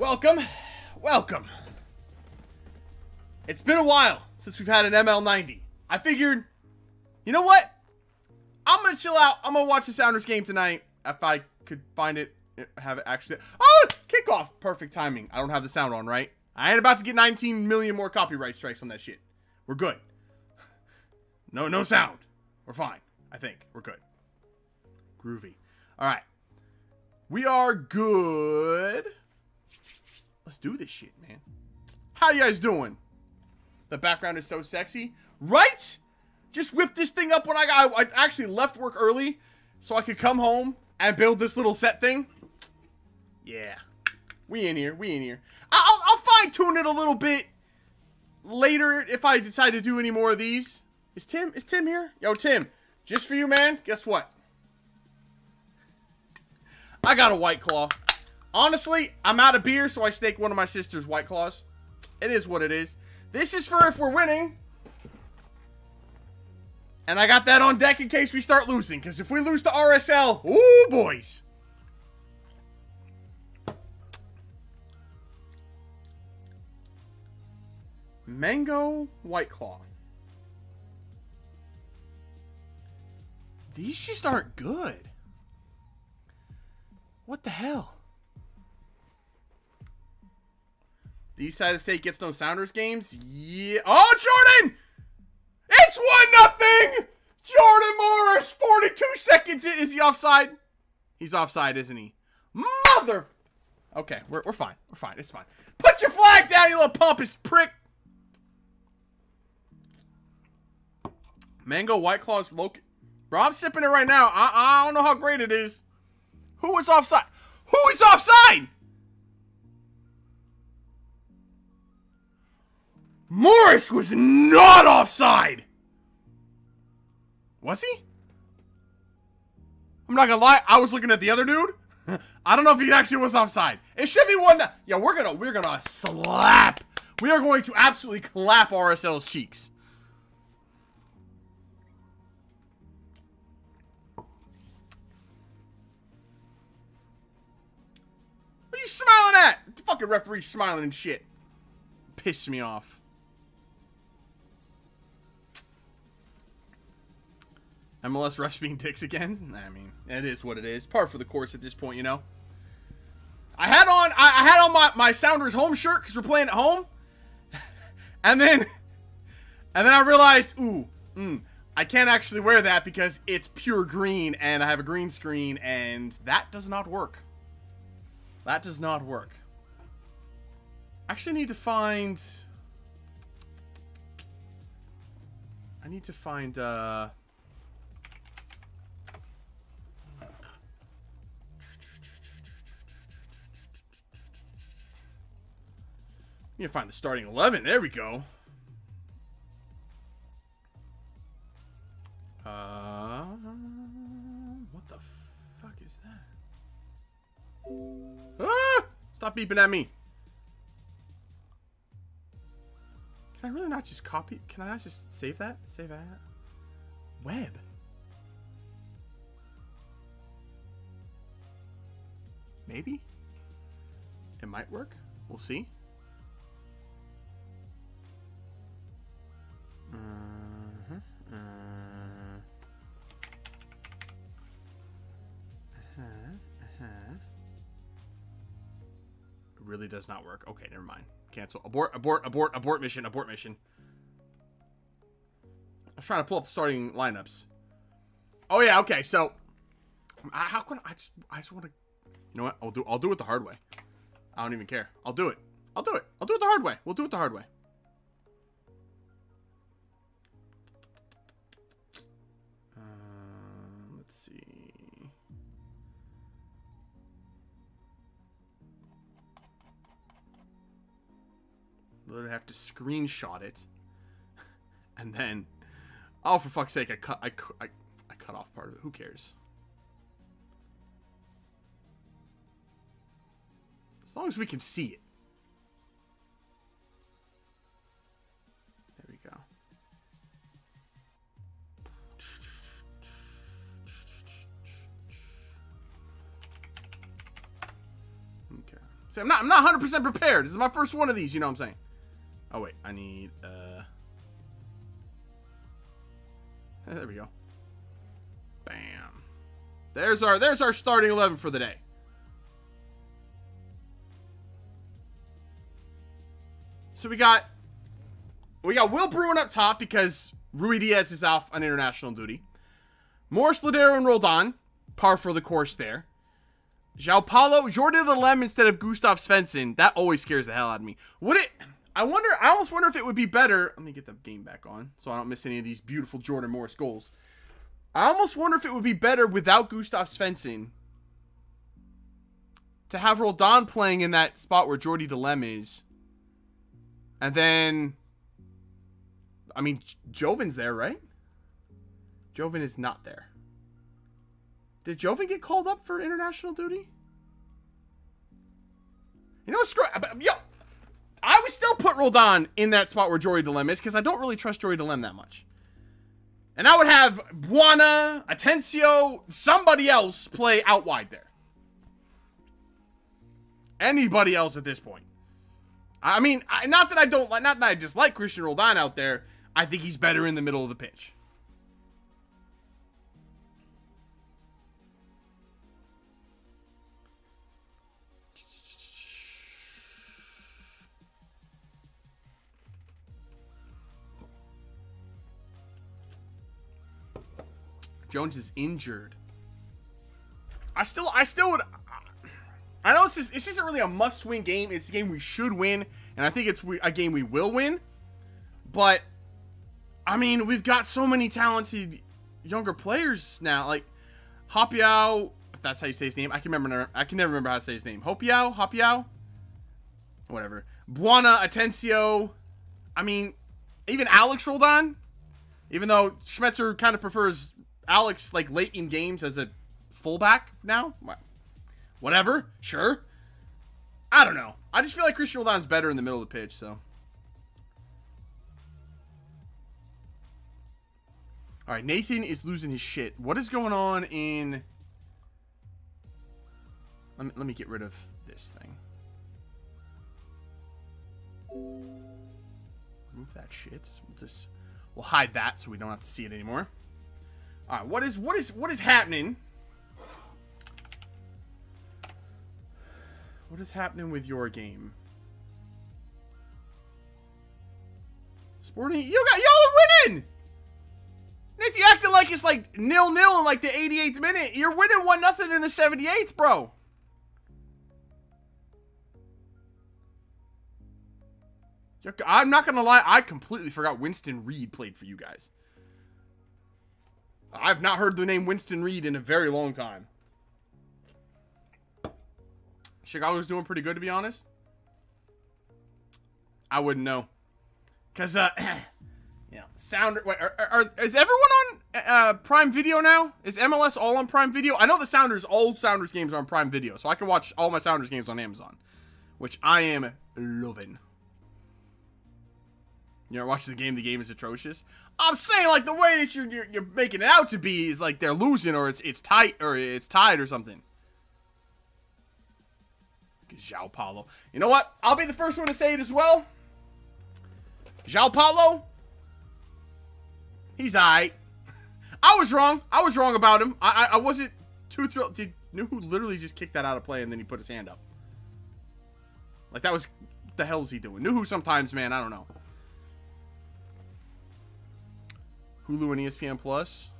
Welcome. Welcome. It's been a while since we've had an ML90. I figured, you know what? I'm going to chill out. I'm going to watch the Sounders game tonight. If I could find it, have it actually. Oh, kickoff. Perfect timing. I don't have the sound on, right? I ain't about to get 19 million more copyright strikes on that shit. We're good. No sound. We're fine. I think. We're good. Groovy. All right. We are good. Let's do this shit, man. How you guys doing? The background is so sexy. Right? Just whip this thing up when I actually left work early so I could come home and build this little set thing. Yeah. We in here. We in here. I'll fine-tune it a little bit later if I decide to do any more of these. Is Tim here? Yo, Tim. Just for you, man. Guess what? I got a White Claw. Honestly, I'm out of beer, so I snaked one of my sister's White Claws. It is what it is. This is for if we're winning. And I got that on deck in case we start losing. Because if we lose to RSL, ooh, boys. Mango White Claw. These just aren't good. What the hell? The East Side of the State gets no Sounders games? Yeah. Oh, Jordan! It's 1-0! Jordan Morris, 42 seconds in. Is he offside? He's offside, isn't he? Mother! Okay, we're fine. We're fine. It's fine. Put your flag down, you little pompous prick! Mango White Claws local. Bro, I'm sipping it right now. I don't know how great it is. Who is offside? Who is offside? Morris was not offside. Was he? I'm not gonna lie. I was looking at the other dude. I don't know if he actually was offside. It should be one. Yeah, we're gonna slap. We are going to absolutely clap RSL's cheeks. What are you smiling at? The fucking referee smiling and shit. Piss me off. MLS refs being dicks again? I mean, it is what it is. Par for the course at this point, you know. I had on my Sounders home shirt because we're playing at home. and then I realized, I can't actually wear that because it's pure green and I have a green screen and that does not work. That does not work. I actually need to find... You need to find the starting 11. There we go. What the fuck is that? Ah! Stop beeping at me. Can I really not just copy? Can I not just save that? Save that? Web. Maybe? It might work. We'll see. It really does not work. Okay, never mind. Cancel. Abort mission. Abort mission. I was trying to pull up the starting lineups. Oh yeah, okay. So, how can I just want to? You know what? I'll do it the hard way. I don't even care. I'll do it. I'll do it the hard way. We'll do it the hard way. Let's see. Literally have to screenshot it, and then, oh, for fuck's sake, I cut off part of it. Who cares? As long as we can see it. There we go. See, I'm not 100% prepared. This is my first one of these, you know what I'm saying? Oh, wait. I need, there we go. Bam. There's our starting 11 for the day. So we got Will Bruin up top because Rui Diaz is off on international duty. Morris, Ladero, and Roldan, par for the course there. João Paulo, Jordi Lelem instead of Gustav Svensson. That always scares the hell out of me. I almost wonder if it would be better. Let me get the game back on so I don't miss any of these beautiful Jordan Morris goals. I almost wonder if it would be better without Gustav Svensson to have Roldan playing in that spot where Jordi Lelem is. And then, I mean, Jovin's there, right? Jovin is not there. Did Jovin get called up for international duty? You know what? Screw it. Yo, I would still put Roldan in that spot where Jordi Lelem is because I don't really trust Jordi Lelem that much. And I would have Buana, Atencio, somebody else play out wide there. Anybody else at this point. I mean, not that I dislike Christian Roldan out there. I think he's better in the middle of the pitch. Jones is injured. I still would. I know this isn't really a must-win game. It's a game we should win, and I think it's a game we will win. But I mean, we've got so many talented younger players now, like Hopiao, if that's how you say his name. I can never remember how to say his name. Hopiao, whatever. Buana, Atencio. I mean, even Alex Roldan. Even though Schmetzer kind of prefers Alex like late in games as a fullback now. Whatever, sure. I don't know. I just feel like Christian Roldan's better in the middle of the pitch, so. All right, Nathan is losing his shit. What is going on in... Let me get rid of this thing. Move that shit. We'll hide that so we don't have to see it anymore. All right, what is happening? What is happening with your game? Sporting, y'all are winning. Nick, you acting like it's like 0-0 in like the 88th minute. You're winning 1-0 in the 78th, bro. I'm not gonna lie, I completely forgot Winston Reed played for you guys. I've not heard the name Winston Reed in a very long time. Chicago's doing pretty good, to be honest. I wouldn't know. Because, yeah, Sounder... Wait, is everyone on Prime Video now? Is MLS all on Prime Video? I know the Sounders, all Sounders games are on Prime Video, so I can watch all my Sounders games on Amazon. Which I am loving. You know, watching the game is atrocious. I'm saying, like, the way that you're making it out to be is, like, they're losing or it's tight or something. João Paulo. You know what? I'll be the first one to say it as well. João Paulo. He's alright. I was wrong. I was wrong about him. I wasn't too thrilled. Dude, Nuhu literally just kicked that out of play and then he put his hand up. Like, that was... What the hell is he doing? Nuhu sometimes, man, I don't know. Hulu and ESPN Plus.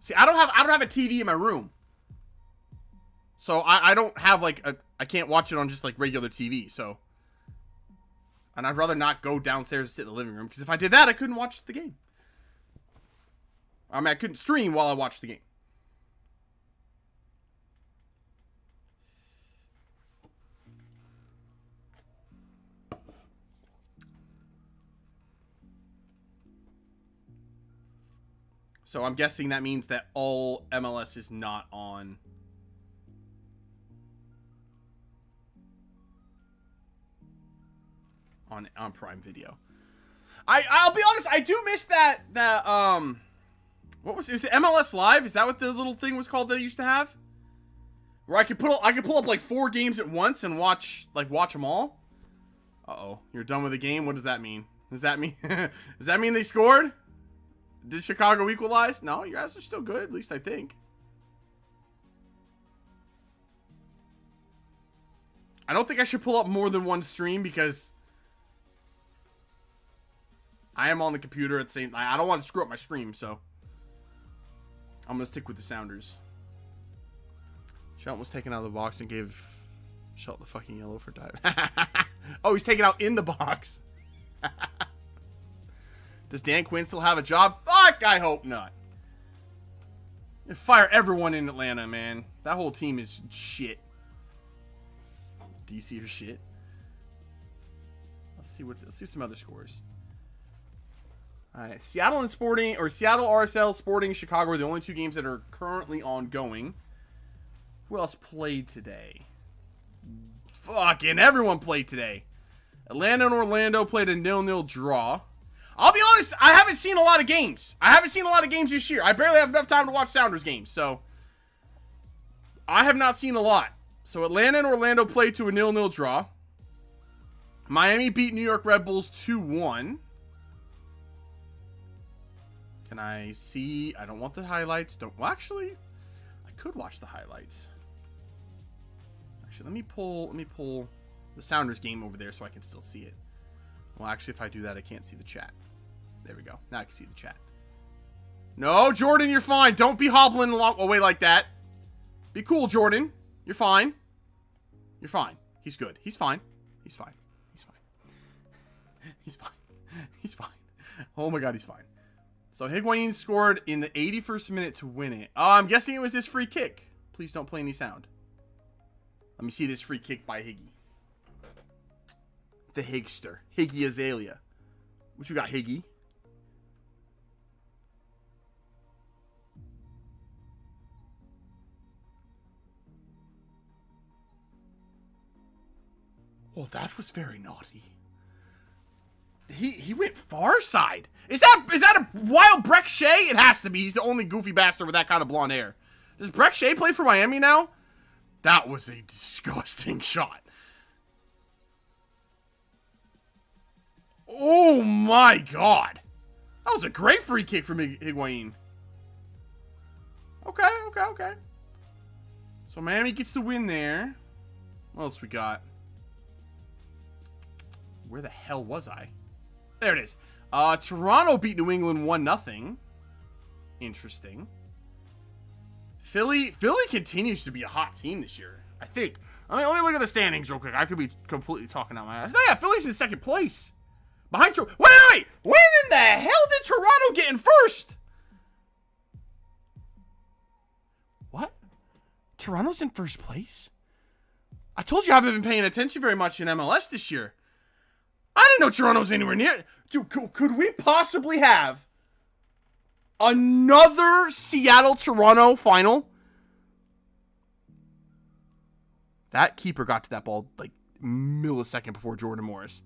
See, I don't have a TV in my room. So I don't have like I can't watch it on just like regular TV, so. And I'd rather not go downstairs and sit in the living room, because if I did that, I couldn't watch the game. I mean, I couldn't stream while I watched the game. So I'm guessing that means that all MLS is not on Prime Video. I'll be honest, I do miss that What was it? MLS Live? Is that what the little thing was called they used to have? Where I could pull up like 4 games at once and watch them all? Uh-oh. You're done with the game? What does that mean? Does that mean does that mean they scored? Did Chicago equalize? No, you guys are still good, at least I think. I don't think I should pull up more than one stream because I am on the computer at the same time. I don't want to screw up my stream, so I'm going to stick with the Sounders. Shelton was taken out of the box and gave Shelton the fucking yellow for diving. Oh, he's taken out in the box. Does Dan Quinn still have a job? Fuck, I hope not. Fire everyone in Atlanta, man. That whole team is shit. DC or shit. Let's see some other scores. Alright, Seattle and Sporting, or Seattle RSL, Sporting, Chicago are the only 2 games that are currently ongoing. Who else played today? Fucking everyone played today. Atlanta and Orlando played a 0-0 draw. I'll be honest, I haven't seen a lot of games. I haven't seen a lot of games this year. I barely have enough time to watch Sounders games, so I have not seen a lot. So Atlanta and Orlando played to a 0-0 draw. Miami beat New York Red Bulls 2-1. Can I see? I don't want the highlights. Well, actually, I could watch the highlights. Actually, let me pull the Sounders game over there so I can still see it. Well, actually, if I do that, I can't see the chat. There we go. Now I can see the chat. No, Jordan, you're fine. Don't be hobbling along away like that. Be cool, Jordan. You're fine. You're fine. He's good. He's fine. He's fine. He's fine. He's fine. He's fine. Oh my god, he's fine. So Higuain scored in the 81st minute to win it. I'm guessing it was this free kick. Please don't play any sound. Let me see this free kick by Higgy. The Higster. Higgy Azalea. What you got, Higgy? Oh, that was very naughty. He went far side. Is that a wild Breck Shea? It has to be. He's the only goofy bastard with that kind of blonde hair. Does Breck Shea play for Miami now? That was a disgusting shot. Oh my god. That was a great free kick from Higuain. Okay. So Miami gets the win there. What else we got? Where the hell was I? There it is. Toronto beat New England 1-0. Interesting. Philly continues to be a hot team this year, I think. Let me look at the standings real quick. I could be completely talking out my ass. No, yeah, Philly's in 2nd place. Behind Toronto. Wait! When in the hell did Toronto get in first? What? Toronto's in 1st place? I told you I haven't been paying attention very much in MLS this year. I didn't know Toronto's anywhere near. Dude, could we possibly have another Seattle-Toronto final? That keeper got to that ball like millisecond before Jordan Morris.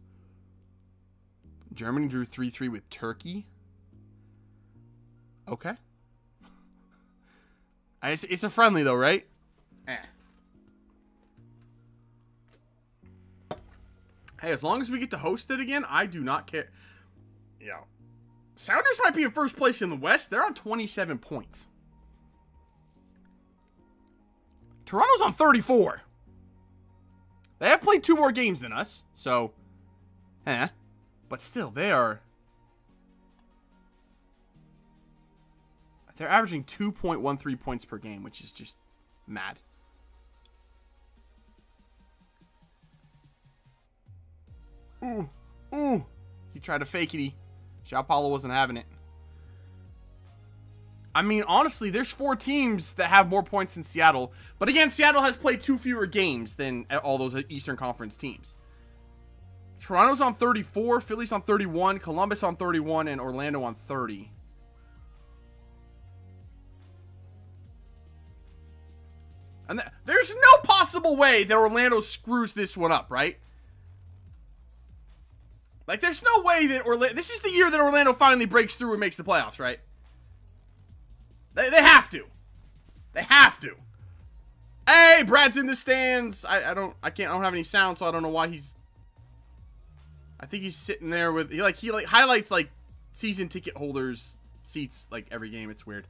Germany drew 3-3 with Turkey. Okay. It's a friendly though, right? Hey, as long as we get to host it again, I do not care. Yo, Sounders might be in 1st place in the West. They're on 27 points. Toronto's on 34. They have played 2 more games than us, so, but still, they're averaging 2.13 points per game, which is just mad. Ooh. He tried to fake it. Sao Paulo wasn't having it. I mean, honestly, there's 4 teams that have more points than Seattle. But again, Seattle has played 2 fewer games than all those Eastern Conference teams. Toronto's on 34, Philly's on 31, Columbus on 31, and Orlando on 30. And there's no possible way that Orlando screws this one up, right? Like, there's no way that Orlando... This is the year that Orlando finally breaks through and makes the playoffs, right? They have to. They have to. Hey, Brad's in the stands. I don't have any sound, so I don't know why he's. I think he's sitting there with he highlights like season ticket holders seats like every game. It's weird.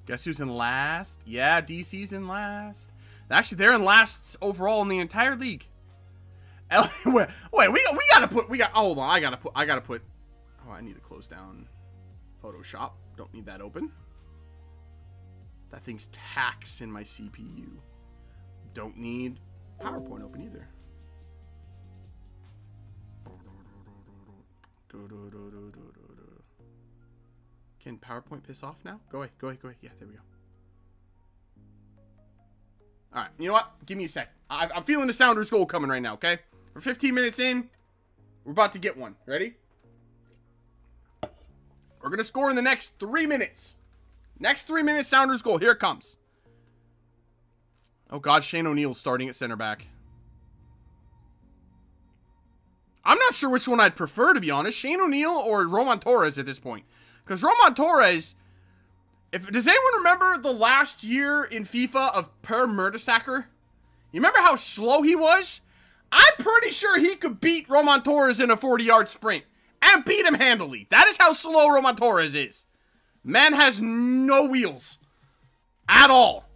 Guess who's in last? Yeah, DC's in last. Actually, they're in last overall in the entire league. Wait, we gotta put. Hold on, I gotta put. Oh, I need to close down Photoshop. Don't need that open. That thing's tax in my CPU. Don't need PowerPoint open either. Can PowerPoint piss off now? Go away. Yeah, there we go. Alright, you know what? Give me a sec. I'm feeling the Sounders goal coming right now, okay? We're 15 minutes in. We're about to get one. Ready? We're going to score in the next 3 minutes. Next 3 minutes, Sounders goal. Here it comes. Oh, God. Shane O'Neal's starting at center back. I'm not sure which one I'd prefer, to be honest. Shane O'Neal or Roman Torres at this point. Because Roman Torres... Does anyone remember the last year in FIFA of Per Mertesacker? You remember how slow he was? I'm pretty sure he could beat Roman Torres in a 40-yard sprint. And beat him handily. That is how slow Roman Torres is. Man has no wheels. At all.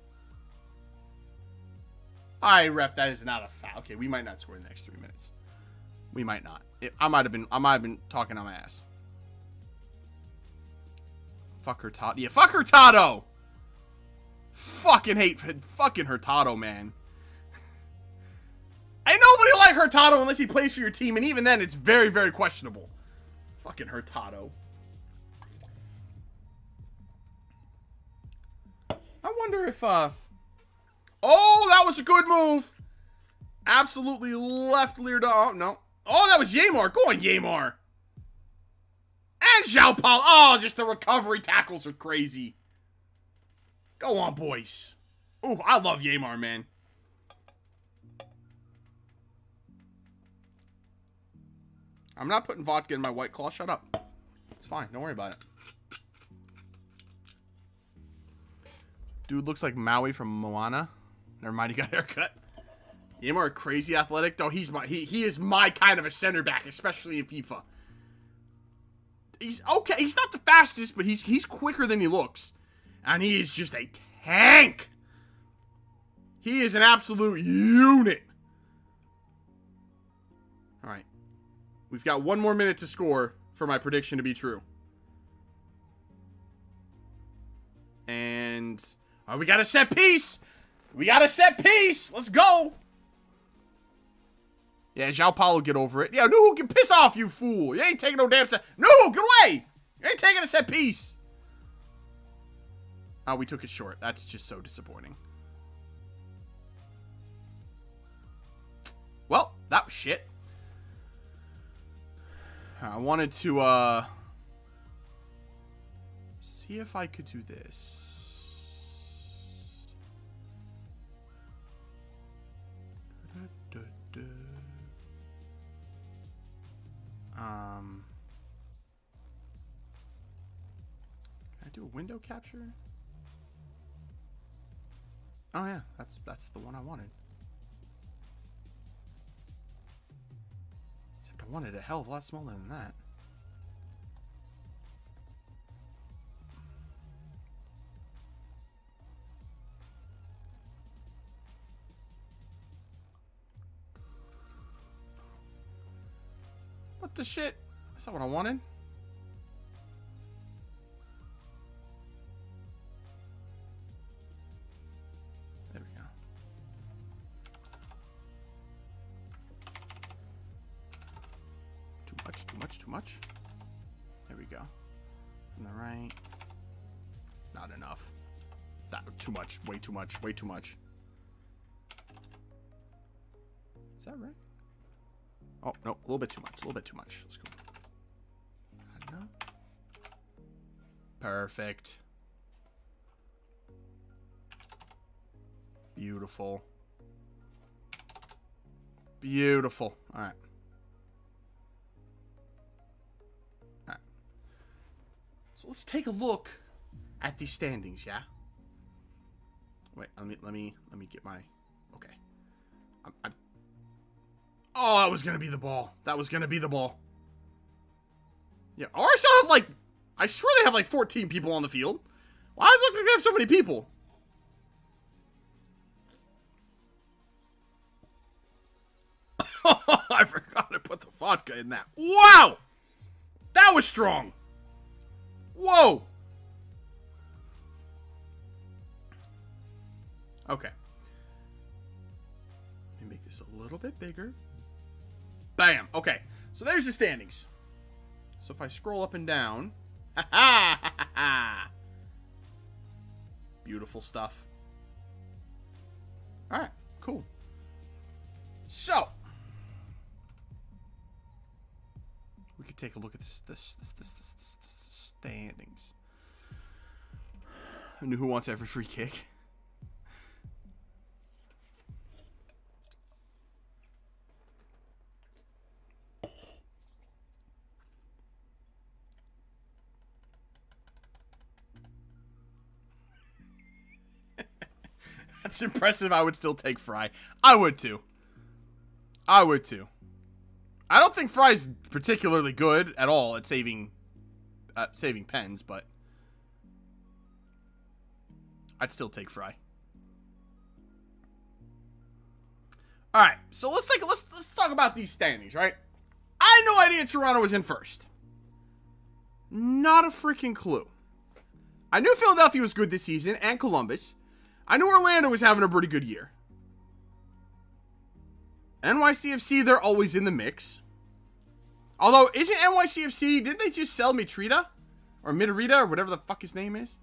Alright, ref, that is not a foul. Okay, we might not score in the next 3 minutes. We might not. I might have been talking on my ass. Fuck Hurtado. Yeah, fuck Hurtado! Fucking hate fucking Hurtado, man. Ain't nobody like Hurtado unless he plays for your team, and even then, it's very, very questionable. Fucking Hurtado. I wonder if, Oh, that was a good move! Absolutely left Lear. Oh, no. Oh, that was Yamar. Go on, Yamar. And Xiao Paul. Oh, just the recovery tackles are crazy. Go on, boys. Ooh, I love Yamar, man. I'm not putting vodka in my White Claw. Shut up. It's fine. Don't worry about it. Dude looks like Maui from Moana. Never mind, he got a haircut. Yamar crazy athletic. Though he is my kind of a center back, especially in FIFA. He's okay. He's not the fastest, but he's quicker than he looks. And he is just a tank. He is an absolute unit. All right. We've got 1 more minute to score for my prediction to be true. And we got a set piece. We got a set piece. Let's go. Yeah, Xiao Paulo get over it. Yeah, no, can piss off, you fool. You ain't taking no damn set. No, get away. You ain't taking a set piece. Oh, we took it short. That's just so disappointing. Well, that was shit. I wanted to, see if I could do this. Can I do a window capture? Oh yeah, that's the one I wanted. Except I wanted a hell of a lot smaller than that. What the shit? That's not what I wanted. There we go. Too much, too much, too much. There we go. From the right. Not enough. That too much, way too much, way too much. Is that right? Oh, no, a little bit too much. A little bit too much. Let's go. I don't know. Perfect. Beautiful. Beautiful. All right. All right. So let's take a look at these standings, yeah? Wait, let me get my... Okay. Oh, that was gonna be the ball. That was gonna be the ball. Yeah, or I still have like... I swear they have like 14 people on the field. Why does it look like they have so many people? I forgot to put the vodka in that. Wow! That was strong. Whoa. Okay. Let me make this a little bit bigger. Bam. Okay. So there's the standings. So if I scroll up and down. Ha ha ha ha. Beautiful stuff. Alright. Cool. So. We could take a look at this standings. Who wants every free kick? That's impressive. I would still take Fry. I would too. I would too. I don't think Fry's particularly good at all at saving pens, but I'd still take Fry. All right, so let's talk about these standings, right? I had no idea Toronto was in first. Not a freaking clue. I knew Philadelphia was good this season, and Columbus. I knew Orlando was having a pretty good year. NYCFC, they're always in the mix. Although, isn't NYCFC, didn't they just sell Mitrita? Or Mitrita, or whatever the fuck his name is?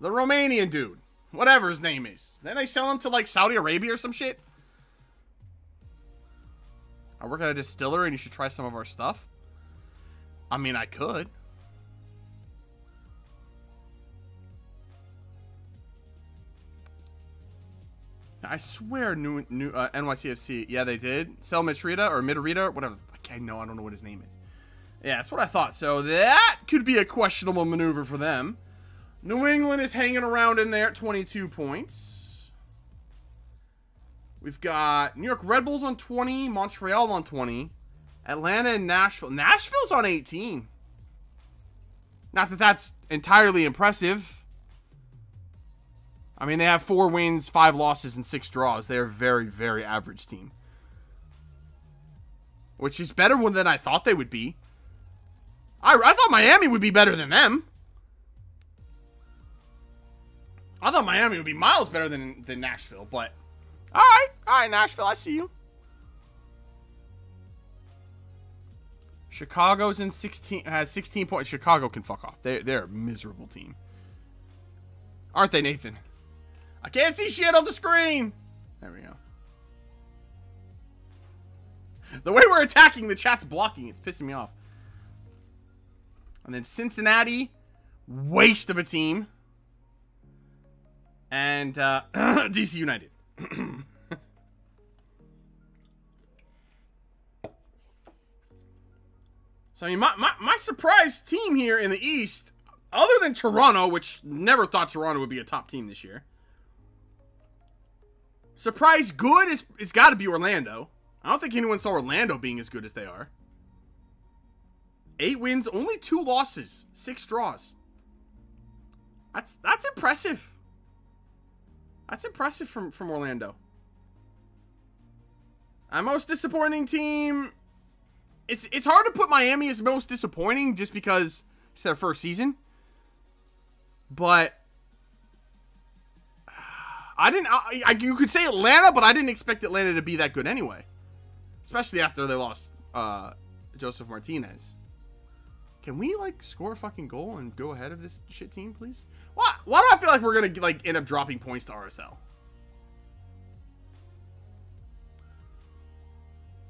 The Romanian dude. Whatever his name is. Then they sell him to, like, Saudi Arabia or some shit? I work at a distillery and you should try some of our stuff. I mean, I could. I swear NYCFC. Yeah, they did. Sell Mitrita or Mitrita, whatever. I don't know what his name is. Yeah, that's what I thought. So that could be a questionable maneuver for them. New England is hanging around in there at 22 points. We've got New York Red Bulls on 20, Montreal on 20, Atlanta and Nashville. Nashville's on 18. Not that that's entirely impressive. I mean, they have 4 wins, 5 losses, and 6 draws. They're a very, very average team. Which is better than I thought they would be. I thought Miami would be better than them. I thought Miami would be miles better than Nashville, but... Alright, Nashville, I see you. Chicago's in 16, has 16 points. Chicago can fuck off. They're a miserable team. Aren't they, Nathan? I can't see shit on the screen. There we go. The way we're attacking, the chat's blocking. It's pissing me off. And then Cincinnati, waste of a team. And DC United. So, I mean, my surprise team here in the East, other than Toronto, which never thought Toronto would be a top team this year. Surprise good it's got to be Orlando. I don't think anyone saw Orlando being as good as they are. 8 wins, only 2 losses, 6 draws. That's impressive. That's impressive from Orlando. Our most disappointing team. It's hard to put Miami as most disappointing just because it's their first season. But you could say Atlanta, but I didn't expect Atlanta to be that good anyway. Especially after they lost Joseph Martinez. Can we, like, score a fucking goal and go ahead of this shit team, please? Why do I feel like we're going to, like, end up dropping points to RSL?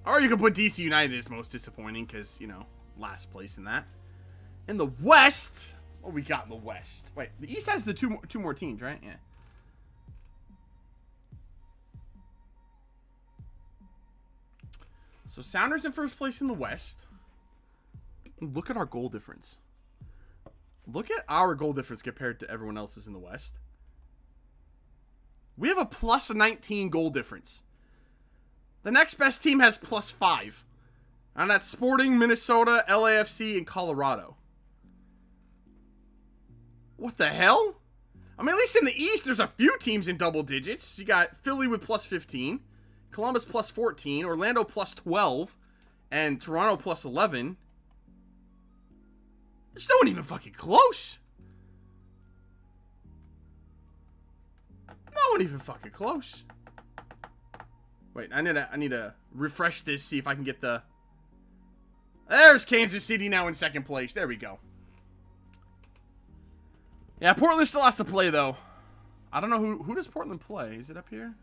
Or you can put DC United as most disappointing because, you know, last place in that. In the West, what we got in the West? Wait, the East has the two more teams, right? Yeah. So Sounders in first place in the West. Look at our goal difference. Look at our goal difference compared to everyone else's in the West. We have a plus 19 goal difference. The next best team has plus 5. And that's Sporting, Minnesota, LAFC, and Colorado. What the hell? I mean, at least in the East, there's a few teams in double digits. You got Philly with plus 15, Columbus plus 14, Orlando plus 12, and Toronto plus 11. There's no one even fucking close. No one even fucking close. Wait, I need to refresh this, see if I can get the... There's Kansas City now in second place. There we go. Yeah, Portland still has to play, though. I don't know who does Portland play? Is it up here?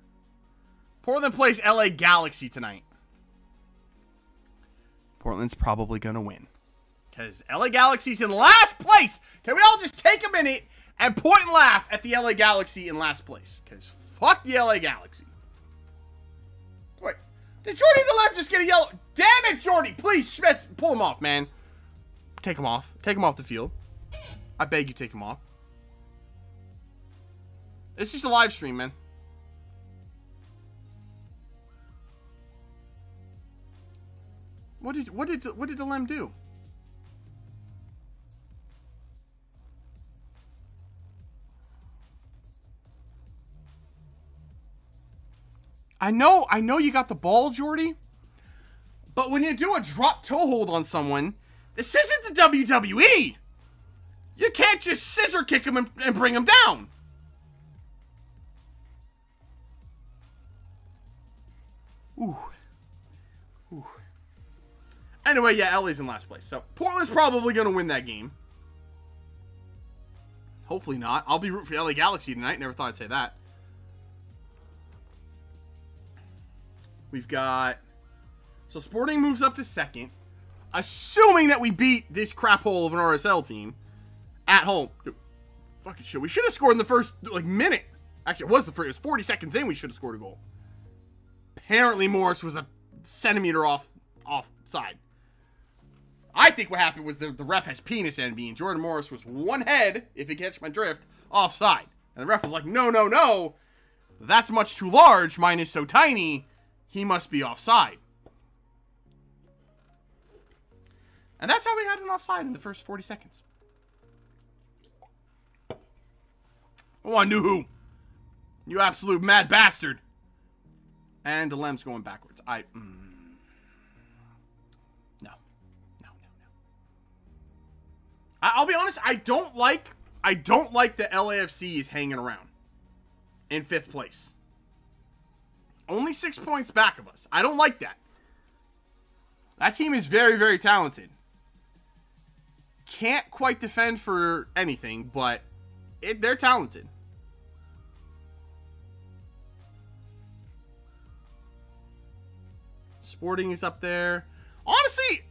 Portland plays LA Galaxy tonight. Portland's probably going to win. Because LA Galaxy's in last place. Can we all just take a minute and point and laugh at the LA Galaxy in last place? Because fuck the LA Galaxy. Wait. Did Jordy DeLem just get a yellow? Damn it, Jordy. Please, Schmitz, pull him off, man. Take him off. Take him off the field. I beg you, take him off. It's just a live stream, man. What did DeLem do? I know you got the ball, Jordy. But when you do a drop toe hold on someone, this isn't the WWE. You can't just scissor kick him and bring him down. Ooh. Ooh. Anyway, yeah, LA's in last place. So, Portland's probably going to win that game. Hopefully not. I'll be rooting for LA Galaxy tonight. Never thought I'd say that. We've got... So, Sporting moves up to second. Assuming that we beat this crap hole of an RSL team at home. Dude, fucking shit. We should have scored in the first, minute. Actually, it was the first. It was 40 seconds in we should have scored a goal. Apparently, Morris was a centimeter offside. I think what happened was the ref has penis envy, and Jordan Morris was one head, if you catch my drift, offside. And the ref was like, no. That's much too large. Mine is so tiny. He must be offside. And that's how we had an offside in the first 40 seconds. Oh, I knew who. You absolute mad bastard. And DeLem's going backwards. No. I'll be honest, I don't like the LAFC is hanging around in 5th place. Only 6 points back of us. I don't like that. That team is very, very talented. Can't quite defend for anything, but they're talented. Sporting is up there. Honestly,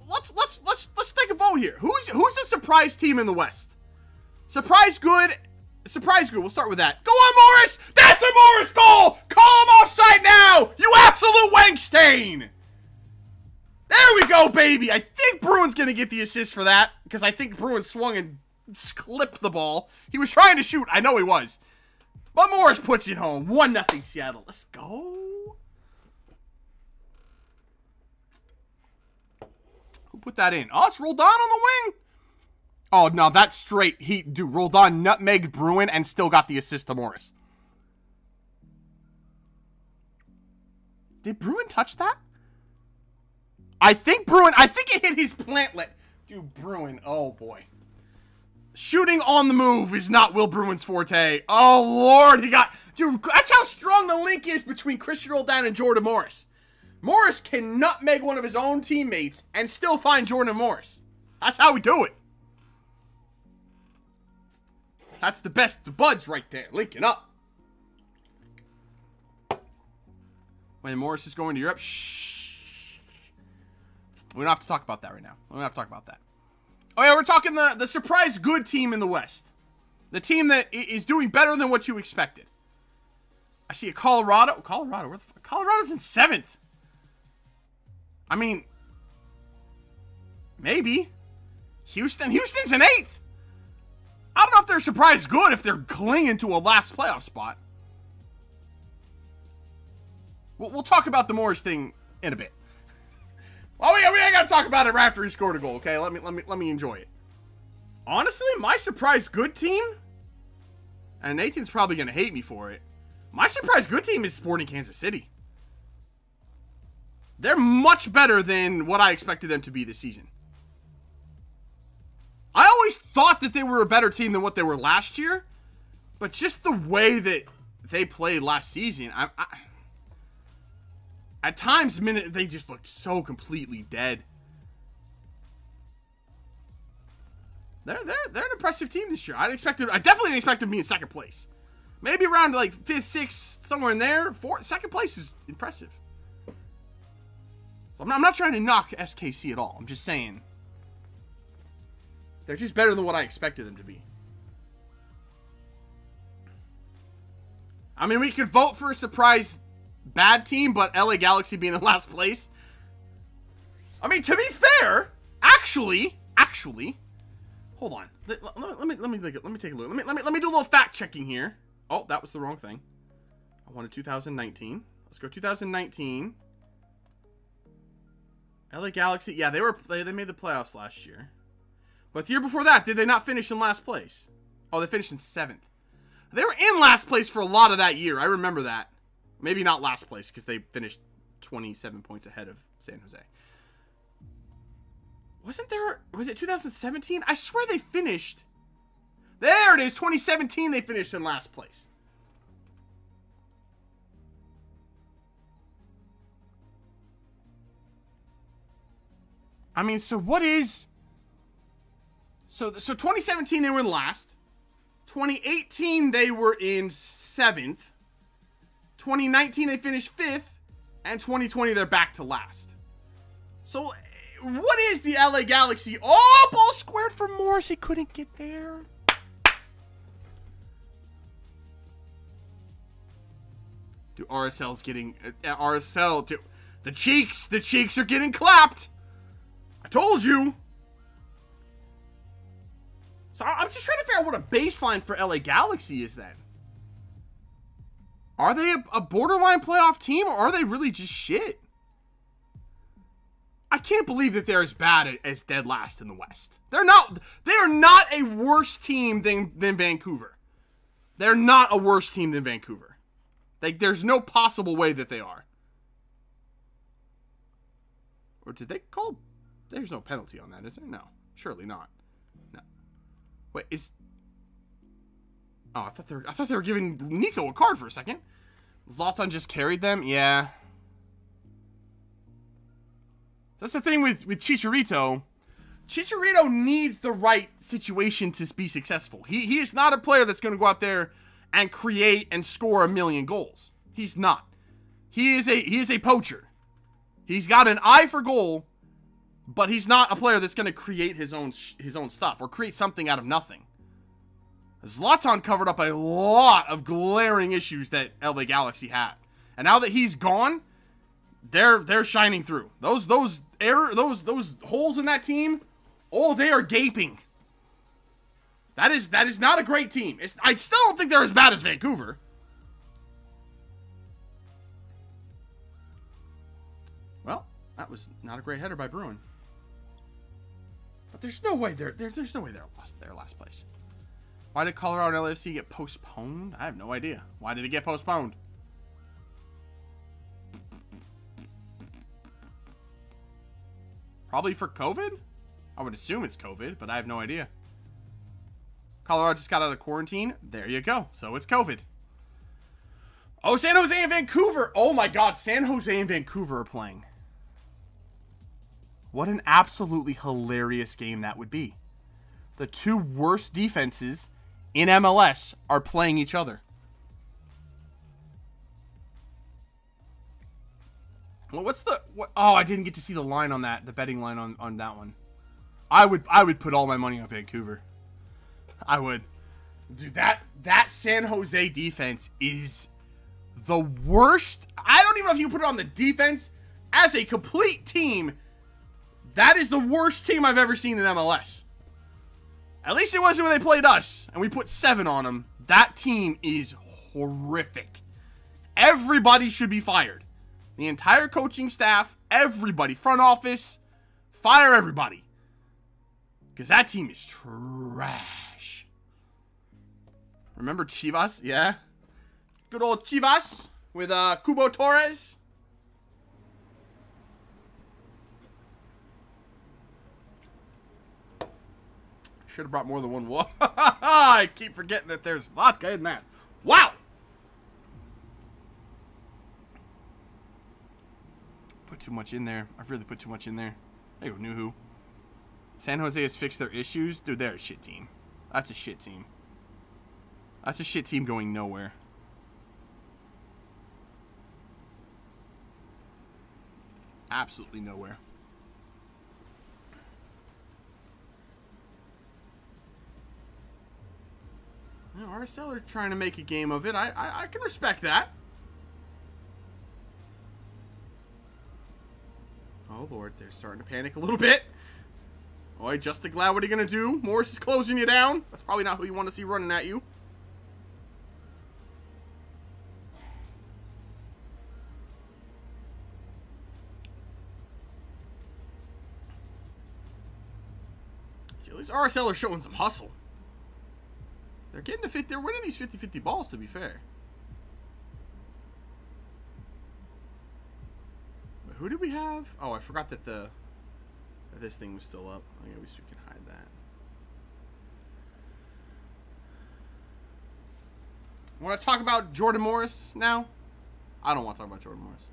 let's take a vote here. Who's the surprise team in the West? Surprise good. We'll start with that. Go on, Morris. That's a Morris goal. Call him offside now. You absolute wankstein. There we go, baby. I think Bruin's gonna get the assist for that because I think Bruin swung and clipped the ball. He was trying to shoot. I know he was, but Morris puts it home. 1-0 Seattle. Let's go. Put that in. Oh, it's Roldan on the wing. Oh, no, that's straight. Dude, Roldan nutmegged Bruin and still got the assist to Morris. Did Bruin touch that? I think it hit his plantlet. Dude, Bruin, oh boy. Shooting on the move is not Will Bruin's forte. Oh, Lord, dude, that's how strong the link is between Christian Roldan and Jordan Morris. Morris can nutmeg one of his own teammates and still find Jordan Morris. That's how we do it. That's the best of buds right there, linking up. When Morris is going to Europe, shh. We don't have to talk about that right now. We don't have to talk about that. Oh yeah, we're talking the surprise good team in the West. The team that is doing better than what you expected. I see a Colorado. Colorado, where the fuck? Colorado's in 7th. I mean, maybe. Houston's in 8th. I don't know if they're surprised good if they're clinging to a last playoff spot. We'll talk about the Morris thing in a bit. Well, we ain't gotta talk about it right after he scored a goal, okay? Let me enjoy it. Honestly, my surprise good team, and Nathan's probably gonna hate me for it. My surprise good team is Sporting Kansas City. They're much better than what I expected them to be this season. I always thought that they were a better team than what they were last year, but just the way that they played last season, at times, they just looked so completely dead. They're an impressive team this year. I definitely didn't expect them to be in second place. Maybe around like 5th, 6th, somewhere in there. Second place is impressive. So I'm not trying to knock SKC at all. I'm just saying they're just better than what I expected them to be. I mean, we could vote for a surprise bad team, but LA Galaxy being in last place. I mean, to be fair, actually, hold on. Let me take a look. Let me do a little fact checking here. Oh, that was the wrong thing. I wanted 2019. Let's go 2019. LA Galaxy. Yeah, they made the playoffs last year. But the year before that, did they not finish in last place? Oh, they finished in 7th. They were in last place for a lot of that year. I remember that. Maybe not last place, because they finished 27 points ahead of San Jose. Was it 2017? I swear they finished. There it is, 2017 they finished in last place. I mean, so what is... So 2017 they were in last. 2018 they were in 7th. 2019 they finished 5th. And 2020 they're back to last. So what is the LA Galaxy? Oh, ball squared for Morris. He couldn't get there. Dude, RSL's getting... RSL... The cheeks are getting clapped. I told you. So I'm just trying to figure out what a baseline for LA Galaxy is then. Are they a borderline playoff team, or are they really just shit? I can't believe that they're as bad as dead last in the West. They are not a worse team than Vancouver. They're not a worse team than Vancouver. Like, there's no possible way that they are. Or did they call... There's no penalty on that, is there? No. Surely not. No. Wait, is... Oh, I thought they were giving Nico a card for a second. Zlatan just carried them? Yeah. That's the thing with Chicharito. Chicharito needs the right situation to be successful. He is not a player that's going to go out there and create and score a million goals. He's not. He is a poacher. He's got an eye for goal, but he's not a player that's going to create his own stuff or create something out of nothing. Zlatan covered up a lot of glaring issues that LA Galaxy had, and now that he's gone, they're shining through. Those holes in that team, oh, they are gaping. That is not a great team. I still don't think they're as bad as Vancouver. Well, that was not a great header by Bruin. But there's no way they're lost their last place. Why did Colorado and LAFC get postponed? I have no idea. Why did it get postponed? Probably for COVID? I would assume it's COVID, but I have no idea. Colorado just got out of quarantine. There you go. So it's COVID. Oh, San Jose and Vancouver. Oh my God, San Jose and Vancouver are playing. What an absolutely hilarious game that would be. The two worst defenses in MLS are playing each other. Well, oh, I didn't get to see the line on that, the betting line on that one. I would put all my money on Vancouver. I would. Dude, that San Jose defense is the worst. I don't even know if you put it on the defense. As a complete team, that is the worst team I've ever seen in MLS. At least it wasn't when they played us, and we put 7 on them. That team is horrific. Everybody should be fired. The entire coaching staff, everybody, front office, fire everybody. Because that team is trash. Remember Chivas? Yeah. Good old Chivas with Cubo Torres. Should have brought more than one water. I keep forgetting that there's vodka in that. Wow! Put too much in there. I've really put too much in there. Hey, knew who. San Jose has fixed their issues. Dude, they're a shit team. That's a shit team. That's a shit team going nowhere. Absolutely nowhere. You know, RSL are trying to make a game of it. I can respect that. Oh, Lord. They're starting to panic a little bit. Oi, Justin Glad, what are you going to do? Morris is closing you down. That's probably not who you want to see running at you. See, at least RSL are showing some hustle. They're getting to fit. They're winning these 50-50 balls, to be fair. But who did we have? Oh, I forgot that this thing was still up. I wish we could hide that. Want to talk about Jordan Morris now? I don't want to talk about Jordan Morris.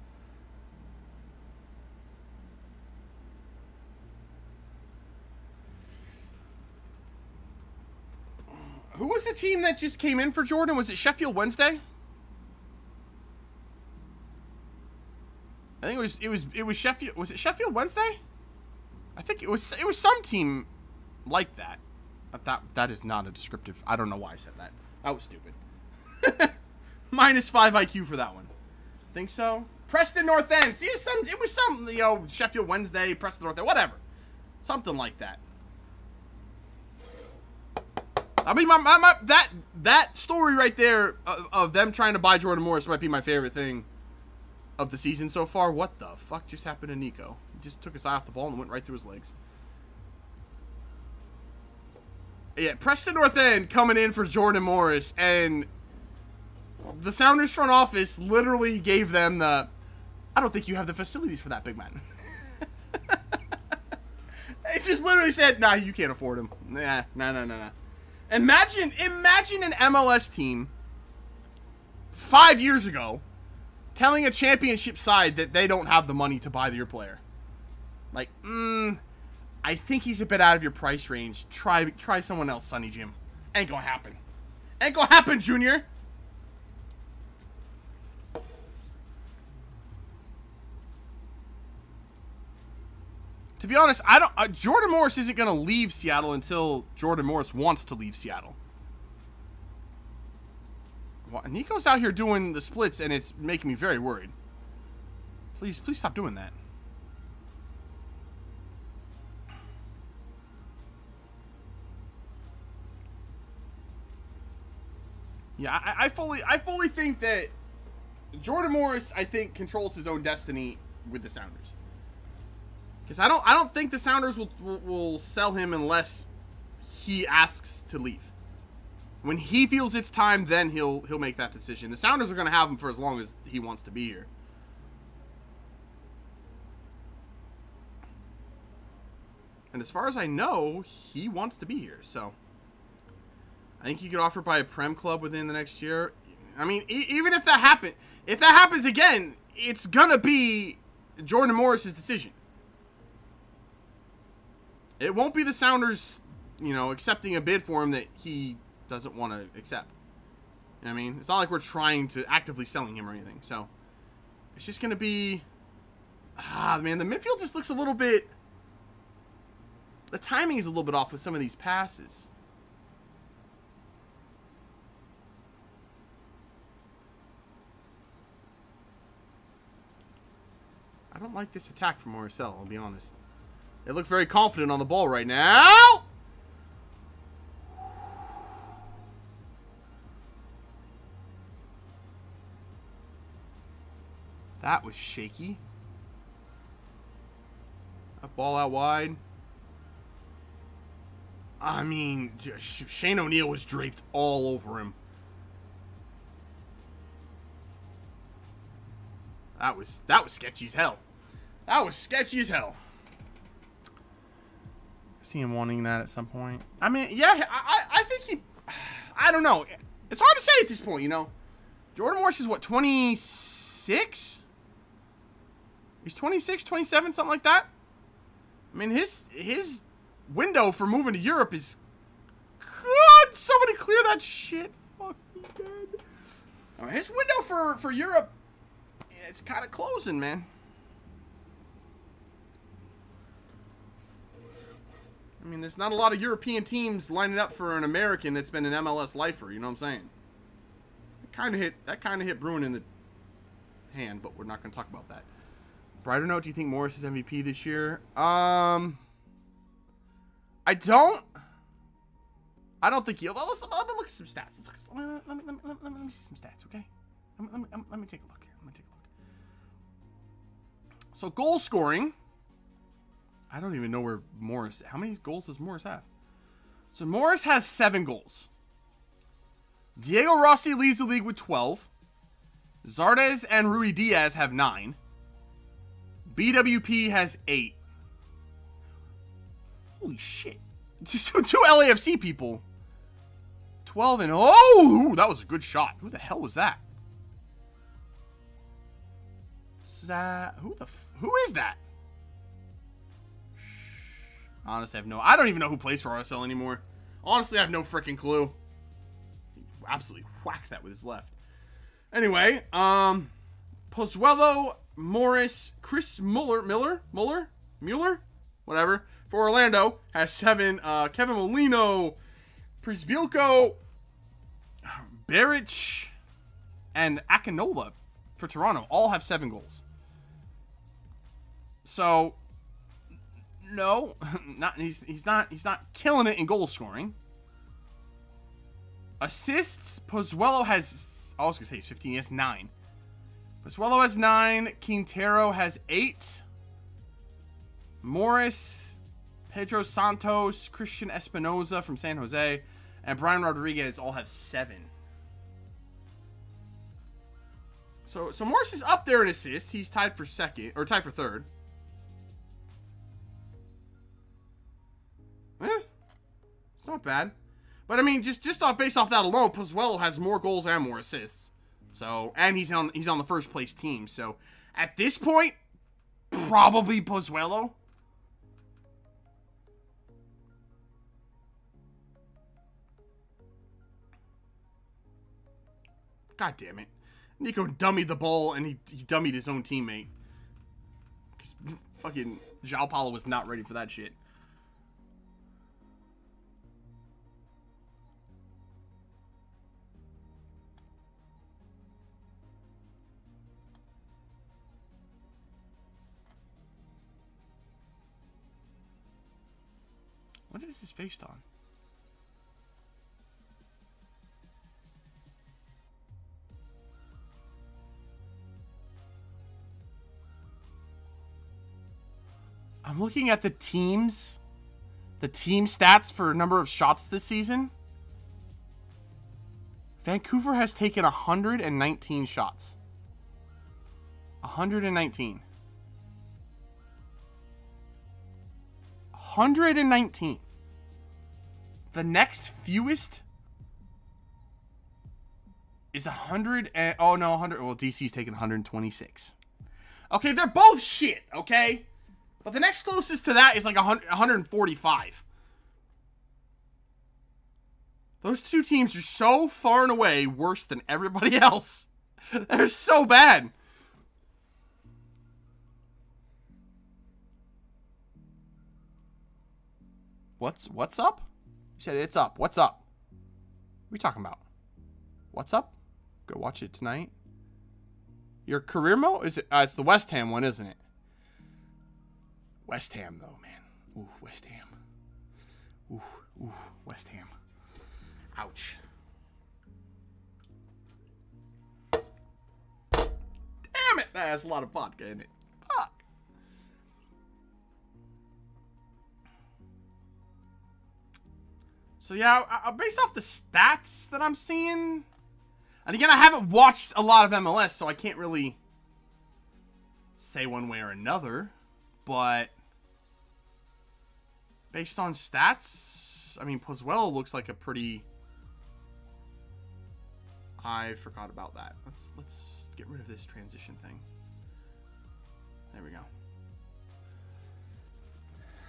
Who was the team that just came in for Jordan? Was it Sheffield Wednesday? I think it was Sheffield. Was it Sheffield Wednesday? I think it was some team like that. That is not a descriptive. I don't know why I said that. That was stupid. -5 IQ for that one. Think so? Preston North End. See, it was some, you know, Sheffield Wednesday, Preston North End, whatever. Something like that. I mean, that story right there of them trying to buy Jordan Morris might be my favorite thing of the season so far. What the fuck just happened to Nico? He just took his eye off the ball and went right through his legs. Yeah, Preston North End coming in for Jordan Morris, and the Sounders front office literally gave them the, I don't think you have the facilities for that, big man. It just literally said, nah, you can't afford him. Nah. Imagine an MLS team 5 years ago telling a championship side that they don't have the money to buy your player. Like, I think he's a bit out of your price range. Try someone else, Sonny Jim. Ain't gonna happen. Ain't gonna happen, Junior. To be honest, Jordan Morris isn't going to leave Seattle until Jordan Morris wants to leave Seattle. Well, Nico's out here doing the splits, and it's making me very worried. Please stop doing that. Yeah, I fully think that Jordan Morris, I think, controls his own destiny with the Sounders. Because I don't think the Sounders will sell him unless he asks to leave. When he feels it's time, then he'll make that decision. The Sounders are going to have him for as long as he wants to be here. And as far as I know, he wants to be here. So I think he could offer by a Prem club within the next year. I mean, even if that happens again, it's going to be Jordan Morris's decision. It won't be the Sounders, you know, accepting a bid for him that he doesn't want to accept. You know what I mean? It's not like we're trying to actively selling him or anything. So, it's just going to be... man, the midfield just looks a little bit... The timing is a little bit off with some of these passes. I don't like this attack from RSL, I'll be honest. They look very confident on the ball right now. That was shaky. That ball out wide. I mean, Shane O'Neal was draped all over him. That was sketchy as hell. That was sketchy as hell. I see him wanting that at some point. I mean, yeah, I think he... I don't know. It's hard to say at this point, you know. Jordan Morris is what, 26? He's 26, 27, something like that. I mean, his window for moving to Europe is... Could somebody clear that shit? Fuck me dead. All right, his window for Europe, it's kind of closing, man. I mean, there's not a lot of European teams lining up for an American that's been an MLS lifer. You know what I'm saying? That kind of hit Bruin in the hand, but we're not going to talk about that. Brighter note: do you think Morris is MVP this year? I don't think he. Well, let me look at some stats. Let me see some stats, okay? Let me take a look here. So goal scoring. I don't even know where Morris... How many goals does Morris have? So Morris has 7 goals. Diego Rossi leads the league with 12. Zardes and Rui Diaz have 9. BWP has 8. Holy shit. Just 2 LAFC people. 12 and... Oh! Ooh, that was a good shot. Who the hell was that? Who is that? Honestly, I don't even know who plays for RSL anymore. Honestly, I have no freaking clue. He absolutely whacked that with his left. Anyway, Pozuelo, Morris, Chris Mueller, whatever, for Orlando has 7. Kevin Molino, Prisbilko, Beric, and Akinola for Toronto all have 7 goals. So... No, he's not killing it in goal scoring. Assists, Pozuelo has... I was going to say he's 15. He has 9. Pozuelo has 9. Quintero has 8. Morris, Pedro Santos, Christian Espinoza from San Jose, and Brian Rodriguez all have 7. So Morris is up there in assists. He's tied for second, or tied for third. It's not bad. But I mean, just based off that alone, Pozuelo has more goals and more assists. So, and he's on the first place team. So, at this point, probably Pozuelo. God damn it. Nico dummied the ball and he dummied his own teammate. Because fucking João Paulo was not ready for that shit. What is this based on? I'm looking at the team stats for number of shots this season. Vancouver has taken 119 shots. 119. 119. The next fewest is 100 and... Oh, no, 100... Well, DC's taking 126. Okay, they're both shit, okay? But the next closest to that is like 145. Those two teams are so far and away worse than everybody else. They're so bad. What's up? You said it's up. What's up? What are we talking about? What's up? Go watch it tonight. Your career mode? Is it? It's the West Ham one, isn't it? West Ham, though, man. Ooh, West Ham. Ooh, West Ham. Ouch. Damn it! That has a lot of vodka in it. Fuck. So yeah, based off the stats that I'm seeing, and again, I haven't watched a lot of MLS, so I can't really say one way or another, but based on stats, I mean, Pozuelo looks like a pretty... I forgot about that. Let's get rid of this transition thing. There we go.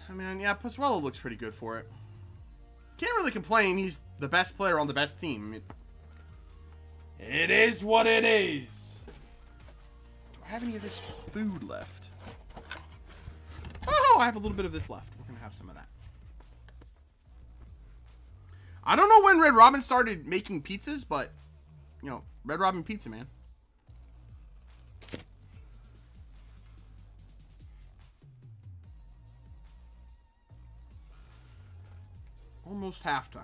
I mean, yeah, Pozuelo looks pretty good for it. Can't really complain. He's the best player on the best team. I mean, it is what it is. Do I have any of this food left? Oh, I have a little bit of this left. We're going to have some of that. I don't know when Red Robin started making pizzas, but, you know, Red Robin Pizza, man. Almost halftime.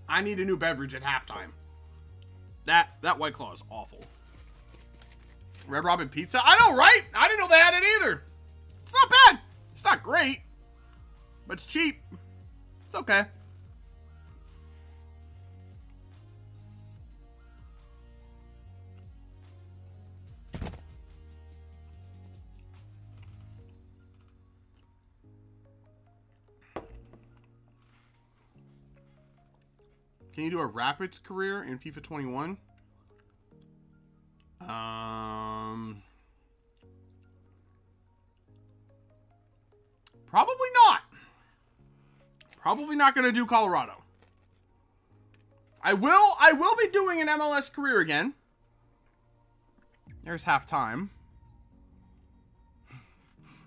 I need a new beverage at halftime. That White Claw is awful. Red Robin Pizza? I know, right? I didn't know they had it either. It's not bad. It's not great. But it's cheap. It's okay. Can you do a Rapids career in FIFA 21? Probably not. Probably not going to do Colorado. I will be doing an MLS career again. There's halftime.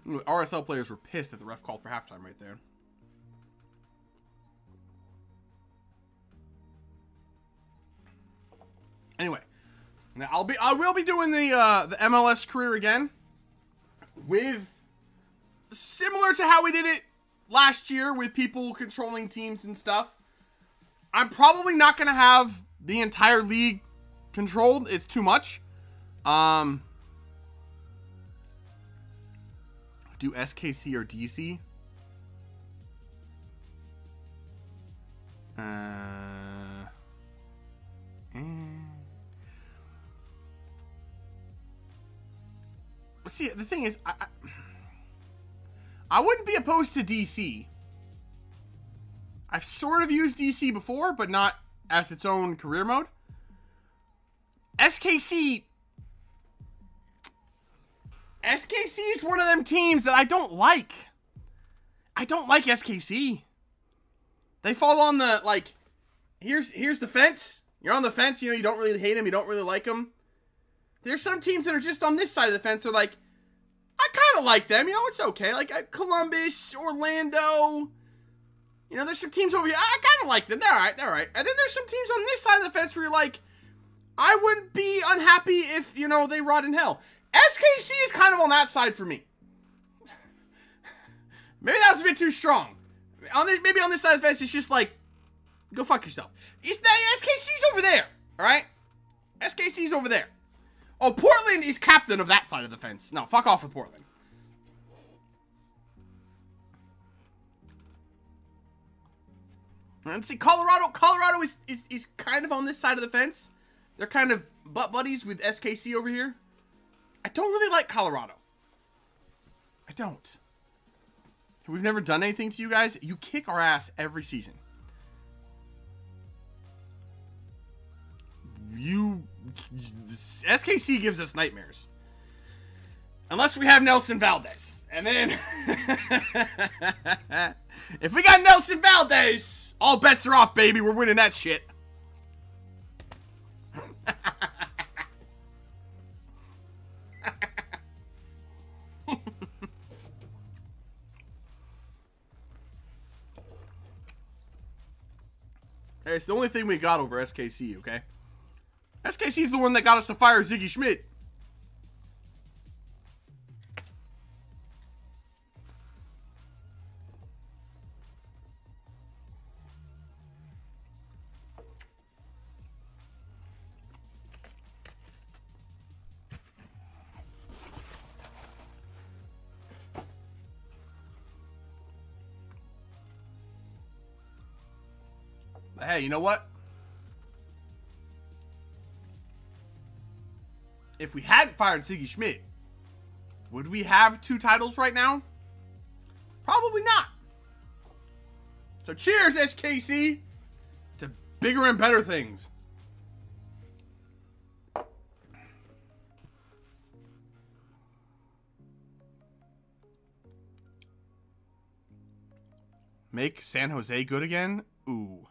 RSL players were pissed that the ref called for halftime right there. Anyway, now I will be doing the MLS career again, with similar to how we did it last year with people controlling teams and stuff. I'm probably not gonna have the entire league controlled. It's too much. Do SKC or DC? See, the thing is, I wouldn't be opposed to DC. I've sort of used DC before, but not as its own career mode. SKC is one of them teams that I don't like. I don't like SKC. They fall on the, like, here's the fence. You're on the fence, you know, you don't really hate them, you don't really like them. There's some teams that are just on this side of the fence. They're like, I kind of like them. You know, it's okay. Like Columbus, Orlando. You know, there's some teams over here. I kind of like them. They're all right. They're all right. And then there's some teams on this side of the fence where you're like, I wouldn't be unhappy if, you know, they rot in hell. SKC is kind of on that side for me. Maybe that was a bit too strong. Maybe on this side of the fence, it's just like, go fuck yourself. SKC's over there. All right? SKC's over there. Oh, Portland is captain of that side of the fence. No, fuck off with Portland. And see, Colorado is kind of on this side of the fence. They're kind of butt buddies with SKC over here. I don't really like Colorado. I don't. We've never done anything to you guys. You kick our ass every season. SKC gives us nightmares. Unless we have Nelson Valdez. And then if we got Nelson Valdez, all bets are off, baby. We're winning that shit. Hey, it's the only thing we got over SKC, okay? SKC's the one that got us to fire Ziggy Schmidt. Hey, you know what? If we hadn't fired Siggy Schmidt, would we have 2 titles right now? Probably not. So cheers, SKC, to bigger and better things. Make San Jose good again? Ooh.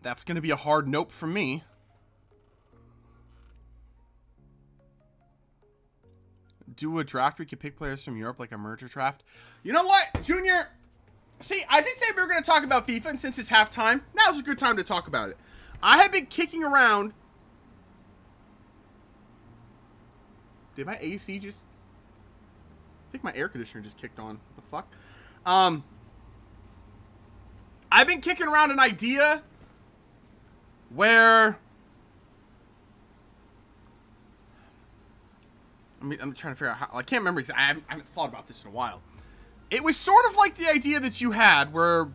That's going to be a hard nope from me. Do a draft where you can pick players from Europe like a merger draft. You know what, Junior? See, I did say we were going to talk about FIFA, and since it's halftime, now's a good time to talk about it. I have been kicking around. Did my AC just... I think my air conditioner just kicked on. What the fuck? I've been kicking around an idea where... I'm trying to figure out how... I can't remember exactly. I haven't thought about this in a while. It was sort of like the idea that you had where,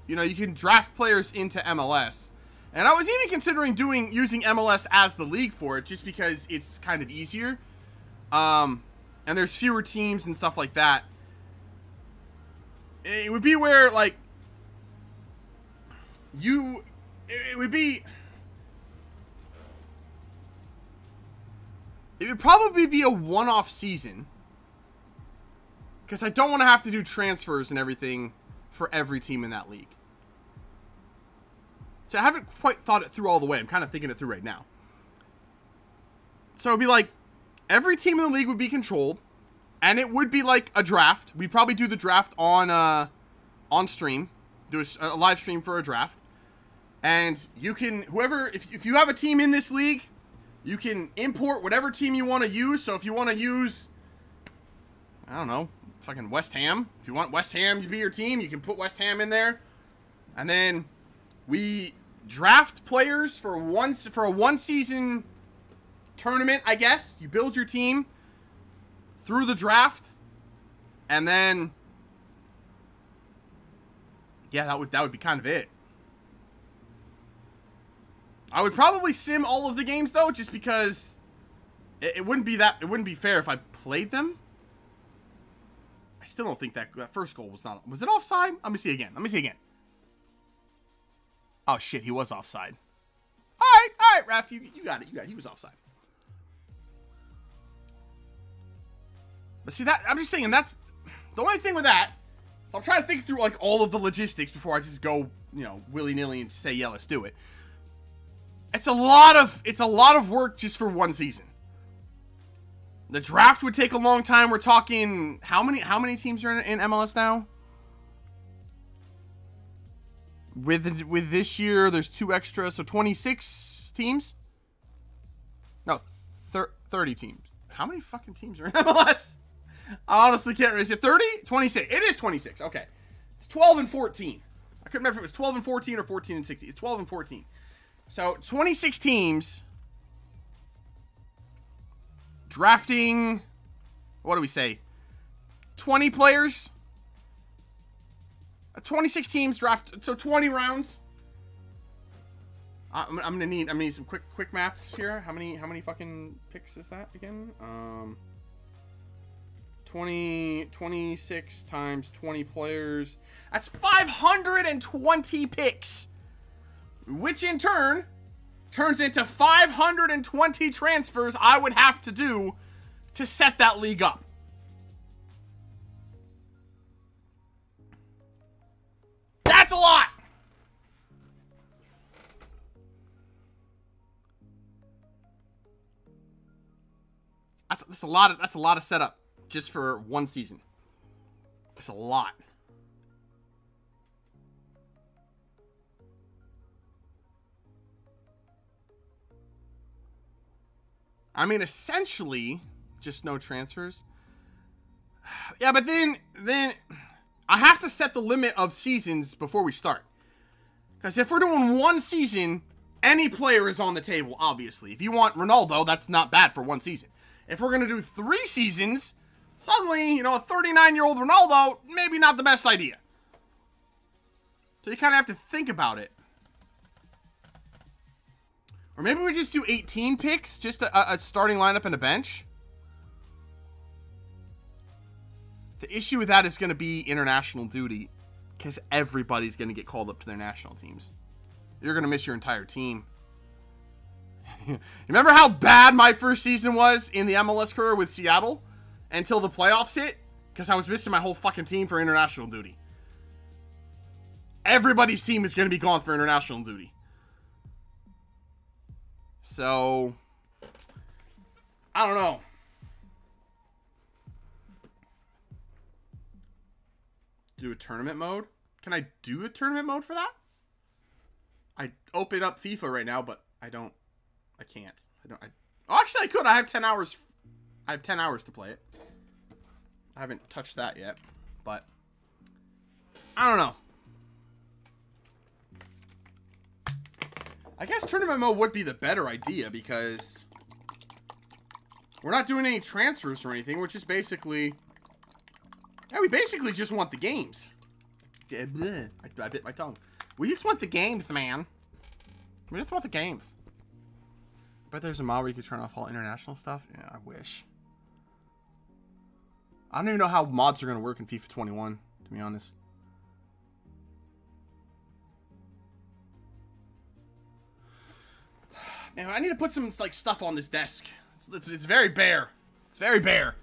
you know, you can draft players into MLS. And I was even considering using MLS as the league for it, just because it's kind of easier. And there's fewer teams and stuff like that. It would be where, like, it would probably be a one-off season. Because I don't want to have to do transfers and everything for every team in that league. So I haven't quite thought it through all the way. I'm kind of thinking it through right now. So it'd be like, every team in the league would be controlled. And it would be like a draft. We'd probably do the draft on stream. Do a live stream for a draft. And you can, if you have a team in this league, you can import whatever team you want to use. So if you want to use, I don't know, fucking West Ham. If you want West Ham to be your team, you can put West Ham in there. And then we draft players for a one-season tournament, I guess. You build your team through the draft. And then, yeah, that would be kind of it. I would probably sim all of the games, though, just because it wouldn't be fair if I played them. I still don't think that first goal was not... Was it offside? Let me see again. Oh, shit, he was offside. All right, ref, you got it. He was offside. But see, I'm just saying, that's... The only thing with that... So I'm trying to think through, like, all of the logistics before I just go, you know, willy-nilly and say, yeah, let's do it. It's a lot of work just for one season. The draft would take a long time. We're talking, how many teams are in MLS now? With this year, there's 2 extra, so 26 teams? No, 30 teams. How many fucking teams are in MLS? I honestly can't remember. Is it 30? 26. It is 26. Okay. It's 12 and 14. I couldn't remember if it was 12 and 14 or 14 and 16. It's 12 and 14. So, 26 teams drafting, what do we say, 20 players? 26 teams draft, so 20 rounds. I'm gonna need some quick maths here. How many fucking picks is that again? 26 times 20 players. That's 520 picks. Which in turn turns into 520 transfers I would have to do to set that league up. That's a lot. That's a lot of setup just for one season. It's a lot. I mean, essentially, just no transfers. Yeah, but then I have to set the limit of seasons before we start. Because if we're doing one season, any player is on the table, obviously. If you want Ronaldo, that's not bad for one season. If we're going to do 3 seasons, suddenly, you know, a 39-year-old Ronaldo, maybe not the best idea. So you kind of have to think about it. Or maybe we just do 18 picks, just a starting lineup and a bench. The issue with that is going to be international duty, because everybody's going to get called up to their national teams. You're going to miss your entire team. Remember how bad my first season was in the MLS career with Seattle until the playoffs hit? Because I was missing my whole fucking team for international duty. Everybody's team is going to be gone for international duty. So, I don't know. Do a tournament mode? Can I do a tournament mode for that? I open up FIFA right now, but I can't. Oh, actually I could. I have 10 hours. I have 10 hours to play it. I haven't touched that yet, but I don't know. I guess tournament mode would be the better idea because we're not doing any transfers or anything. We're just basically... Yeah, we basically just want the games. I bit my tongue. We just want the games, man. We just want the games. Bet there's a mod where you could turn off all international stuff. Yeah, I wish. I don't even know how mods are going to work in FIFA 21, to be honest. Man, I need to put some like stuff on this desk. It's very bare. It's very bare.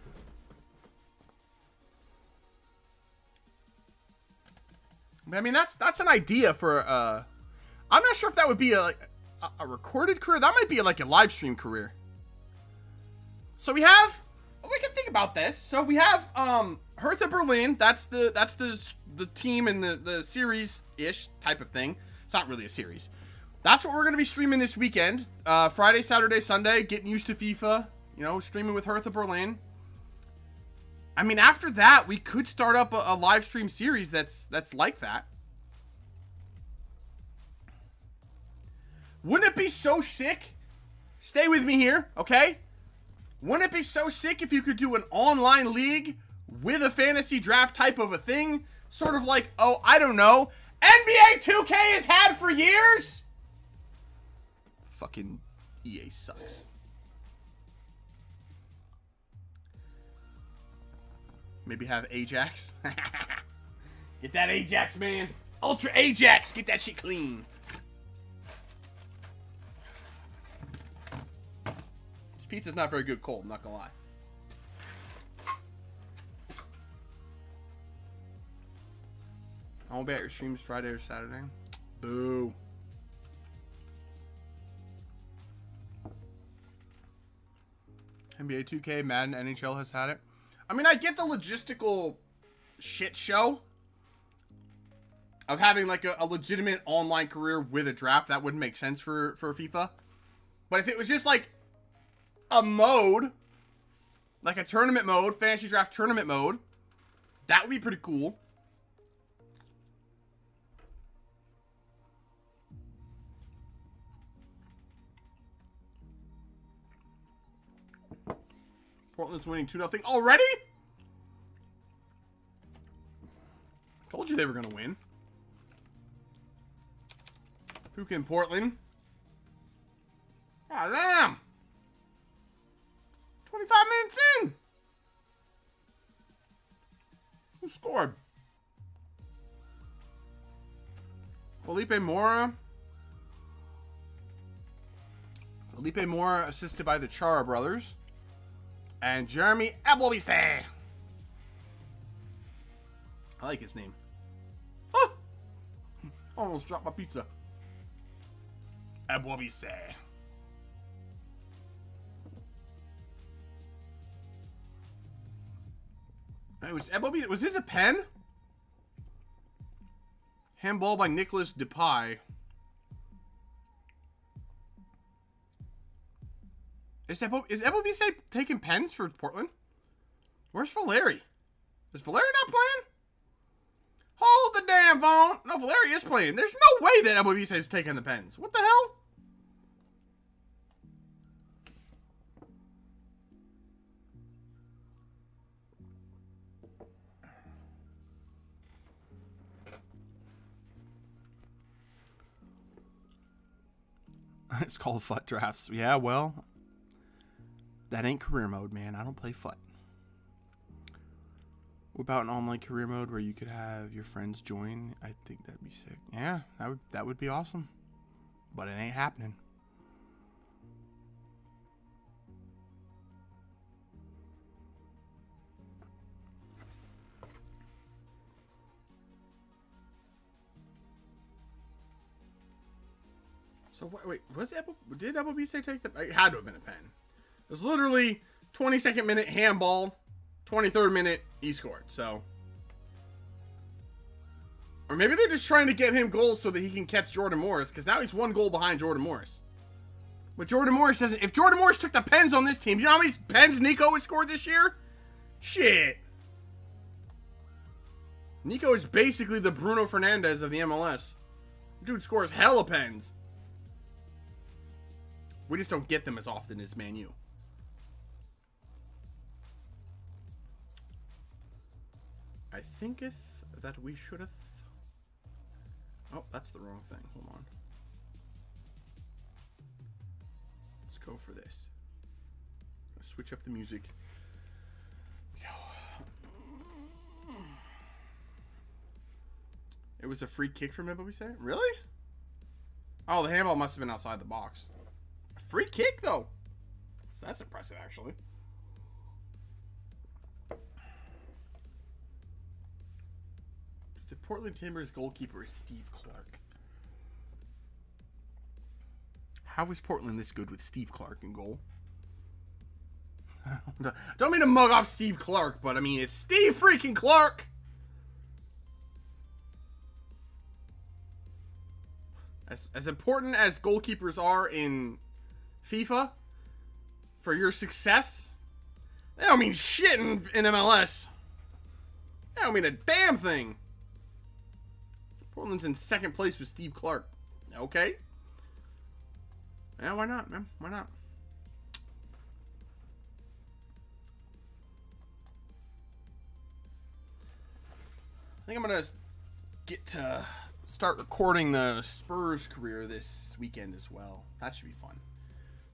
I mean, that's an idea for I'm not sure if that would be a recorded career. That might be like a live stream career. So we can think about this. So we have Hertha Berlin. That's the team in the series-ish type of thing. It's not really a series. That's what we're going to be streaming this weekend. Friday, Saturday, Sunday. Getting used to FIFA. You know, streaming with Hertha Berlin. I mean, after that, we could start up a live stream series that's like that. Wouldn't it be so sick? Stay with me here, okay? Wouldn't it be so sick if you could do an online league with a fantasy draft type of a thing? Sort of like, oh, I don't know, NBA 2K has had for years? Fucking EA sucks. Maybe have Ajax. Get that Ajax, man. Ultra Ajax. Get that shit clean. This pizza's not very good cold, I'm not gonna lie. I won't be at your streams Friday or Saturday. Boo. NBA 2K, Madden, NHL has had it. I mean, I get the logistical shit show of having like a legitimate online career with a draft. That wouldn't make sense for FIFA. But if it was just like a mode, like a tournament mode, fantasy draft tournament mode, that would be pretty cool. Portland's winning 2-0 already? Told you they were going to win. Who can Portland? God damn. 25 minutes in. Who scored? Felipe Mora. Felipe Mora assisted by the Chara brothers. And Jeremy Ebobisse. I like his name. Oh! Almost dropped my pizza. Ebobisse. It was Ebobisse. Was this a pen? Handball by Nicholas Depay. Is Ebobisse taking pens for Portland? Where's Valeri? Is Valeri not playing? Hold the damn phone. No, Valeri is playing. There's no way that Ebobisse is taking the pens. What the hell? It's called FUT drafts. Yeah, well, that ain't career mode, man. I don't play FUT. What about an online career mode where you could have your friends join? I think that'd be sick. Yeah, that would be awesome. But it ain't happening. So wait, did Apple say take the? It had to have been a pen. It was literally 22nd minute handball, 23rd minute he scored. So, or maybe they're just trying to get him goals so that he can catch Jordan Morris, because now he's 1 goal behind Jordan Morris. But Jordan Morris doesn't. If Jordan Morris took the pens on this team, you know how many pens Nico has scored this year? Shit. Nico is basically the Bruno Fernandes of the MLS. Dude scores hella pens. We just don't get them as often as Man U. I thinketh that we should've... Oh, that's the wrong thing. Hold on. Let's go for this. Switch up the music. It was a free kick from him, but we say? Really? Oh, the handball must have been outside the box. Free kick, though. So that's impressive, actually. The Portland Timbers goalkeeper is Steve Clark. How is Portland this good with Steve Clark in goal? Don't mean to mug off Steve Clark, but I mean, it's Steve freaking Clark! As important as goalkeepers are in FIFA, for your success, they don't mean shit in MLS. They don't mean a damn thing. Portland's in 2nd place with Steve Clark. Okay. Yeah, why not, man? Why not? I think I'm gonna get to start recording the Spurs career this weekend as well. That should be fun.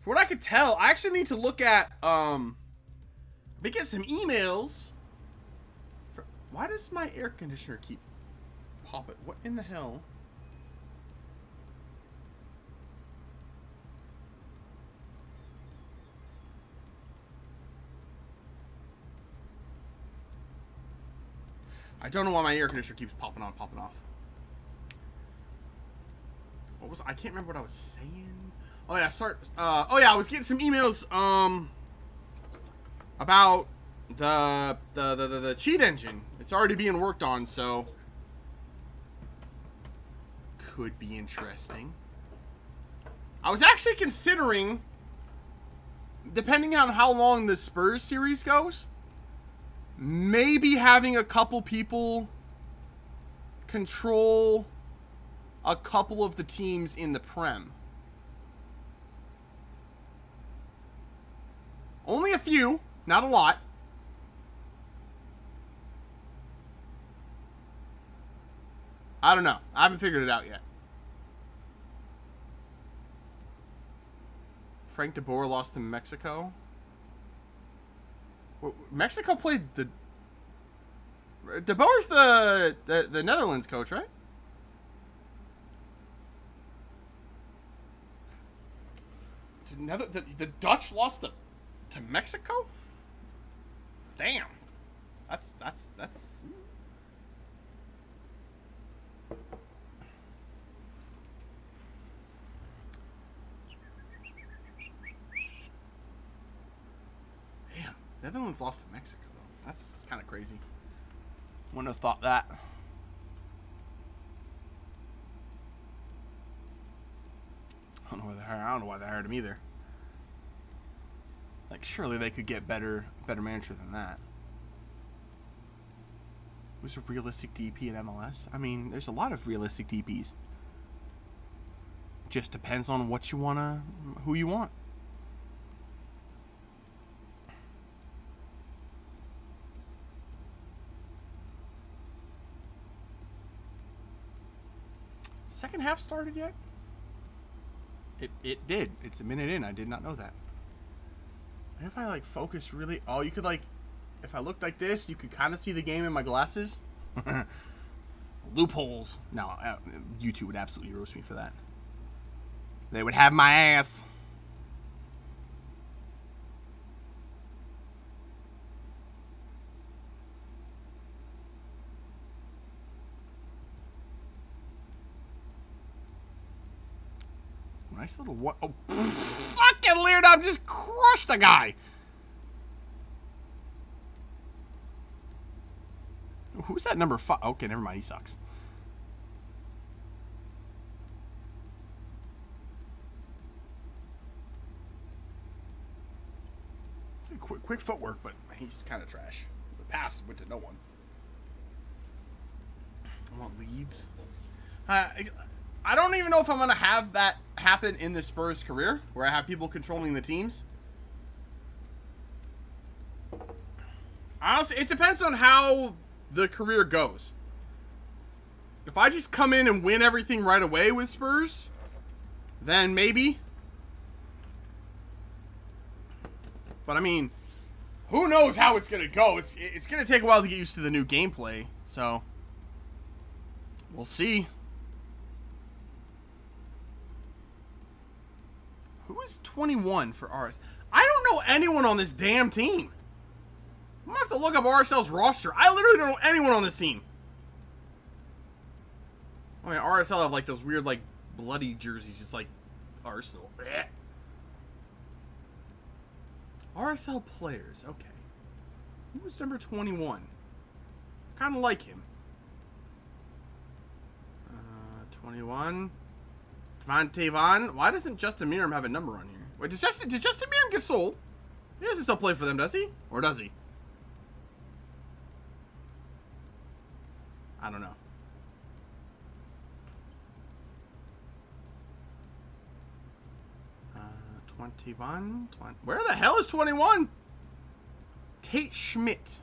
For what I could tell, I actually need to look at, we get some emails. Why does my air conditioner keep popping? What in the hell? I don't know why my air conditioner keeps popping on, popping off. What was, I can't remember what I was saying. Oh yeah, oh yeah, I was getting some emails about the cheat engine. It's already being worked on, so could be interesting. I was actually considering, depending on how long the Spurs series goes, maybe having a couple people control a couple of the teams in the Prem. Only a few, not a lot. I don't know. I haven't figured it out yet. Frank de Boer lost to Mexico. Mexico played the... De Boer's the Netherlands coach, right? The Dutch lost to Mexico? Damn. That's Damn. Netherlands lost to Mexico though. That's kind of crazy. Wouldn't have thought that. I don't know why they hired him either. Like, surely they could get better manager than that. Who's a realistic DP in MLS? I mean, there's a lot of realistic DPs. Just depends on what you wanna, who you want. Second half started yet? It did. It's a minute in. I did not know that. What if I, like, focus really... Oh, you could, like... If I looked like this, you could kind of see the game in my glasses. Loopholes. No, YouTube would absolutely roast me for that. They would have my ass. Nice little what? Oh, fucking Leerdam just crushed a guy. Who's that number 5? Okay, never mind. He sucks. It's a quick footwork, but he's kind of trash. The pass went to no one. I want leads. I don't even know if I'm going to have that happen in the Spurs career, where I have people controlling the teams. Honestly, it depends on how the career goes. If I just come in and win everything right away with Spurs, then maybe. But I mean, who knows how it's going to go. It's going to take a while to get used to the new gameplay, so we'll see. Who is 21 for RS? I don't know anyone on this damn team. I'm going to have to look up RSL's roster. I literally don't know anyone on this team. I mean, RSL have, like, those weird, like, bloody jerseys, just like Arsenal. Blech. RSL players. Okay. Who was number 21? Kind of like him. 21. Devontae Vaughn. Why doesn't Justin Mirren have a number on here? Wait, did Justin Mirren get sold? He doesn't still play for them, does he? Or does he? I don't know. 21. Where the hell is 21? Tate Schmidt.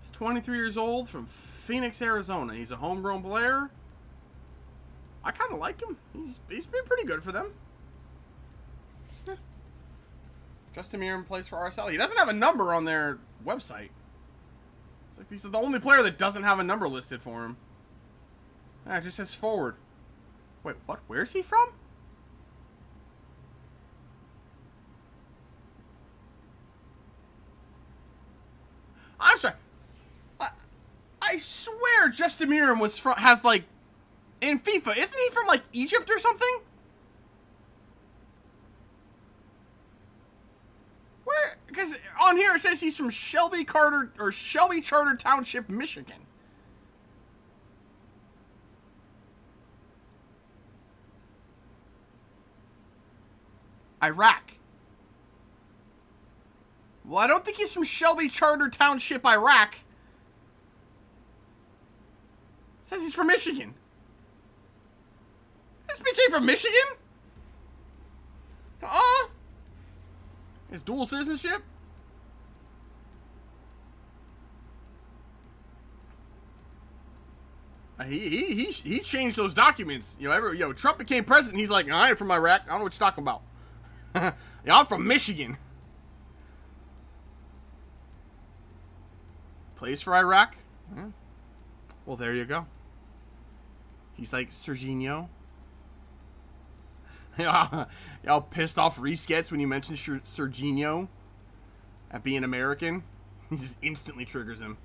He's 23 years old from Phoenix, Arizona. He's a homegrown player. I kind of like him. He's been pretty good for them. Yeah. Justin Mirren plays for RSL. He doesn't have a number on their website. It's like he's the only player that doesn't have a number listed for him. Yeah, it just says forward. Wait, what? Where's he from? I'm sorry. I swear Justin Mirren has like in FIFA. Isn't he from like Egypt or something? Where? Because on here it says he's from Shelby Charter Township, Michigan. Iraq. Well, I don't think he's from Shelby Charter Township, Iraq. It says he's from Michigan. This bitch ain't from Michigan? His dual citizenship? He changed those documents. You know, Trump became president. He's like, I ain't from Iraq. I don't know what you're talking about. Yeah, I'm from Michigan. Plays for Iraq? Well, there you go. He's like Serginho. Y'all pissed off Reese gets when you mention Serginho at being American. He just instantly triggers him.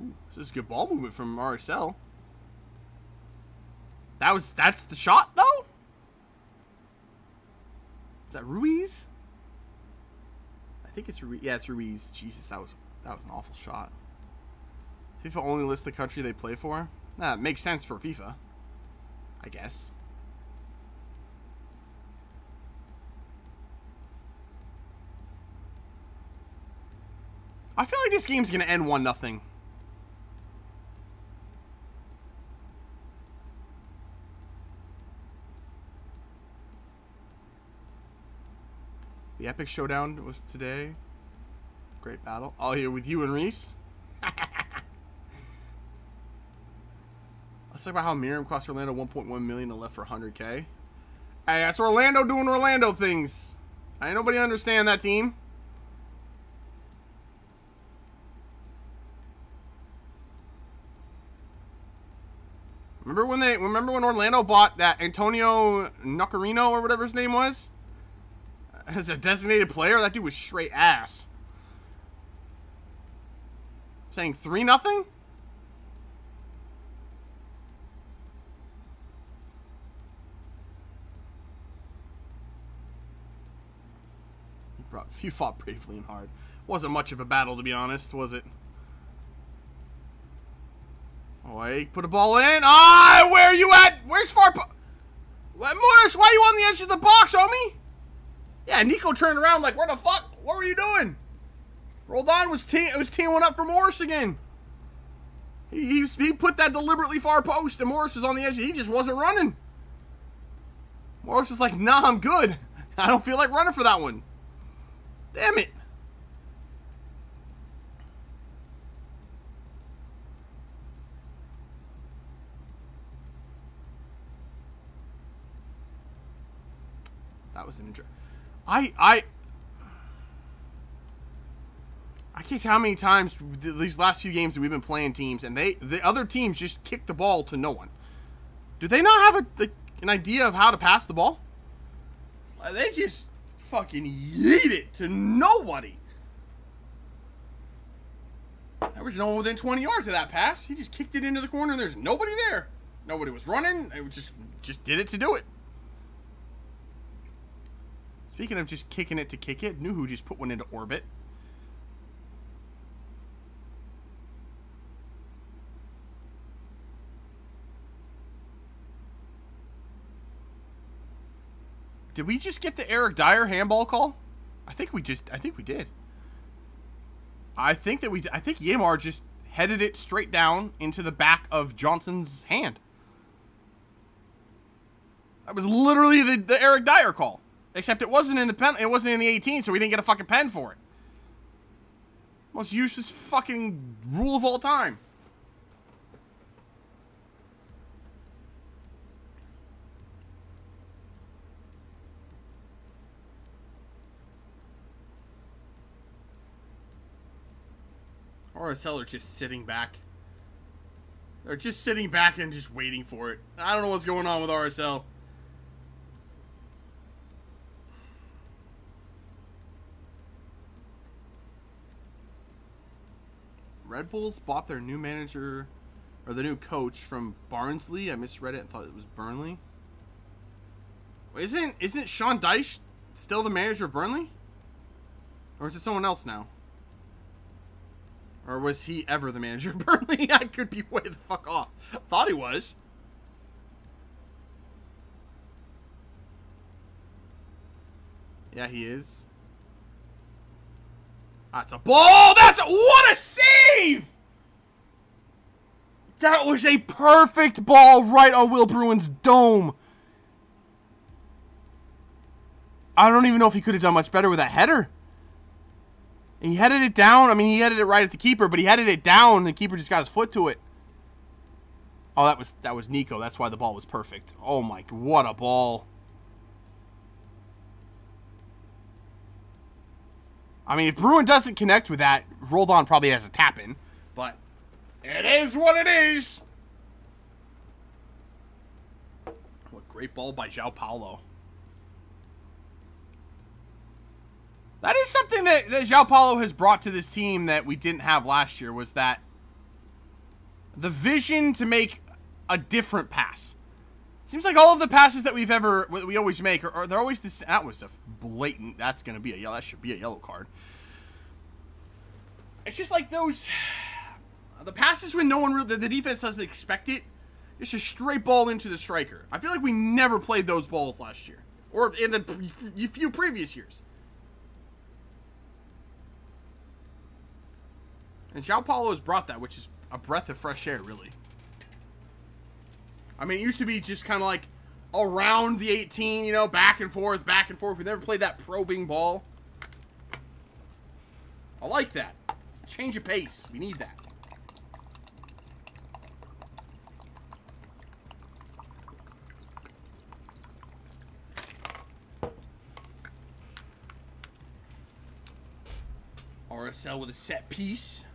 Ooh, this is good ball movement from RSL. That's the shot though? Is that Ruiz? I think it's Ruiz. Yeah, it's Ruiz. Jesus, that was an awful shot. FIFA only lists the country they play for. Nah, it makes sense for FIFA, I guess. I feel like this game's gonna end 1-0. The epic showdown was today. Great battle. All here with you and Reese. Let's talk about how Mirren cost Orlando $1.1 million and left for $100K. Hey, that's Orlando doing Orlando things. Ain't nobody understand that team. Remember when Orlando bought that Antonio Nocarino or whatever his name was? As a designated player? That dude was straight ass. Saying 3-0? You fought bravely and hard. Wasn't much of a battle, to be honest, was it? Oh, hey, put a ball in. Ah, where are you at? Where's Farpo? Morris, why are you on the edge of the box, homie? Yeah, Nico turned around like, where the fuck? What were you doing? Rolled on, was teeing up for Morris again. He put that deliberately far post, and Morris was on the edge. He just wasn't running. Morris was like, nah, I'm good. I don't feel like running for that one. Damn it. That was an intro. I can't tell how many times these last few games that we've been playing teams, and the other teams just kick the ball to no one. Do they not have an idea of how to pass the ball? They just fucking yeet it to nobody. There was no one within 20 yards of that pass. He just kicked it into the corner, and there's nobody there. Nobody was running. It just did it to do it. Speaking of just kicking it to kick it, Nuhu just put one into orbit. Did we just get the Eric Dyer handball call? I think we did. I think Yamar just headed it straight down into the back of Johnson's hand. That was literally the Eric Dyer call. Except it wasn't in the pen. It wasn't in the 18, so we didn't get a fucking pen for it. Most useless fucking rule of all time. RSL are just sitting back. They're just sitting back and just waiting for it. I don't know what's going on with RSL. Red Bulls bought their new manager, or the new coach from Barnsley. I misread it and thought it was Burnley. Isn't Sean Dyche still the manager of Burnley? Or is it someone else now? Or was he ever the manager of Burnley? I could be way the fuck off. Thought he was. Yeah, he is. That's a ball! What a save! That was a perfect ball right on Will Bruin's dome. I don't even know if he could have done much better with that header. And he headed it down. I mean, he headed it right at the keeper, but he headed it down, and the keeper just got his foot to it. Oh, that was Nico. That's why the ball was perfect. Oh my, what a ball. I mean, if Bruin doesn't connect with that, Roldan probably has a tap-in. But it is what it is. What great ball by João Paulo. That is something that João Paulo has brought to this team that we didn't have last year, was that the vision to make a different pass. Seems like all of the passes that we always make are they're always this. That was a blatant. That's gonna be a yellow. That should be a yellow card. It's just like those, the passes when no one the defense doesn't expect it. Just a straight ball into the striker. I feel like we never played those balls last year, or in the few previous years. And João Paulo has brought that, which is a breath of fresh air, really. I mean, it used to be just kind of like around the 18, you know, back and forth, back and forth. We never played that probing ball. I like that. It's a change of pace. We need that. RSL with a set piece.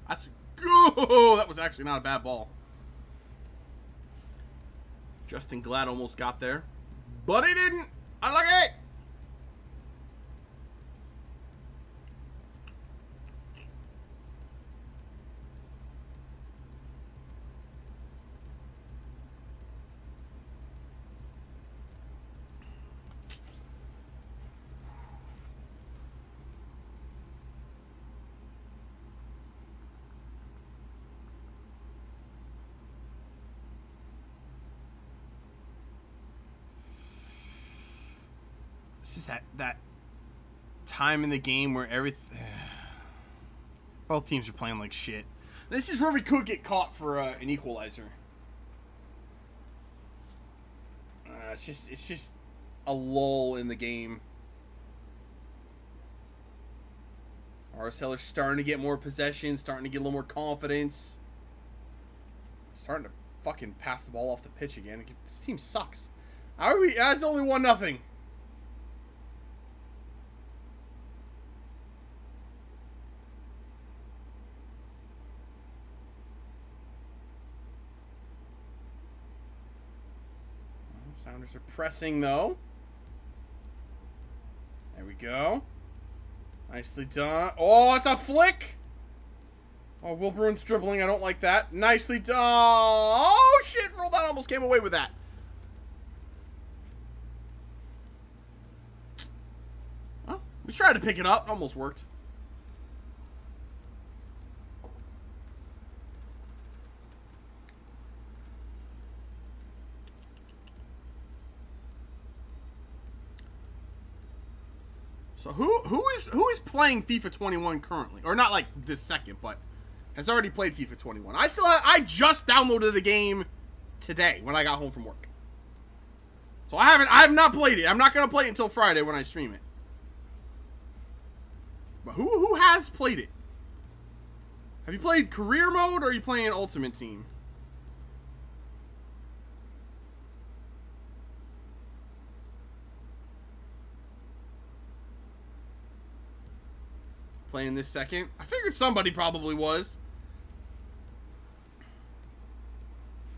That's a good. That was actually not a bad ball. Justin Glad almost got there, but he didn't. Unlucky. This is that time in the game where both teams are playing like shit. This is where we could get caught for an equalizer. It's just a lull in the game. RSL are starting to get more possession, starting to get a little more confidence. Starting to fucking pass the ball off the pitch again. This team sucks. How are we? That's only 1-0. Sounders are pressing, though. There we go. Nicely done. Oh, it's a flick! Oh, Will Bruin's dribbling. I don't like that. Nicely done. Oh, shit. Rolled out. Almost came away with that. Well, we tried to pick it up. It almost worked. So who is playing FIFA 21 currently? Or not like this second, but has already played FIFA 21. I just downloaded the game today when I got home from work. So I have not played it. I'm not gonna play it until Friday when I stream it. But who has played it? Have you played career mode or are you playing Ultimate Team? Playing this second. I figured somebody probably was.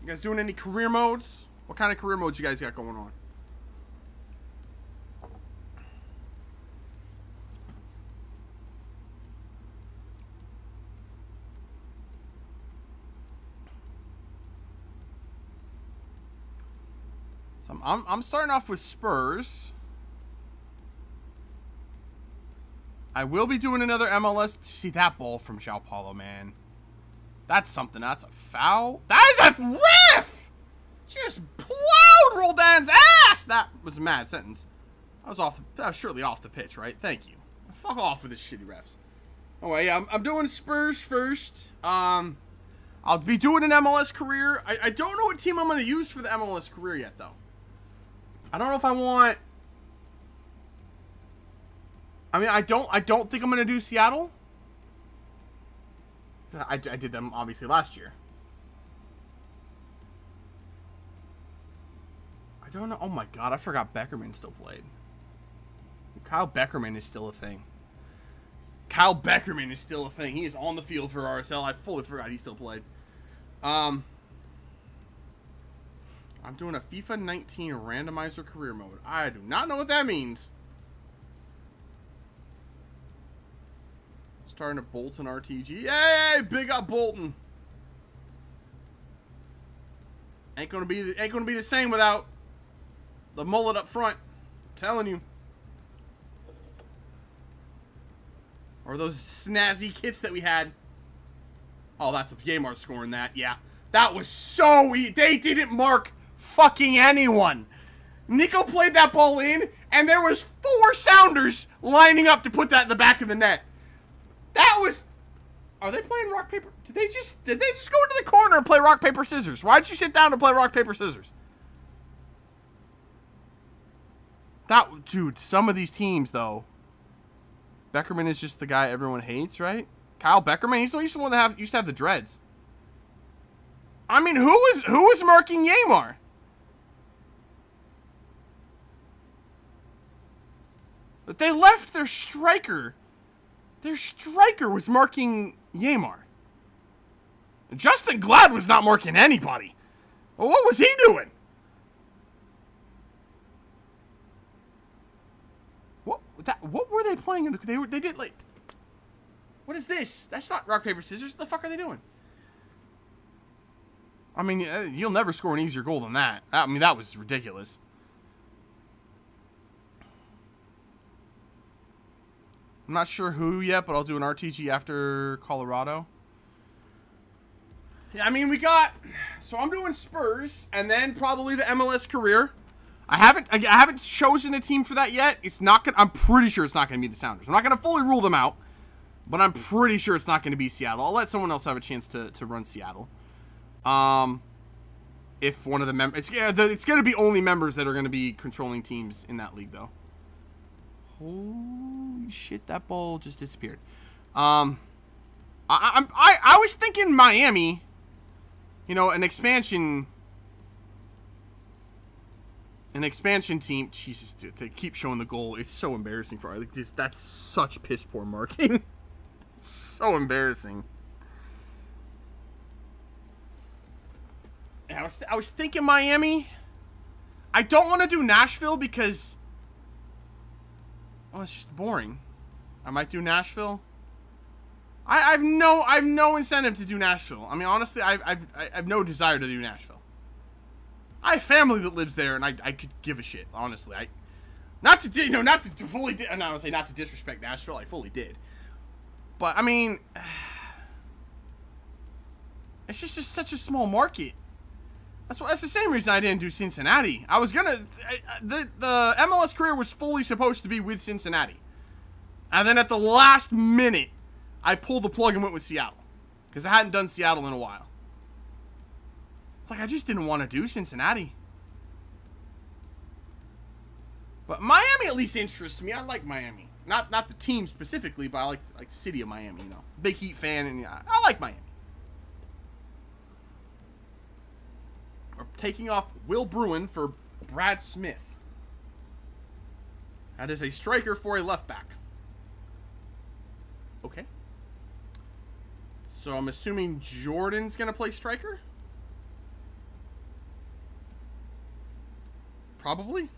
You guys doing any career modes? What kind of career modes you guys got going on? So I'm starting off with Spurs. I will be doing another MLS. See that ball from João Paulo, man. That's something. That's a foul. That is a whiff! Just plowed Roldan's ass! That was a mad sentence. That was surely off the pitch, right? Thank you. Fuck off with this shitty refs. Oh, yeah, I'm doing Spurs first. I'll be doing an MLS career. I don't know what team I'm going to use for the MLS career yet, though. I don't know if I want... I mean, I don't think I'm gonna do Seattle. I did them obviously last year. I don't know. Oh my god, I forgot Beckerman still played. Kyle Beckerman is still a thing. Kyle Beckerman is still a thing. He is on the field for RSL. I fully forgot he still played. I'm doing a FIFA 19 randomizer career mode. I do not know what that means. Starting to Bolton RTG. Yay! Big up Bolton. Ain't gonna be the same without the mullet up front. I'm telling you. Or those snazzy kits that we had. Oh, that's a Yamar scoring that. Yeah. That was so easy. They didn't mark fucking anyone. Nico played that ball in, and there was 4 Sounders lining up to put that in the back of the net. That was... Are they playing rock, paper... Did they just go into the corner and play rock, paper, scissors? Why'd you sit down to play rock, paper, scissors? Dude, some of these teams, though. Beckerman is just the guy everyone hates, right? Kyle Beckerman, he's the one that used to have the dreads. I mean, who was marking Yamar? But they left their striker. Their striker was marking Yamar. Justin Glad was not marking anybody. Well, what was he doing? What were they playing in the? They did like. What is this? That's not rock paper scissors. What the fuck are they doing? I mean, you'll never score an easier goal than that. I mean, that was ridiculous. I'm not sure who yet, but I'll do an RTG after Colorado. Yeah, I mean, we got... So I'm doing Spurs, and then probably the MLS career. I haven't chosen a team for that yet. It's not gonna... I'm pretty sure it's not going to be the Sounders. I'm not going to fully rule them out, but I'm pretty sure it's not going to be Seattle. I'll let someone else have a chance to run Seattle. If one of the members... It's going to be only members that are going to be controlling teams in that league, though. Holy shit, that ball just disappeared. I was thinking Miami, you know, an expansion team. Jesus, dude, they keep showing the goal. It's so embarrassing for like this. That's such piss poor marking. It's so embarrassing. I was thinking Miami. I don't want to do Nashville because, well, it's just boring. I might do Nashville. I've no incentive to do Nashville. I mean, honestly, I've no desire to do Nashville. I have family that lives there, and I could give a shit. Honestly, not to fully. And I would say not to disrespect Nashville. I fully did, but I mean, it's just such a small market. That's the same reason I didn't do Cincinnati. I was gonna... The MLS career was fully supposed to be with Cincinnati. And then at the last minute, I pulled the plug and went with Seattle. Because I hadn't done Seattle in a while. It's like I just didn't want to do Cincinnati. But Miami at least interests me. I like Miami. Not the team specifically, but I like the city of Miami, you know. Big Heat fan, and I like Miami. We're taking off Will Bruin for Brad Smith. That is a striker for a left back. Okay. So I'm assuming Jordan's going to play striker? Probably.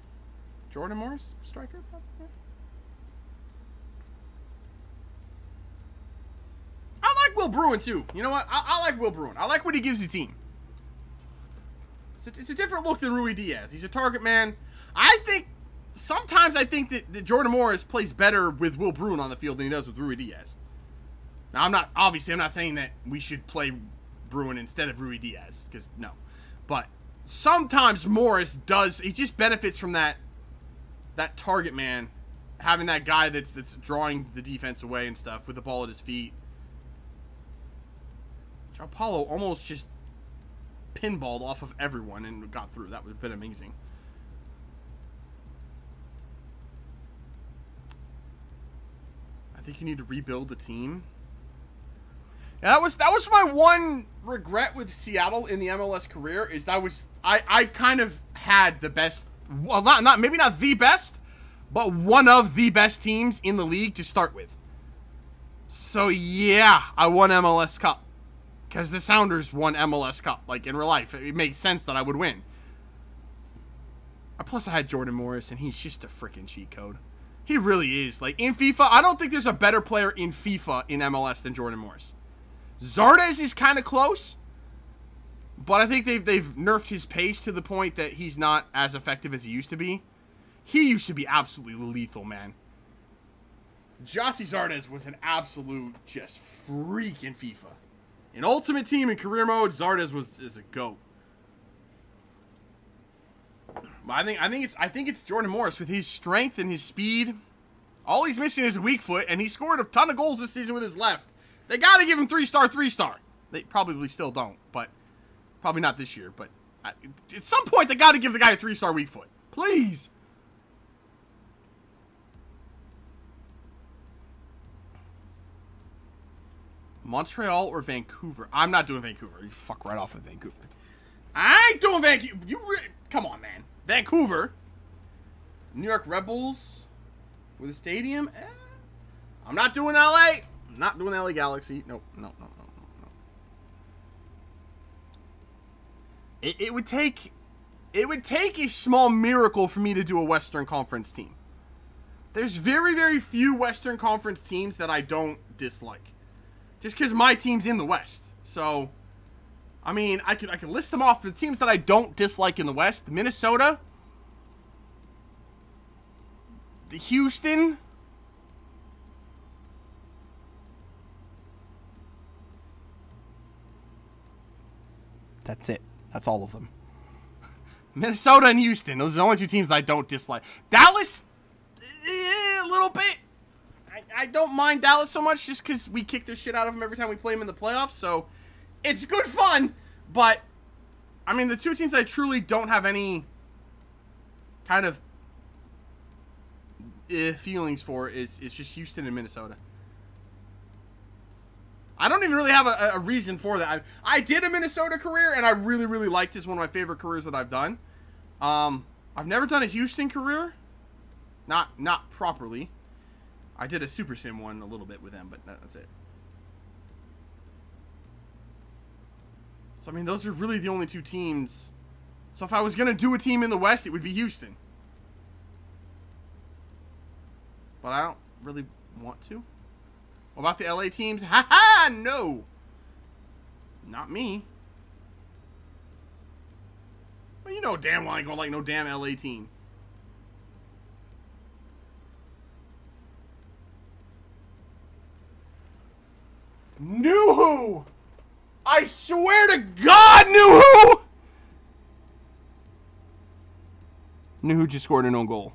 Jordan Morris, striker? Probably. I like Will Bruin, too. You know what? I like Will Bruin. I like what he gives the team. It's a different look than Rui Diaz. He's a target man. Sometimes I think that Jordan Morris plays better with Will Bruin on the field than he does with Rui Diaz. Now, I'm not saying that we should play Bruin instead of Rui Diaz, because no. But sometimes Morris he just benefits from that target man, having that guy that's drawing the defense away and stuff with the ball at his feet. João Paulo almost just pinballed off of everyone and got through. That would have been amazing. I think you need to rebuild the team. Yeah, that was my one regret with Seattle in the MLS career, is that I kind of had the best, well, maybe not the best, but one of the best teams in the league to start with. So yeah, I won MLS Cup. Because the Sounders won MLS Cup. Like, in real life, it makes sense that I would win. Plus, I had Jordan Morris, and he's just a freaking cheat code. He really is. Like, in FIFA, I don't think there's a better player in FIFA in MLS than Jordan Morris. Zardes is kind of close. But I think they've nerfed his pace to the point that he's not as effective as he used to be. He used to be absolutely lethal, man. Jossie Zardes was an absolute just freak in FIFA. In Ultimate Team and career mode, Zardes is a GOAT. But I think it's Jordan Morris with his strength and his speed. All he's missing is a weak foot, and he scored a ton of goals this season with his left. They got to give him 3-star. They probably still don't, but probably not this year. But at some point, they got to give the guy a 3-star weak foot, please. Montreal or Vancouver? I'm not doing Vancouver. You fuck right off with Vancouver. I ain't doing Vancouver. Come on, man. Vancouver. New York Red Bulls with a stadium. I'm not doing LA. I'm not doing LA Galaxy. Nope. No. It would take a small miracle for me to do a Western Conference team. There's very, very few Western Conference teams that I don't dislike. Just because my team's in the West. So, I mean, I could list them off. The teams that I don't dislike in the West. Minnesota. The Houston. That's it. That's all of them. Minnesota and Houston. Those are the only two teams that I don't dislike. Dallas, a little bit. I don't mind Dallas so much just because we kick the shit out of them every time we play them in the playoffs. So, it's good fun. But, I mean, the two teams I truly don't have any kind of feelings for is just Houston and Minnesota. I don't even really have a reason for that. I did a Minnesota career, and I really, really liked it. It's one of my favorite careers that I've done. I've never done a Houston career. Not properly. I did a Super Sim one a little bit with them, but that's it. So, I mean, those are really the only two teams. So, if I was going to do a team in the West, it would be Houston. But I don't really want to. What about the LA teams? Ha-ha! No! Not me. Well, you know damn well I ain't gonna like no damn LA team. Nuhu! I swear to God, Nuhu! Nuhu just scored an own goal.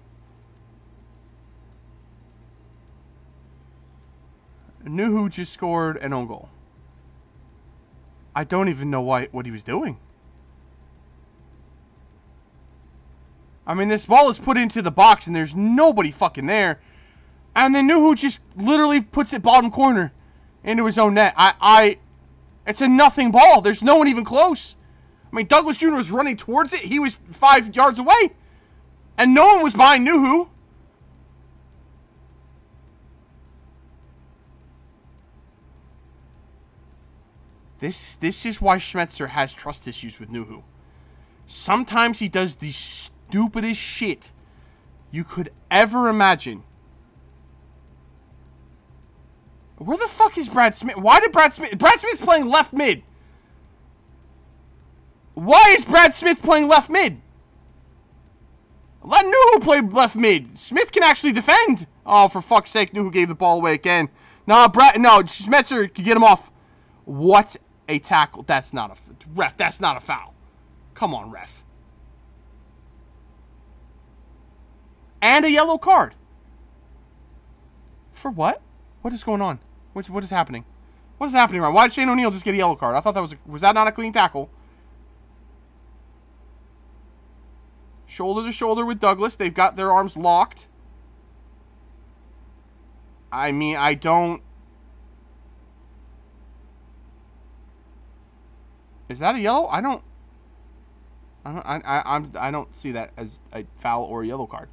Nuhu just scored an own goal. I don't even know what he was doing. I mean, this ball is put into the box and there's nobody fucking there. And then Nuhu just literally puts it bottom corner into his own net. It's a nothing ball. There's no one even close. I mean, Douglas Jr. was running towards it. He was 5 yards away. And no one was behind Nuhu. This is why Schmetzer has trust issues with Nuhu. Sometimes he does the stupidest shit you could ever imagine. Where the fuck is Brad Smith? Why did Brad Smith's playing left mid. Why is Brad Smith playing left mid? Let Nuhu play left mid. Smith can actually defend. Oh, for fuck's sake, Nuhu gave the ball away again. No, Schmetzer could get him off. What a tackle. That's not a ref. That's not a foul. Come on, ref. And a yellow card. For what? What is going on? What is happening? What is happening, Ryan? Why did Shane O'Neill just get a yellow card? I thought that was that not a clean tackle? Shoulder to shoulder with Douglas. They've got their arms locked. I mean, I don't... Is that a yellow? I don't see that as a foul or a yellow card.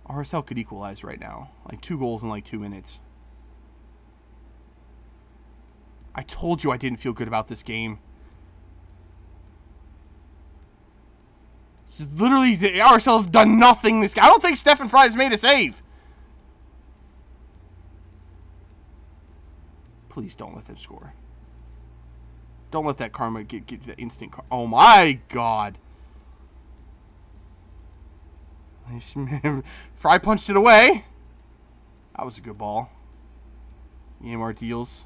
RSL could equalize right now. Like 2 goals in like 2 minutes. I told you I didn't feel good about this game. Literally, the RSL have done nothing this game. I don't think Stefan Fry has made a save. Please don't let them score. Don't let that karma get the instant karma. Oh my God. Fry punched it away. That was a good ball. EMR deals.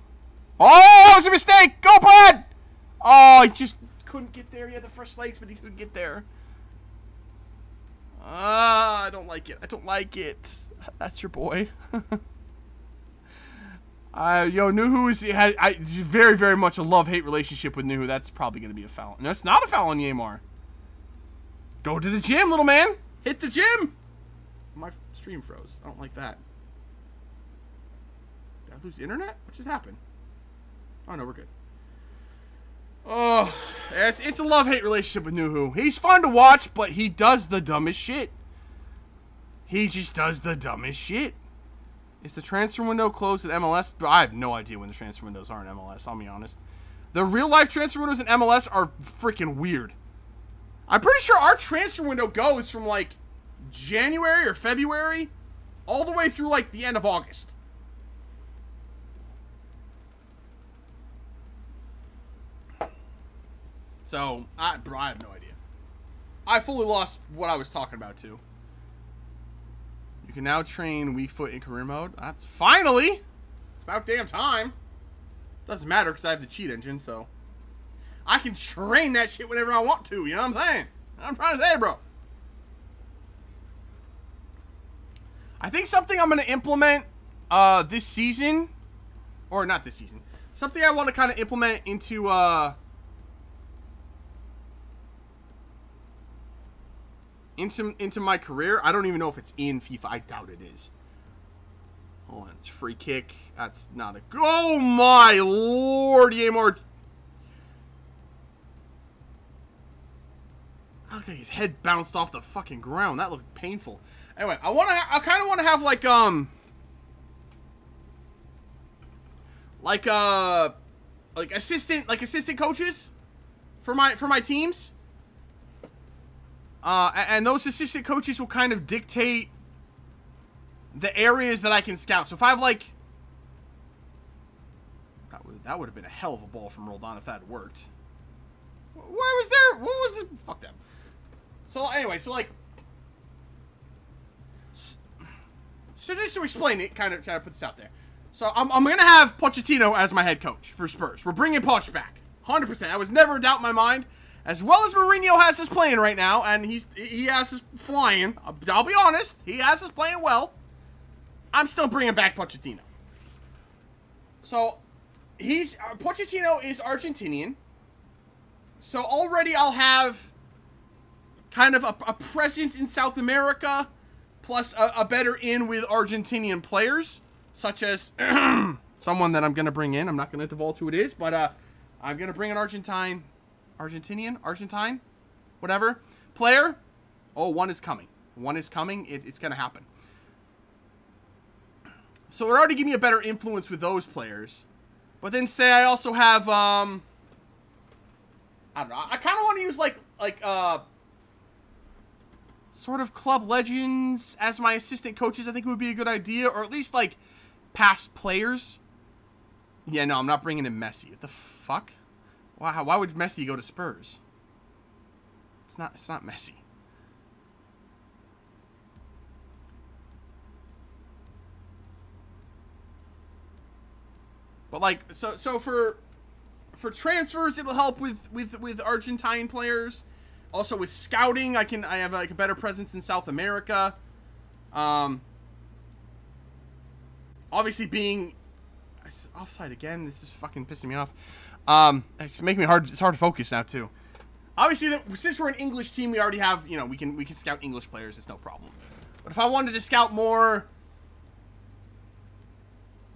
Oh, that was a mistake. Go, Brad. Oh, he just couldn't get there. He had the fresh legs, but he couldn't get there. I don't like it. I don't like it. That's your boy. Nuhu is very, very much a love-hate relationship with Nuhu. That's probably going to be a foul. No, it's not a foul on Yamar. Go to the gym, little man. Hit the gym. My stream froze. I don't like that. Did I lose internet? What just happened? Oh, no, we're good. Oh, it's a love-hate relationship with Nuhu. He's fun to watch, but he does the dumbest shit. He just does the dumbest shit. Is the transfer window closed at MLS? I have no idea when the transfer windows are in MLS, I'll be honest. The real-life transfer windows in MLS are freaking weird. I'm pretty sure our transfer window goes from, like, January or February all the way through, like, the end of August. So, bro, I have no idea. I fully lost what I was talking about, too. You can now train weak foot in career mode. That's finally! It's about damn time. Doesn't matter because I have the cheat engine, so I can train that shit whenever I want to, you know what I'm saying? I'm trying to say, bro. I think something I'm going to implement this season, or not this season, something I want to kind of implement into my career. I don't even know if it's in FIFA. I doubt it is. Hold on, it's free kick. That's not a... Oh my lord, Yamor. Look at his head bounced off the fucking ground. That looked painful. Anyway, I kind of want to have like assistant coaches for my teams. And those assistant coaches will kind of dictate the areas that I can scout. So if I have, like... That would have been a hell of a ball from Roldan if that had worked. Why was there... What was this... Fuck them. So, anyway, so, like... So, just to explain it, kind of put this out there. So, I'm going to have Pochettino as my head coach for Spurs. We're bringing Poch back. 100%. That was never a doubt in my mind. As well as Mourinho has us playing right now, and he has us flying. I'll be honest, he has us playing well. I'm still bringing back Pochettino. So, Pochettino is Argentinian. So already I'll have kind of a presence in South America, plus a better in with Argentinian players, such as someone that I'm going to bring in. I'm not going to divulge who it is, but I'm going to bring an Argentine, whatever, player. Oh, one is coming. One is coming. It's going to happen. So it already give me a better influence with those players. But then say I also have, I don't know. I kind of want to use like sort of club legends as my assistant coaches. I think it would be a good idea, or at least like past players. Yeah, no, I'm not bringing in Messi. What the fuck? Why would Messi go to Spurs? It's not Messi. But like, so for transfers, it'll help with Argentine players. Also with scouting, I have like a better presence in South America. Obviously being offside again. This is fucking pissing me off. It's making me hard. It's hard to focus now too. Obviously, since we're an English team, we already have, you know, we can scout English players. It's no problem. But if I wanted to scout more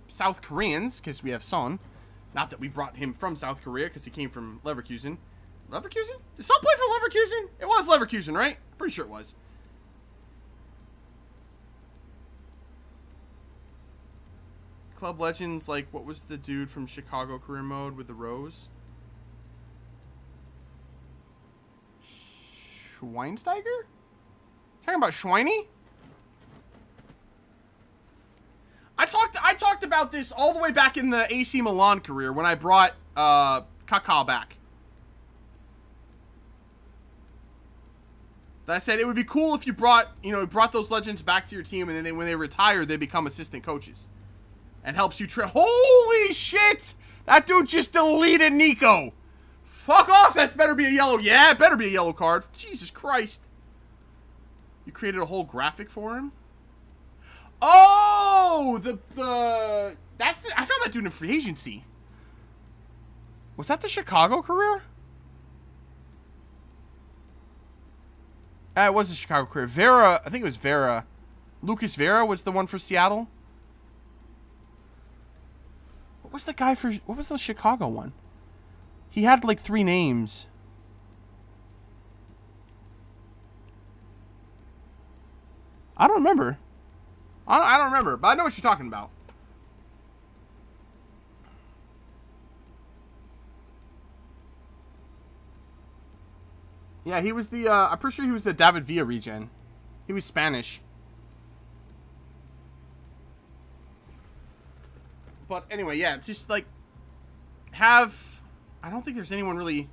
South Koreans, because we have Son, not that we brought him from South Korea, because he came from Leverkusen. Leverkusen? Did Son play for Leverkusen? It was Leverkusen, right? Pretty sure it was. Club legends, like, what was the dude from Chicago career mode with the rose? Schweinsteiger? Talking about Schweiny? I talked about this all the way back in the AC Milan career when I brought Kaká back. That I said it would be cool if you brought those legends back to your team, and then when they retire, they become assistant coaches. And helps you holy shit! That dude just deleted Nico. Fuck off! That's better be a yellow. Yeah, it better be a yellow card. Jesus Christ. You created a whole graphic for him? Oh! I found that dude in free agency. Was that the Chicago career? It was the Chicago career. Vera, I think it was Vera. Lucas Vera was the one for Seattle. was the guy for... What was the Chicago one? He had like 3 names. I don't remember. I don't remember, but I know what you're talking about. Yeah, he was the, I'm pretty sure he was the David Villa regen. He was Spanish. But anyway, yeah, just like, have, I don't think there's anyone really,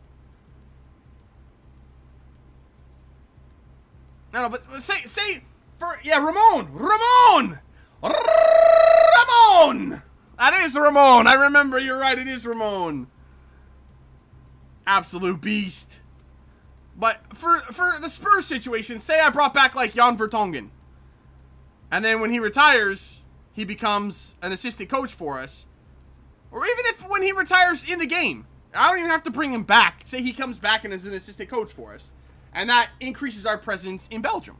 no, but say, for, yeah, Ramon! That is Ramon! I remember, you're right, it is Ramon. Absolute beast. But for the Spurs situation, say I brought back like Jan Vertonghen. And then when he retires, he becomes an assistant coach for us. Or even if when he retires in the game, I don't even have to bring him back. Say he comes back and is an assistant coach for us. And that increases our presence in Belgium.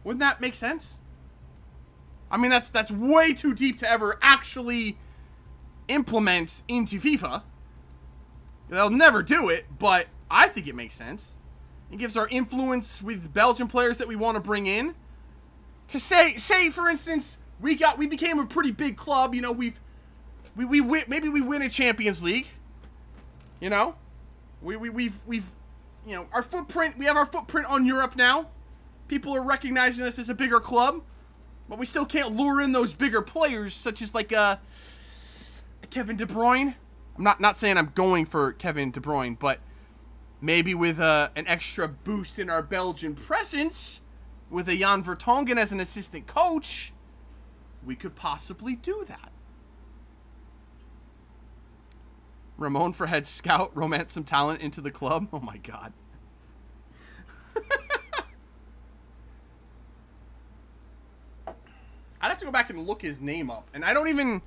Wouldn't that make sense? I mean, that's way too deep to ever actually implement into FIFA. They'll never do it, but I think it makes sense. It gives our influence with Belgian players that we want to bring in. Cause say for instance, we became a pretty big club. You know, maybe we win a Champions League. You know, we've you know, our footprint. We have our footprint on Europe now. People are recognizing us as a bigger club, but we still can't lure in those bigger players, such as like Kevin De Bruyne. I'm not saying I'm going for Kevin De Bruyne, but maybe with an extra boost in our Belgian presence, with a Jan Vertonghen as an assistant coach, we could possibly do that. Ramon for head scout, romance some talent into the club. Oh my god. I'd have to go back and look his name up, and I don't even...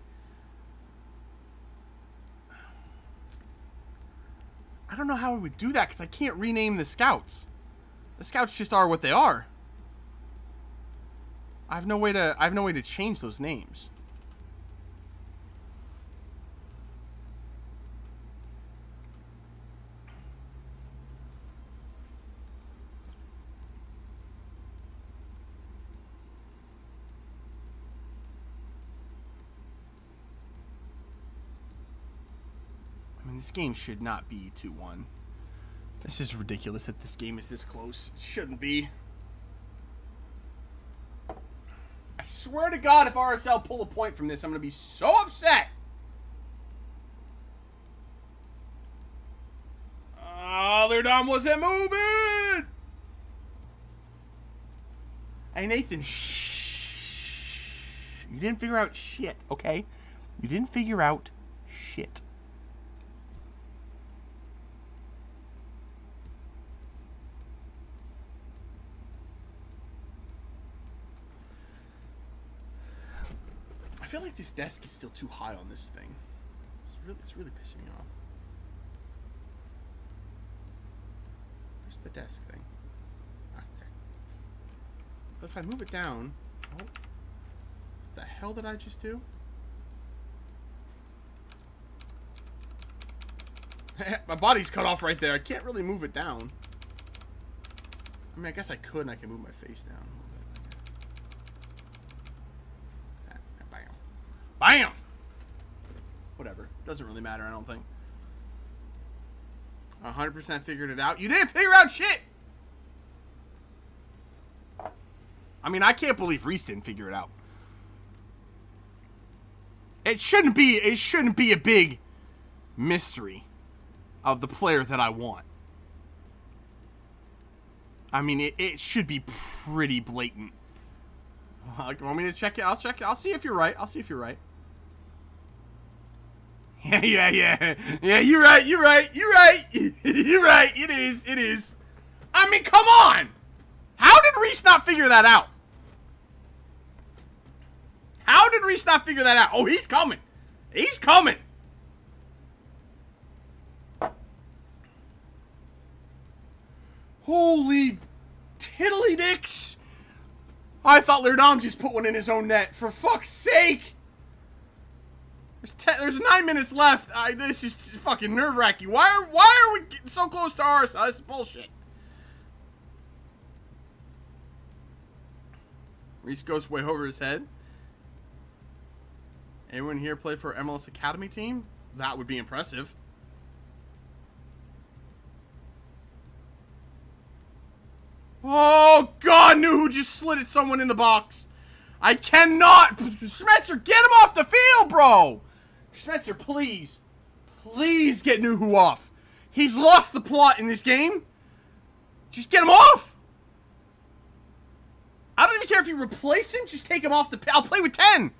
I don't know how I would do that, because I can't rename the scouts. The scouts just are what they are. I have no way to change those names. This game should not be 2-1. This is ridiculous that this game is this close. It shouldn't be. I swear to God, if RSL pull a point from this, I'm going to be so upset. Oh, their Dom wasn't moving. Hey, Nathan, shh. You didn't figure out shit, okay? You didn't figure out shit. I feel like this desk is still too high on this thing. It's really pissing me off. Where's the desk thing? Ah, there. But if I move it down, oh, what the hell did I just do? My body's cut off right there. I can't really move it down. I mean, I guess I could, and I can move my face down. Bam! Whatever. Doesn't really matter, I don't think. 100% figured it out. You didn't figure out shit! I mean, I can't believe Reese didn't figure it out. It shouldn't be a big mystery of the player that I want. I mean, it should be pretty blatant. You want me to check it? I'll check it. I'll see if you're right. I'll see if you're right. Yeah, you're right, you're right. You're right, it is. I mean, come on! How did Reese not figure that out? How did Reese not figure that out? Oh, he's coming. He's coming. Holy tiddly dicks. I thought Lerdom just put one in his own net. For fuck's sake. There's 9 minutes left. This is fucking nerve-wracking. Why are we getting so close to ours? This is bullshit. Reese goes way over his head. Anyone here play for MLS Academy team? That would be impressive. Oh, God, knew who just slid at someone in the box. I cannot. Schmetzer, get him off the field, bro. Schmetzer, please. Please get Nuhu off. He's lost the plot in this game. Just get him off. I don't even care if you replace him. Just take him off the... I'll play with 10.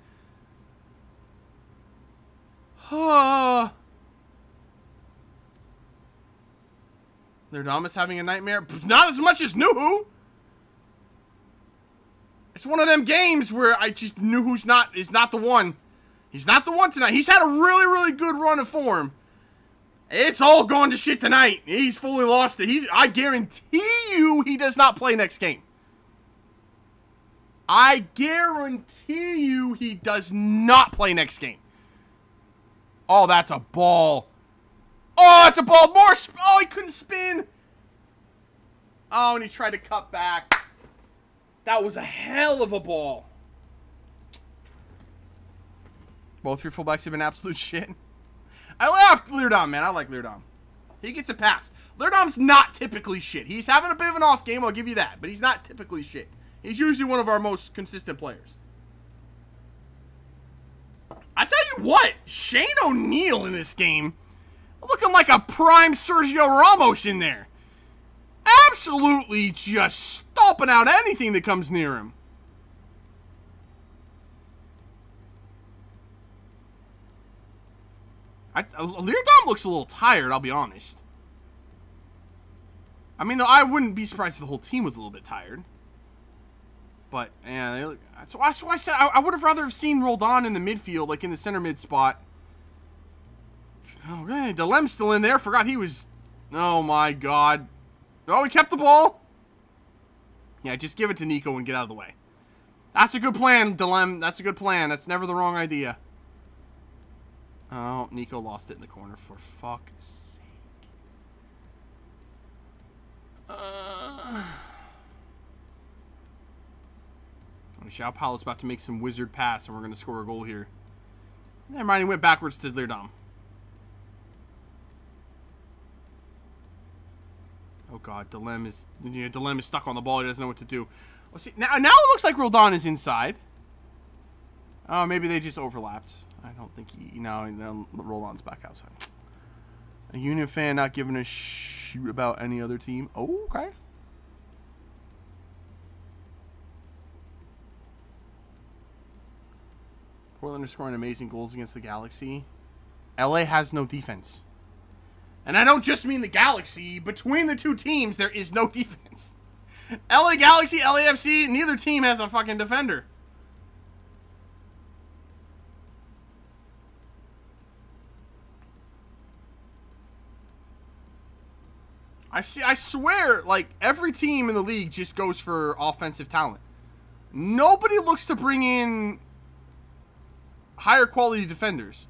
Lerdamus having a nightmare. Not as much as Nuhu. It's one of them games where I just Nuhu's is not the one. He's not the one tonight. He's had a really, really good run of form. It's all gone to shit tonight. He's fully lost it. I guarantee you he does not play next game. I guarantee you he does not play next game. Oh, that's a ball. Oh, it's a ball. Oh, he couldn't spin. Oh, and he tried to cut back. That was a hell of a ball. Both your fullbacks have been absolute shit. I laughed Leerdam, man. I like Leerdam. He gets a pass. Leerdam's not typically shit. He's having a bit of an off game, I'll give you that. But he's not typically shit. He's usually one of our most consistent players. I tell you what, Shane O'Neill in this game, looking like a prime Sergio Ramos in there. Absolutely just stomping out anything that comes near him. Leerdam looks a little tired, I'll be honest. I mean, though, I wouldn't be surprised if the whole team was a little bit tired. But, yeah, that's why I said I would have rather have seen Roldan in the midfield, like in the center mid spot. Okay, Delem's still in there. Forgot he was... Oh, my God. Oh, he kept the ball. Yeah, just give it to Nico and get out of the way. That's a good plan, Delem. That's a good plan. That's never the wrong idea. Oh, Nico lost it in the corner, for fuck's sake. Xiao Paulo's about to make some wizard pass, and we're going to score a goal here. Never mind, he went backwards to Leerdam. Oh God, Delem is stuck on the ball. He doesn't know what to do. Oh, see, now it looks like Roldan is inside. Oh, maybe they just overlapped. I don't think he... No, Roldan's back outside. A Union fan not giving a shit about any other team. Oh, okay. Portland are scoring amazing goals against the Galaxy. LA has no defense. And I don't just mean the Galaxy. Between the two teams, there is no defense. LA Galaxy, LAFC, neither team has a fucking defender. I swear, like, every team in the league just goes for offensive talent. Nobody looks to bring in higher quality defenders.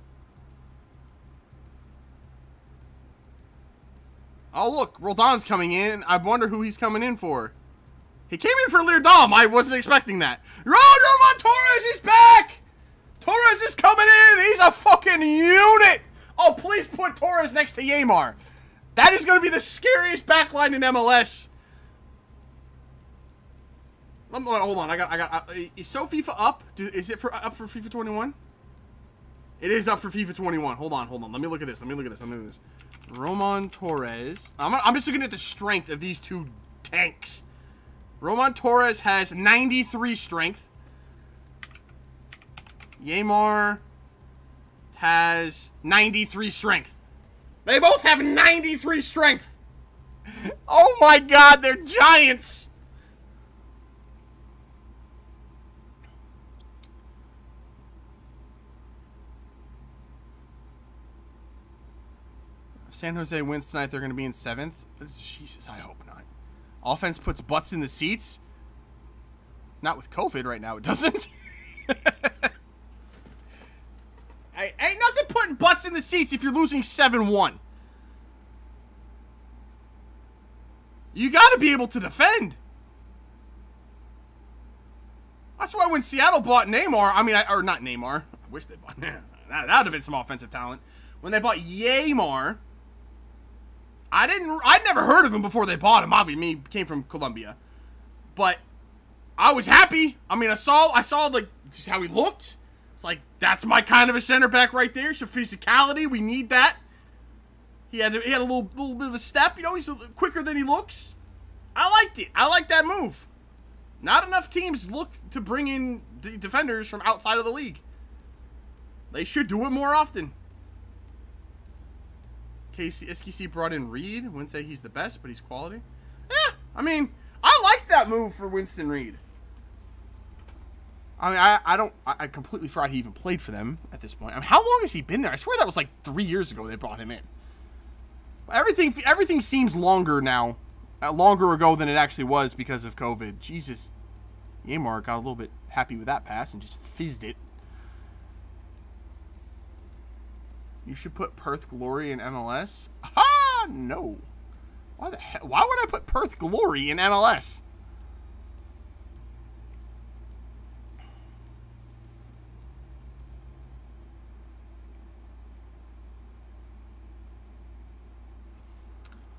Oh, look, Roldan's coming in. I wonder who he's coming in for. He came in for Leerdam. I wasn't expecting that. Roman Torres is back! Torres is coming in. He's a fucking unit. Oh, please put Torres next to Yeimar. That is going to be the scariest backline in MLS. Hold on. Is So FIFA up? Is it up for FIFA 21? It is up for FIFA 21. Hold on. Let me look at this. Roman Torres. I'm just looking at the strength of these two tanks. Roman Torres has 93 strength. Yeimar has 93 strength. They both have 93 strength. Oh my God, they're giants. If San Jose wins tonight, they're going to be in 7th. Jesus, I hope not. Offense puts butts in the seats. Not with COVID right now, it doesn't. Ain't butts in the seats if you're losing 7-1. You got to be able to defend. That's why when Seattle bought Neymar, I mean, or not Neymar. I wish they bought that would have been some offensive talent. When they bought Yaymar, I'd never heard of him before they bought him. Obviously, me came from Colombia, but I was happy. I mean, I saw like just how he looked. It's like, that's my kind of a center back right there. Some physicality, we need that. He had a little bit of a step. You know, he's quicker than he looks. I liked it. I like that move. Not enough teams look to bring in defenders from outside of the league. They should do it more often. SKC brought in Reed. Wouldn't say he's the best, but he's quality. Yeah, I mean, I like that move for Winston Reed. I mean, I completely forgot he even played for them at this point. I mean, how long has he been there? I swear that was like 3 years ago they brought him in. Everything seems longer now. Longer ago than it actually was because of COVID. Jesus. Yaymar got a little bit happy with that pass and just fizzed it. You should put Perth Glory in MLS? Ah, no. Why the hell? Why would I put Perth Glory in MLS?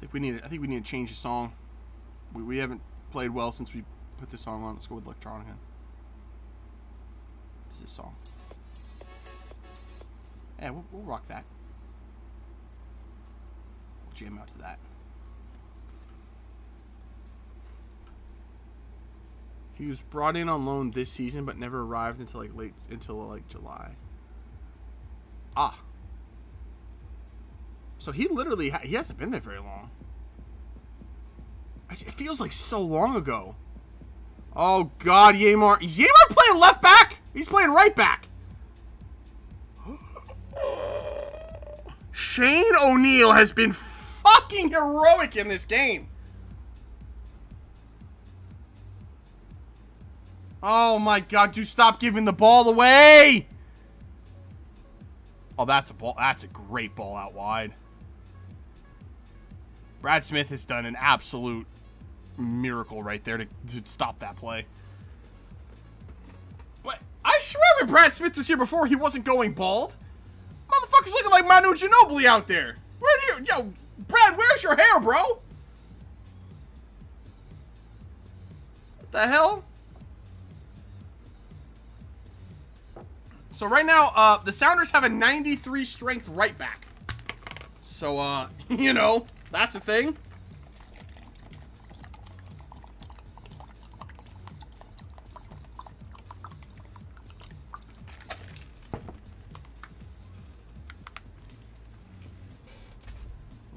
I think we need to change the song. We haven't played well since we put this song on. Let's go with electronic. What is this song? Yeah, we'll rock that. We'll jam out to that. He was brought in on loan this season, but never arrived until like July. Ah. So he literally he hasn't been there very long. It feels like so long ago. Oh God, Yaymar! Is Yaymar playing left back? He's playing right back. Shane O'Neill has been fucking heroic in this game. Oh my God, dude, stop giving the ball away. Oh, that's a ball. That's a great ball out wide. Brad Smith has done an absolute miracle right there to stop that play. What? I swear when Brad Smith was here before, he wasn't going bald. Motherfucker's looking like Manu Ginobili out there. Where do you... Yo, Brad, where's your hair, bro? What the hell? So right now, the Sounders have a 93 strength right back. So, you know, that's a thing.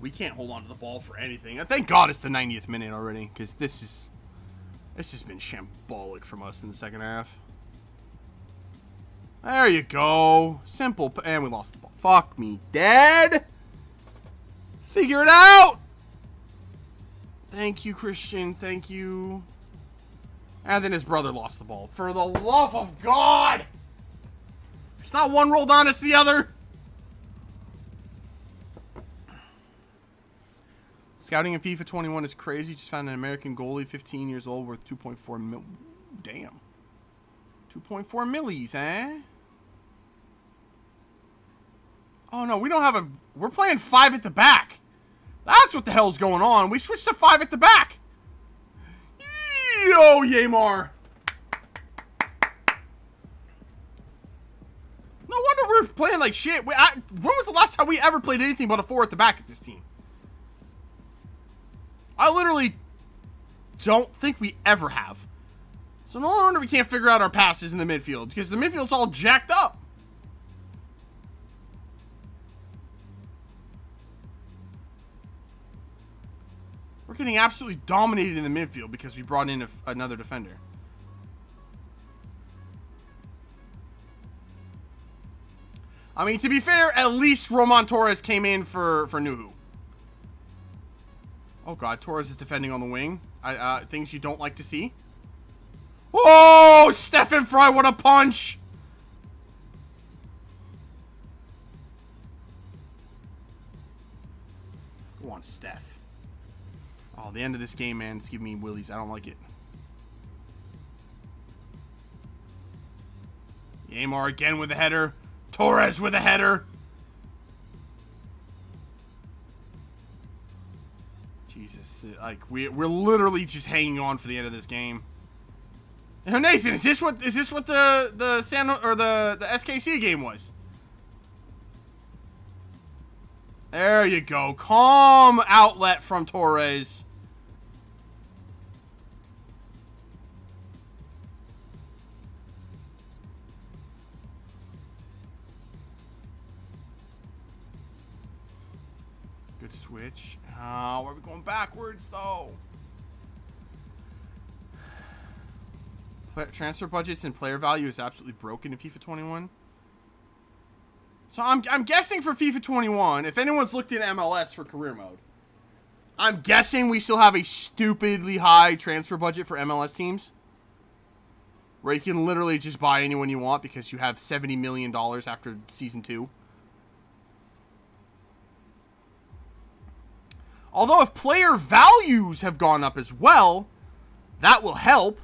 We can't hold on to the ball for anything. Thank God it's the 90th minute already, because this has been shambolic from us in the second half. There you go. Simple. And we lost the ball. Fuck me dead. Figure it out. Thank you, Christian. Thank you. And then his brother lost the ball. For the love of God. It's not one rolled on, it's the other. Scouting in FIFA 21 is crazy. Just found an American goalie, 15 years old, worth 2.4 mil. Damn. 2.4 millis, eh? Oh, no, we don't have a... We're playing 5 at the back. That's what the hell's going on. We switched to 5 at the back. Yo, Yaymar. No wonder we're playing like shit. When was the last time we ever played anything but a 4 at the back at this team? I literally don't think we ever have. So no wonder we can't figure out our passes in the midfield, because the midfield's all jacked up. We're getting absolutely dominated in the midfield because we brought in another defender. I mean, to be fair, at least Roman Torres came in for Nuhu. Oh God, Torres is defending on the wing. Things you don't like to see. Oh, Stephen Fry, what a punch! Steph. Oh, the end of this game, man. It's giving me willies. I don't like it. Amar again with a header. Torres with a header. Jesus, like we're literally just hanging on for the end of this game. Now, Nathan, is this what the San or the SKC game was? There you go. Calm outlet from Torres. Good switch. Oh, where are we going backwards, though? Transfer budgets and player value is absolutely broken in FIFA 21. So I'm guessing for FIFA 21, if anyone's looked in MLS for career mode, I'm guessing we still have a stupidly high transfer budget for MLS teams. Where you can literally just buy anyone you want because you have $70 million after Season 2. Although if player values have gone up as well, that will help.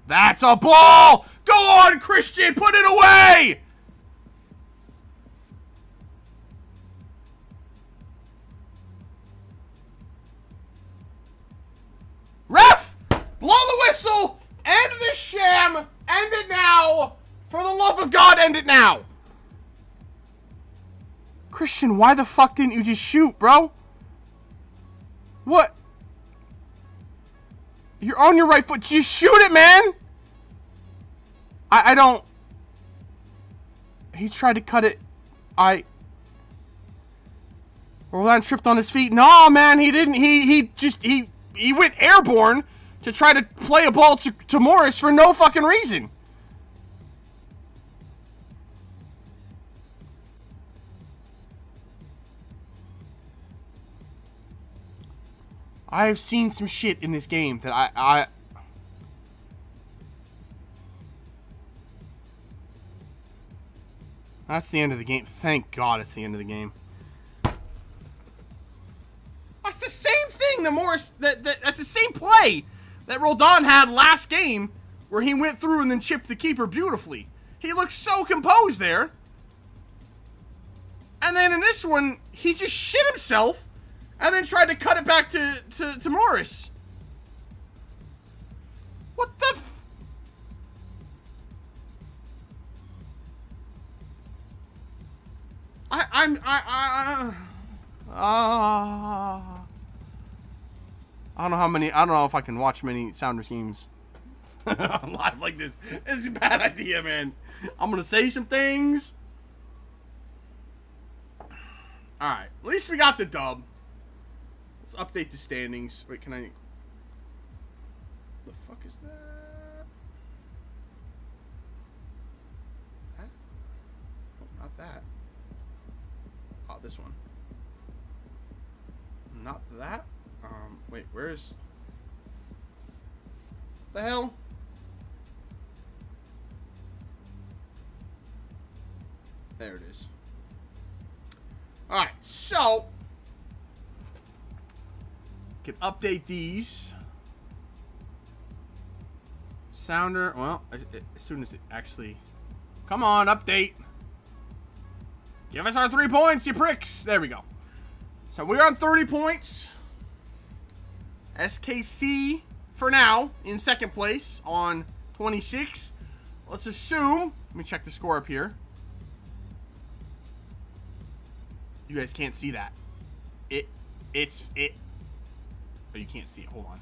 That's a ball! Go on, Christian! Put it away! Ref! Blow the whistle! End this sham! End it now! For the love of God, end it now! Christian, why the fuck didn't you just shoot, bro? What? You're on your right foot. Just shoot it, man! I don't... He tried to cut it. Roland tripped on his feet. No, man, he didn't. He went airborne to try to play a ball to Morris for no fucking reason. I have seen some shit in this game that That's the end of the game. Thank God it's the end of the game. That's the same thing the Morris... That's the same play that Roldan had last game where he went through and then chipped the keeper beautifully. He looked so composed there. And then in this one, he just shit himself and then tried to cut it back to Morris. What the f... I don't know how many... I don't know if I can watch many Sounders games live like this. This is a bad idea, man. I'm gonna say some things. Alright, at least we got the dub. Let's update the standings. Wait, can I... The fuck is that? That? Oh, not that. Oh, this one. Not that. Wait, where's... The hell? There it is. Alright, so... Can update these. Sounder, well, as soon as it actually... Come on, update. Give us our 3 points, you pricks. There we go. So we're on 30 points. SKC, for now, in second place on 26. Let's assume... Let me check the score up here. You guys can't see that. It's... Oh, you can't see it. Hold on.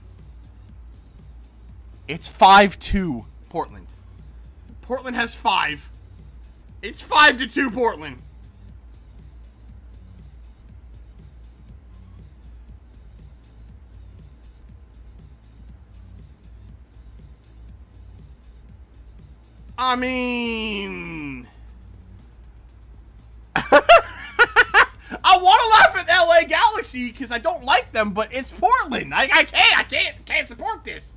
It's 5-2, Portland. Portland has 5. It's 5-2, Portland. I mean... I want to laugh at LA Galaxy because I don't like them, but it's Portland. I can't support this.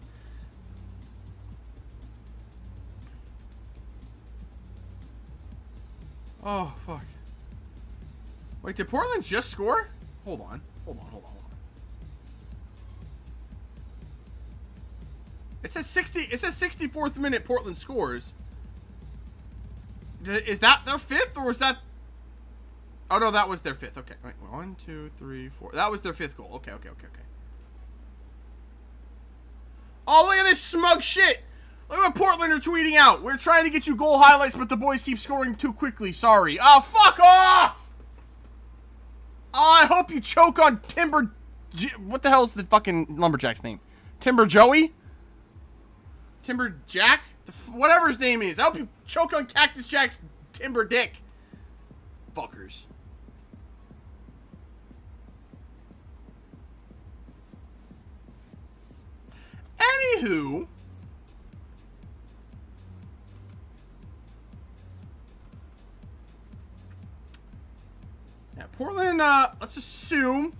Oh, fuck. Wait, did Portland just score? Hold on. Hold on. It says 64th minute Portland scores. Is that their 5th or was that? Oh no, that was their 5th. Okay, wait, 1, 2, 3, 4. That was their 5th goal. Okay. Oh, look at this smug shit. Look what Portland are tweeting out. We're trying to get you goal highlights, but the boys keep scoring too quickly. Sorry. Oh, fuck off! Oh, I hope you choke on Timber... What the hell is the fucking lumberjack's name? Timber Joey? Timber Jack? Whatever his name is. I hope you choke on Cactus Jack's Timber Dick. Fuckers. Anywho... Yeah, Portland, let's assume,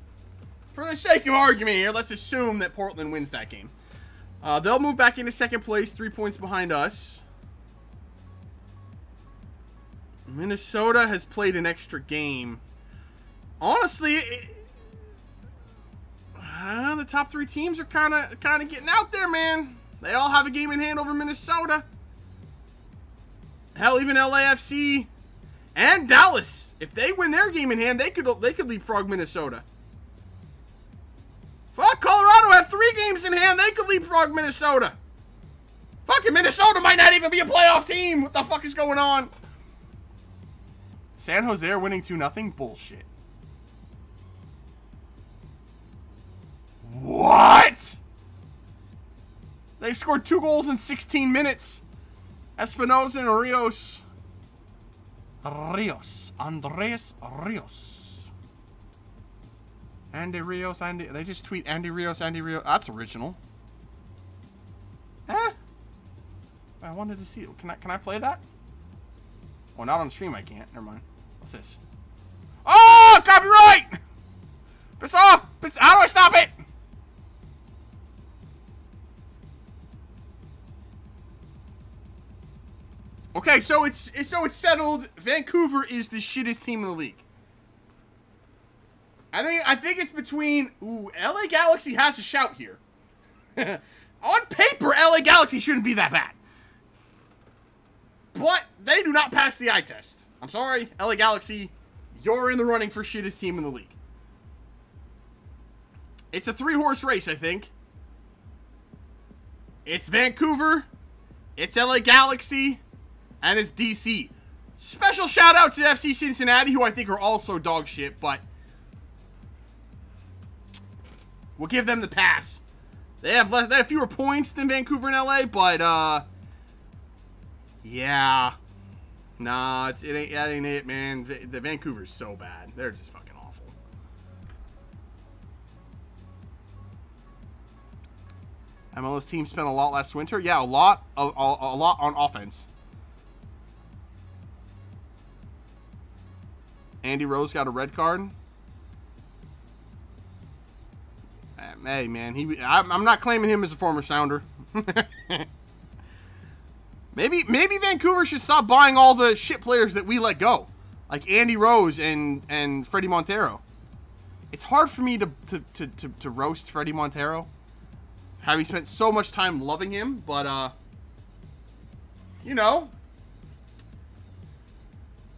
for the sake of argument here, let's assume that Portland wins that game. They'll move back into 2nd place, 3 points behind us. Minnesota has played an extra game. Honestly, the top 3 teams are kind of getting out there, man. They all have a game in hand over Minnesota. Hell, even LAFC and Dallas. If they win their game in hand, they could leapfrog Minnesota. Fuck, Colorado have 3 games in hand. They could leapfrog Minnesota. Fucking Minnesota might not even be a playoff team. What the fuck is going on? San Jose are winning 2-0? Bullshit. What? They scored 2 goals in 16 minutes. Espinosa and Rios. Andres Rios. Andy Rios, they just tweet Andy Rios. That's original. I wanted to see it. Can I play that? Oh, not on stream I can't. Never mind. What's this? Oh, copyright! Piss off! How do I stop it? Okay, so it's settled. Vancouver is the shittest team in the league. I think it's between... Ooh, LA Galaxy has a shout here. On paper, LA Galaxy shouldn't be that bad. But they do not pass the eye test. I'm sorry, LA Galaxy, you're in the running for shittest team in the league. It's a 3-horse race, I think. It's Vancouver, it's LA Galaxy, and it's DC. Special shout out to FC Cincinnati, who I think are also dog shit, but we'll give them the pass. They have fewer points than Vancouver and LA, but yeah, nah, that ain't it, man. The Vancouver's so bad. They're just fucking awful. MLS team spent a lot last winter. Yeah, a lot on offense. Andy Rose got a red card. Hey, man, I'm not claiming him as a former Sounder. maybe Vancouver should stop buying all the shit players that we let go, like Andy Rose and Freddie Montero. It's hard for me to roast Freddie Montero, having spent so much time loving him, but you know,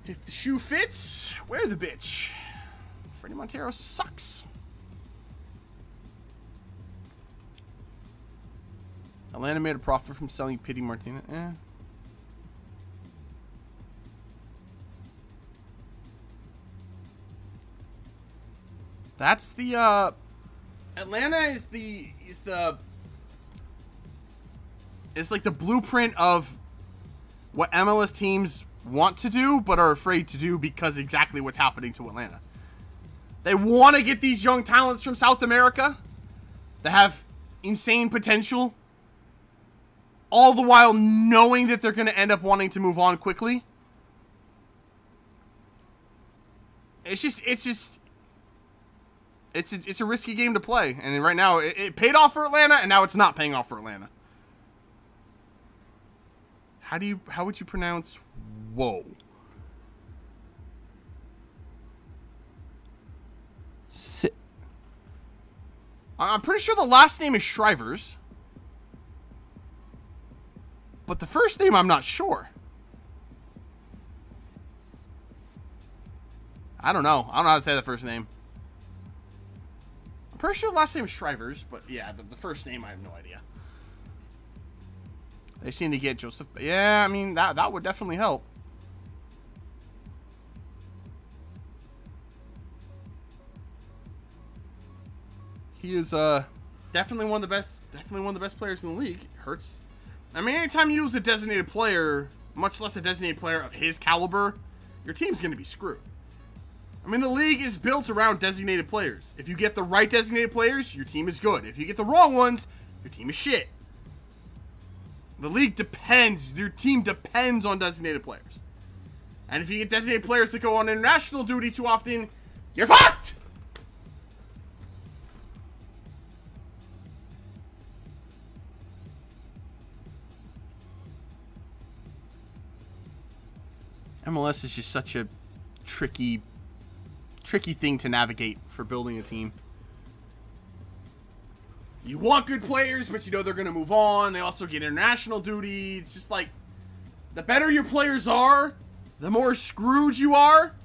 if the shoe fits, wear the bitch. Freddie Montero sucks. Atlanta made a profit from selling Pity Martinez. That's the Atlanta is like the blueprint of what MLS teams want to do but are afraid to do because exactly what's happening to Atlanta. They want to get these young talents from South America that have insane potential, all the while knowing that they're going to end up wanting to move on quickly. It's a risky game to play, and right now it paid off for Atlanta, and now it's not paying off for Atlanta. How would you pronounce whoa? I'm pretty sure the last name is Shrivers. But the first name, I'm not sure. I don't know. I don't know how to say the first name. I'm pretty sure the last name is Shrivers, but yeah, the first name, I have no idea. They seem to get Joseph. Yeah, I mean, that would definitely help. He is definitely one of the best players in the league. It hurts. I mean, anytime you use a designated player, much less a designated player of his caliber, your team's going to be screwed. I mean, the league is built around designated players. If you get the right designated players, your team is good. If you get the wrong ones, your team is shit. The league depends, your team depends on designated players. And if you get designated players that go on international duty too often, you're fucked! MLS is just such a tricky thing to navigate for building a team. You want good players, but you know they're going to move on. They also get international duty. It's just like, the better your players are, the more screwed you are,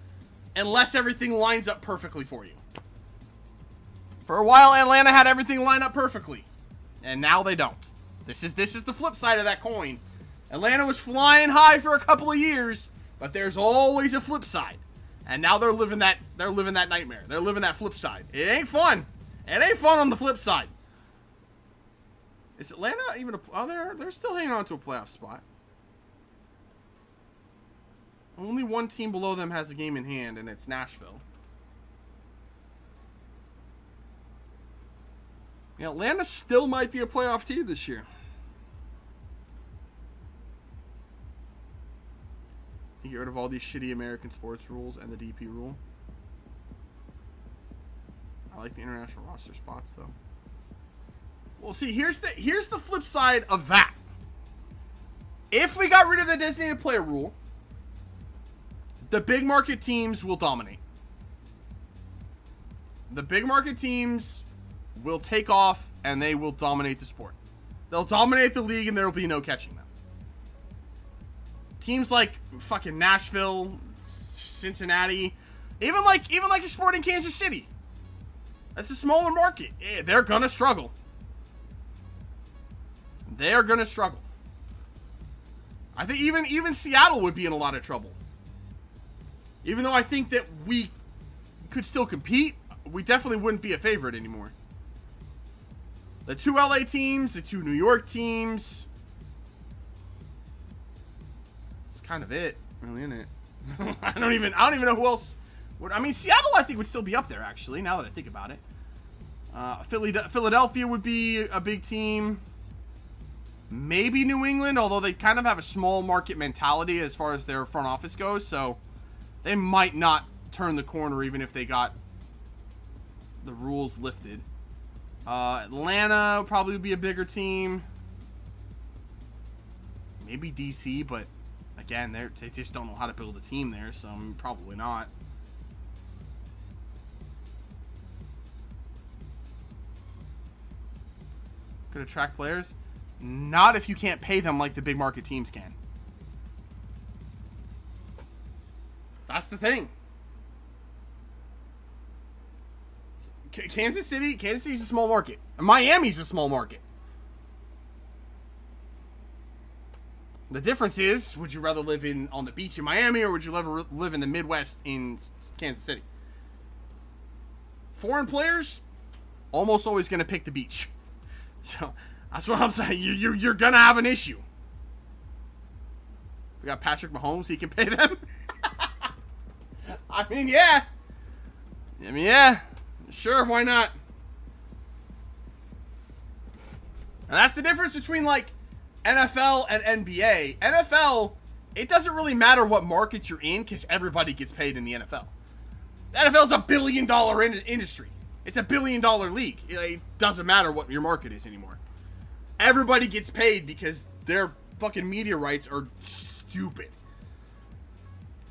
unless everything lines up perfectly for you. For a while, Atlanta had everything line up perfectly, and now they don't. This is the flip side of that coin. Atlanta was flying high for a couple of years, but there's always a flip side. And now they're living that nightmare. They're living that flip side. It ain't fun. It ain't fun on the flip side. Is Atlanta even a... Oh, they're still hanging on to a playoff spot. Only one team below them has a game in hand, and it's Nashville. Yeah, Atlanta still might be a playoff team this year. You get rid of all these shitty American sports rules and the DP rule. I like the international roster spots, though. Well, see, here's the flip side of that. If we got rid of the designated player rule, the big market teams will dominate. The big market teams will take off, and they will dominate the sport. They'll dominate the league, and there will be no catching them. Teams like fucking Nashville, Cincinnati, even like a Sporting Kansas City. That's a smaller market. They're gonna struggle. They're gonna struggle. I think even Seattle would be in a lot of trouble. Even though I think that we could still compete, we definitely wouldn't be a favorite anymore. The two LA teams, the two New York teams. Kind of it, really, isn't it? I don't even know who else would. I mean, Seattle, I think, would still be up there, actually, now that I think about it. Philadelphia would be a big team. Maybe New England, although they kind of have a small market mentality as far as their front office goes, so they might not turn the corner even if they got the rules lifted. Atlanta would probably be a bigger team. Maybe DC, but again, they just don't know how to build a team there, so probably not. Could attract players? Not if you can't pay them like the big market teams can. That's the thing. Kansas City's a small market. Miami's a small market. The difference is, would you rather live on the beach in Miami, or would you rather live in the Midwest in Kansas City? Foreign players, almost always going to pick the beach. So, that's what I'm saying. You're going to have an issue. We got Patrick Mahomes, he can pay them. I mean, yeah. Sure, why not? And that's the difference between, like, NFL and NBA. NFL, it doesn't really matter what market you're in because everybody gets paid in the NFL. The NFL is a $1 billion industry. It's a $1 billion league. It doesn't matter what your market is anymore. Everybody gets paid because their fucking media rights are stupid.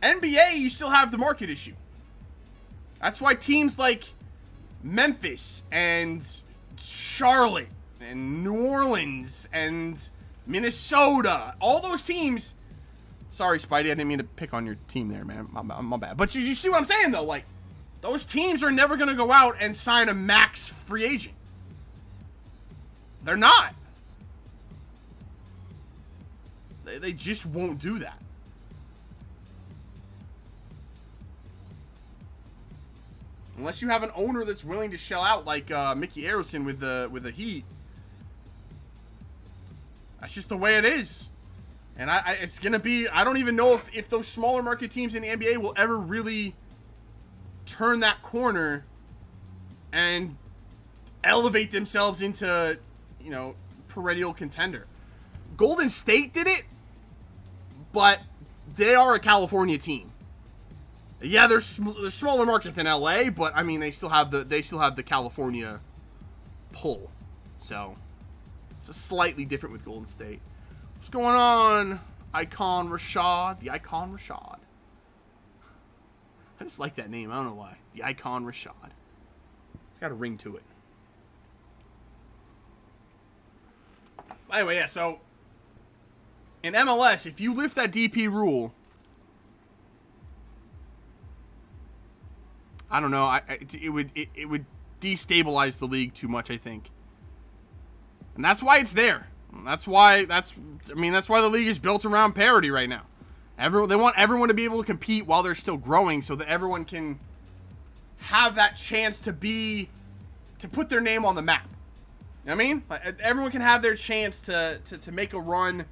NBA, you still have the market issue. That's why teams like Memphis and Charlotte and New Orleans and Minnesota, all those teams. Sorry, Spidey, I didn't mean to pick on your team there, man. My bad. But you see what I'm saying, though? Like, those teams are never going to go out and sign a max free agent. They're not. They just won't do that. Unless you have an owner that's willing to shell out, like Mickey Arison with the Heat. That's just the way it is. And it's going to be... I don't even know if those smaller market teams in the NBA will ever really turn that corner and elevate themselves into, you know, perennial contender. Golden State did it, but they are a California team. Yeah, they're smaller market than LA, but I mean they still have the California pull. So it's a slightly different with Golden State. What's going on, Icon Rashad? The Icon Rashad. I just like that name. I don't know why. The Icon Rashad. It's got a ring to it. Anyway, yeah. So in MLS, if you lift that DP rule, I don't know. It would destabilize the league too much, I think. And that's why it's there. That's why the league is built around parity right now. They want everyone to be able to compete while they're still growing, so that everyone can have that chance to put their name on the map. You know what I mean? Like, everyone can have their chance to make a run,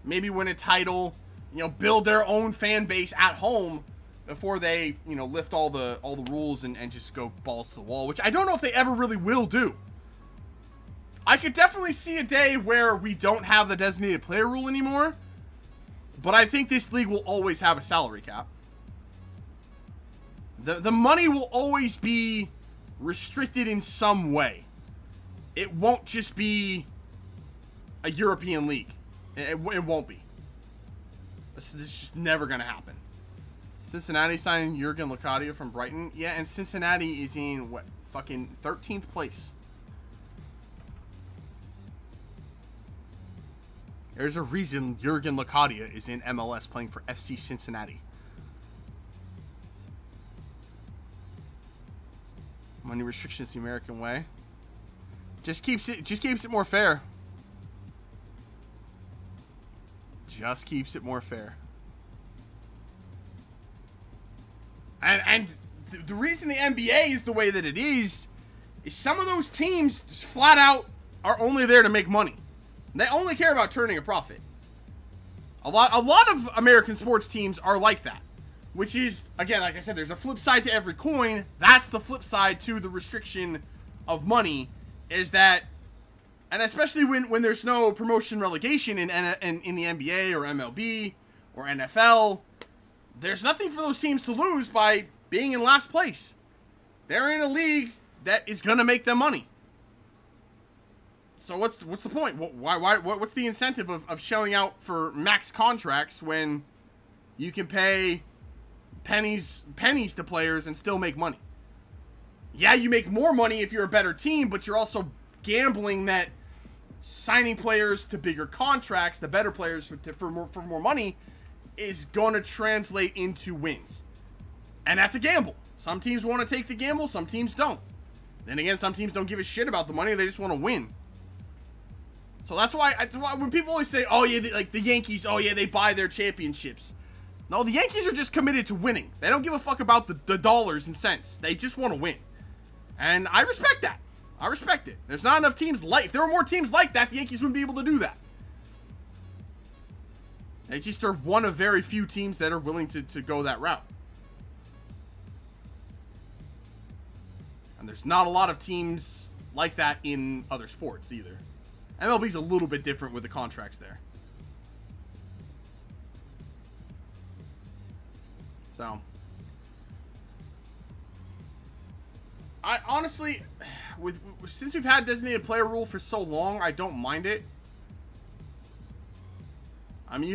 maybe win a title, you know, build their own fan base at home before they, you know, lift all the rules and just go balls to the wall, which I don't know if they ever really will do. I could definitely see a day where we don't have the designated player rule anymore, but I think this league will always have a salary cap. The money will always be restricted in some way. It won't just be a European league. It won't be. This is just never going to happen. Cincinnati signed Jurgen Locadia from Brighton. Yeah, and Cincinnati is in, what, fucking 13th place. There's a reason Jurgen Locadia is in MLS playing for FC Cincinnati. Money restrictions the American way. Just keeps it more fair. Just keeps it more fair. And the reason the NBA is the way that it is some of those teams just flat out are only there to make money. They only care about turning a profit. A lot of American sports teams are like that. Which is, again, like I said, there's a flip side to every coin. That's the flip side to the restriction of money, is that, and especially when there's no promotion relegation in the NBA or MLB or NFL, there's nothing for those teams to lose by being in last place. They're in a league that is going to make them money. So what's the point? What's the incentive of shelling out for max contracts when you can pay pennies to players and still make money? Yeah, you make more money if you're a better team, but you're also gambling that signing players to bigger contracts, the better players for more money, is going to translate into wins. And that's a gamble. Some teams want to take the gamble, some teams don't. Then again, some teams don't give a shit about the money, they just want to win. So that's why when people always say, oh yeah, like the Yankees, oh yeah, they buy their championships. No, the Yankees are just committed to winning. They don't give a fuck about the dollars and cents. They just want to win. And I respect that. I respect it. There's not enough teams like... If there were more teams like that, the Yankees wouldn't be able to do that. They just are one of very few teams that are willing to go that route. And there's not a lot of teams like that in other sports either. MLB's a little bit different with the contracts there. So, I honestly, since we've had designated player rule for so long, I don't mind it. I mean,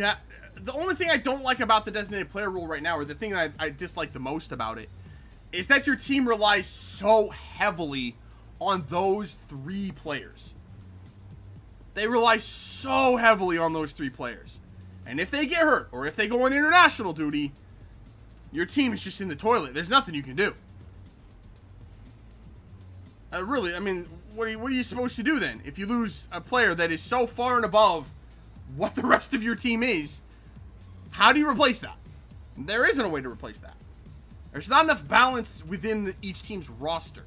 the only thing I don't like about the designated player rule right now, or the thing that I dislike the most about it, is that your team relies so heavily on those 3 players. They rely so heavily on those 3 players. And if they get hurt, or if they go on international duty, your team is just in the toilet. There's nothing you can do. Really, I mean, what are you supposed to do then? If you lose a player that is so far and above what the rest of your team is, how do you replace that? There isn't a way to replace that. There's not enough balance within each team's roster,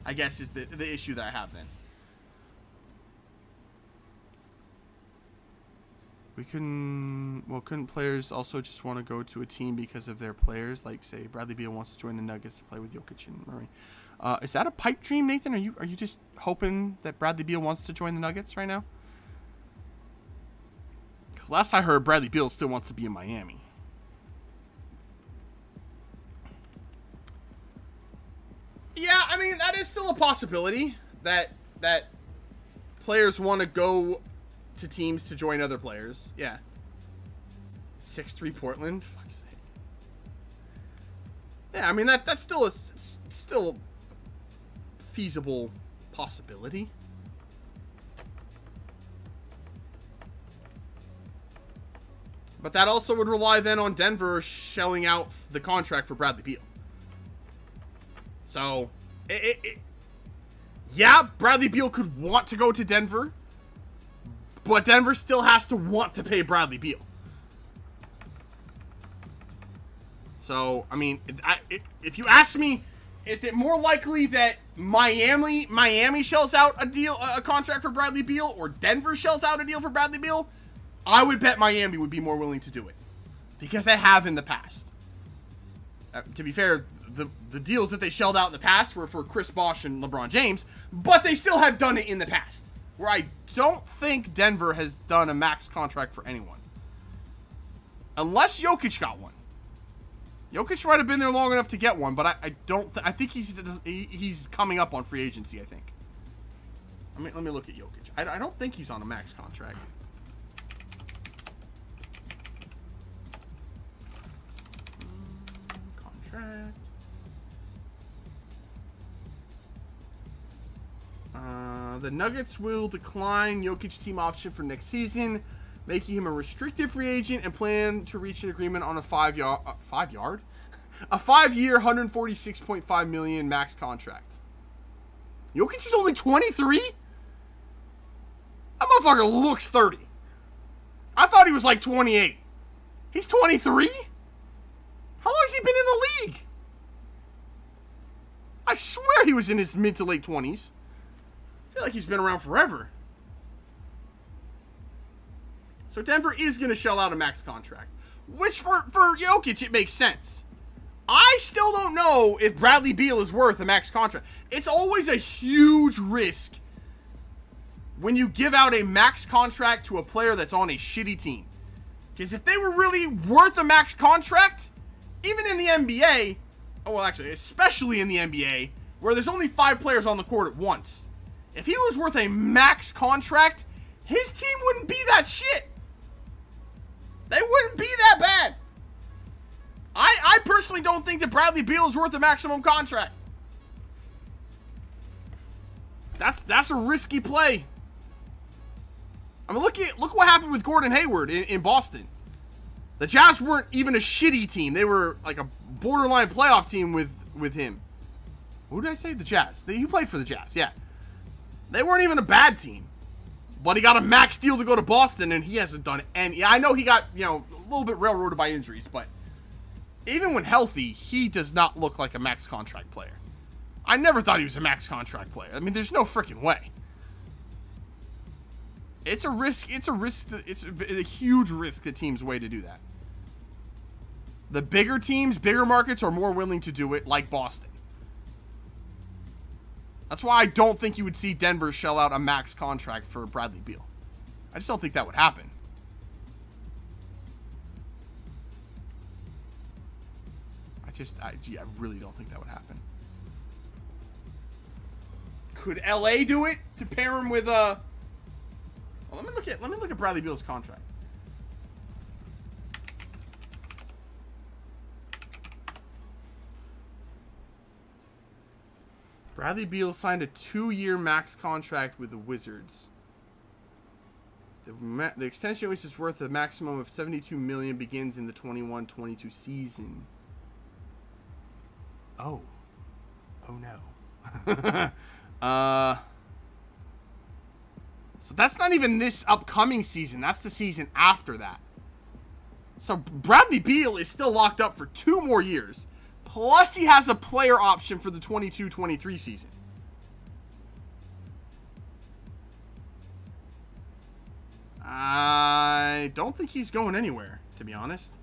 I guess, is the issue that I have then. Couldn't players also just want to go to a team because of their players? Like, say, Bradley Beal wants to join the Nuggets to play with Jokic and Murray. Is that a pipe dream, Nathan? Are you just hoping that Bradley Beal wants to join the Nuggets right now? Because last I heard, Bradley Beal still wants to be in Miami. Yeah, I mean, that is still a possibility that players want to go to teams to join other players. Yeah. 6-3 Portland. Fuck's sake. Yeah, I mean that's still a feasible possibility. But that also would rely then on Denver shelling out the contract for Bradley Beal. So, yeah, Bradley Beal could want to go to Denver, but Denver still has to want to pay Bradley Beal. So, I mean, if you ask me, is it more likely that Miami shells out a contract for Bradley Beal, or Denver shells out a deal for Bradley Beal? I would bet Miami would be more willing to do it, because they have in the past. To be fair, the deals that they shelled out in the past were for Chris Bosh and LeBron James, but they still have done it in the past. Where I don't think Denver has done a max contract for anyone. Unless Jokic got one. Jokic might have been there long enough to get one, but I think he's coming up on free agency, I think. Let me look at Jokic. I don't think he's on a max contract. Contract. The Nuggets will decline Jokic team option for next season, making him a restricted free agent, and plan to reach an agreement on a 5-year, $146.5 million max contract. Jokic is only 23? That motherfucker looks 30. I thought he was like 28. He's 23? How long has he been in the league? I swear he was in his mid to late 20s. I feel like he's been around forever. So Denver is going to shell out a max contract. Which, for Jokic, it makes sense. I still don't know if Bradley Beal is worth a max contract. It's always a huge risk when you give out a max contract to a player that's on a shitty team. Because if they were really worth a max contract, even in the NBA, oh, well, actually, especially in the NBA, where there's only 5 players on the court at once, if he was worth a max contract, his team wouldn't be that shit. They wouldn't be that bad. I personally don't think that Bradley Beal is worth a maximum contract. That's a risky play. I mean, look what happened with Gordon Hayward in Boston. The Jazz weren't even a shitty team. They were like a borderline playoff team with him. Who did I say? The Jazz. He played for the Jazz, yeah. They weren't even a bad team. But he got a max deal to go to Boston, and he hasn't done any. I know he got, a little bit railroaded by injuries, but even when healthy, he does not look like a max contract player. I never thought he was a max contract player. I mean, there's no freaking way. It's a risk. It's a huge risk that teams weigh to do that. The bigger teams, bigger markets are more willing to do it, like Boston. That's why I don't think you would see Denver shell out a max contract for Bradley Beal. I just don't think that would happen. I really don't think that would happen. Could LA do it to pair him with well, let me look at Bradley Beal's contract. Bradley Beal signed a 2-year max contract with the Wizards. The extension, which is worth a maximum of $72 million, begins in the 21-22 season. Oh. Oh no. So that's not even this upcoming season. That's the season after that. So Bradley Beal is still locked up for 2 more years. Plus he has a player option for the 22-23 season. I don't think he's going anywhere, to be honest.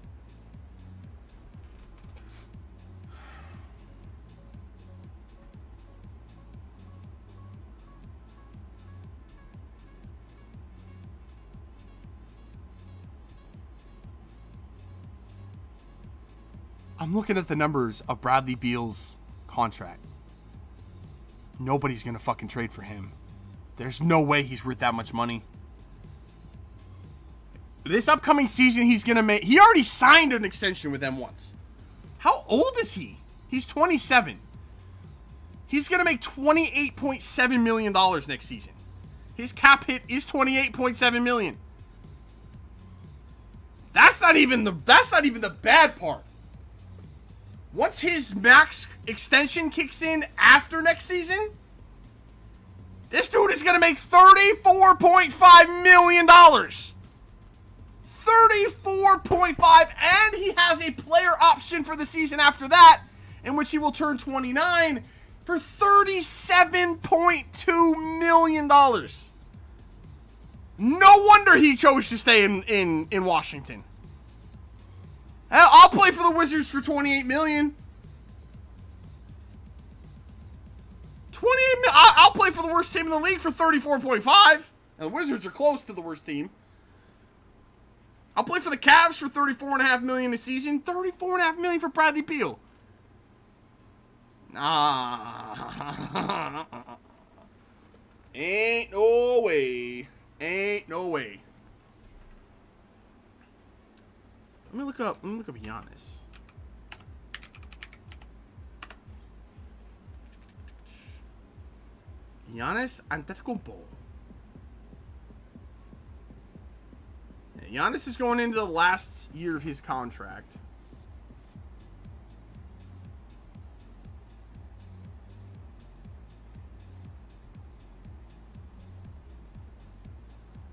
I'm looking at the numbers of Bradley Beal's contract. Nobody's going to fucking trade for him. There's no way he's worth that much money. This upcoming season, he's going to make... He already signed an extension with them once. How old is he? He's 27. He's going to make $28.7 million next season. His cap hit is $28.7 million. That's not even the bad part. Once his max extension kicks in after next season, this dude is going to make $34.5 million. 34.5, and he has a player option for the season after that, in which he will turn 29 for $37.2 million. No wonder he chose to stay in Washington. I'll play for the Wizards for $28 million. I'll play for the worst team in the league for $34.5. And the Wizards are close to the worst team. I'll play for the Cavs for $34.5 million a season. $34.5 million for Bradley Beal. Nah. Ain't no way. Ain't no way. Let me look up Giannis. Giannis Antetokounmpo. Yeah, Giannis is going into the last year of his contract.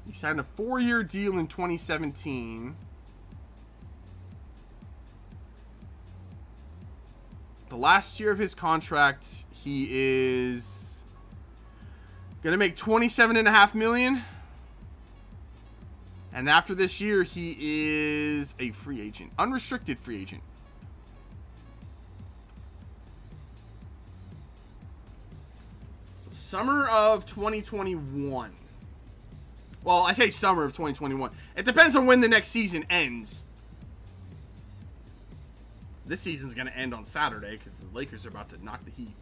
He signed a 4-year deal in 2017. The last year of his contract, he is gonna make $27.5 million. And after this year, he is a free agent, unrestricted free agent. So summer of 2021. Well, I say summer of 2021. It depends on when the next season ends. This season's going to end on Saturday because the Lakers are about to knock the Heat,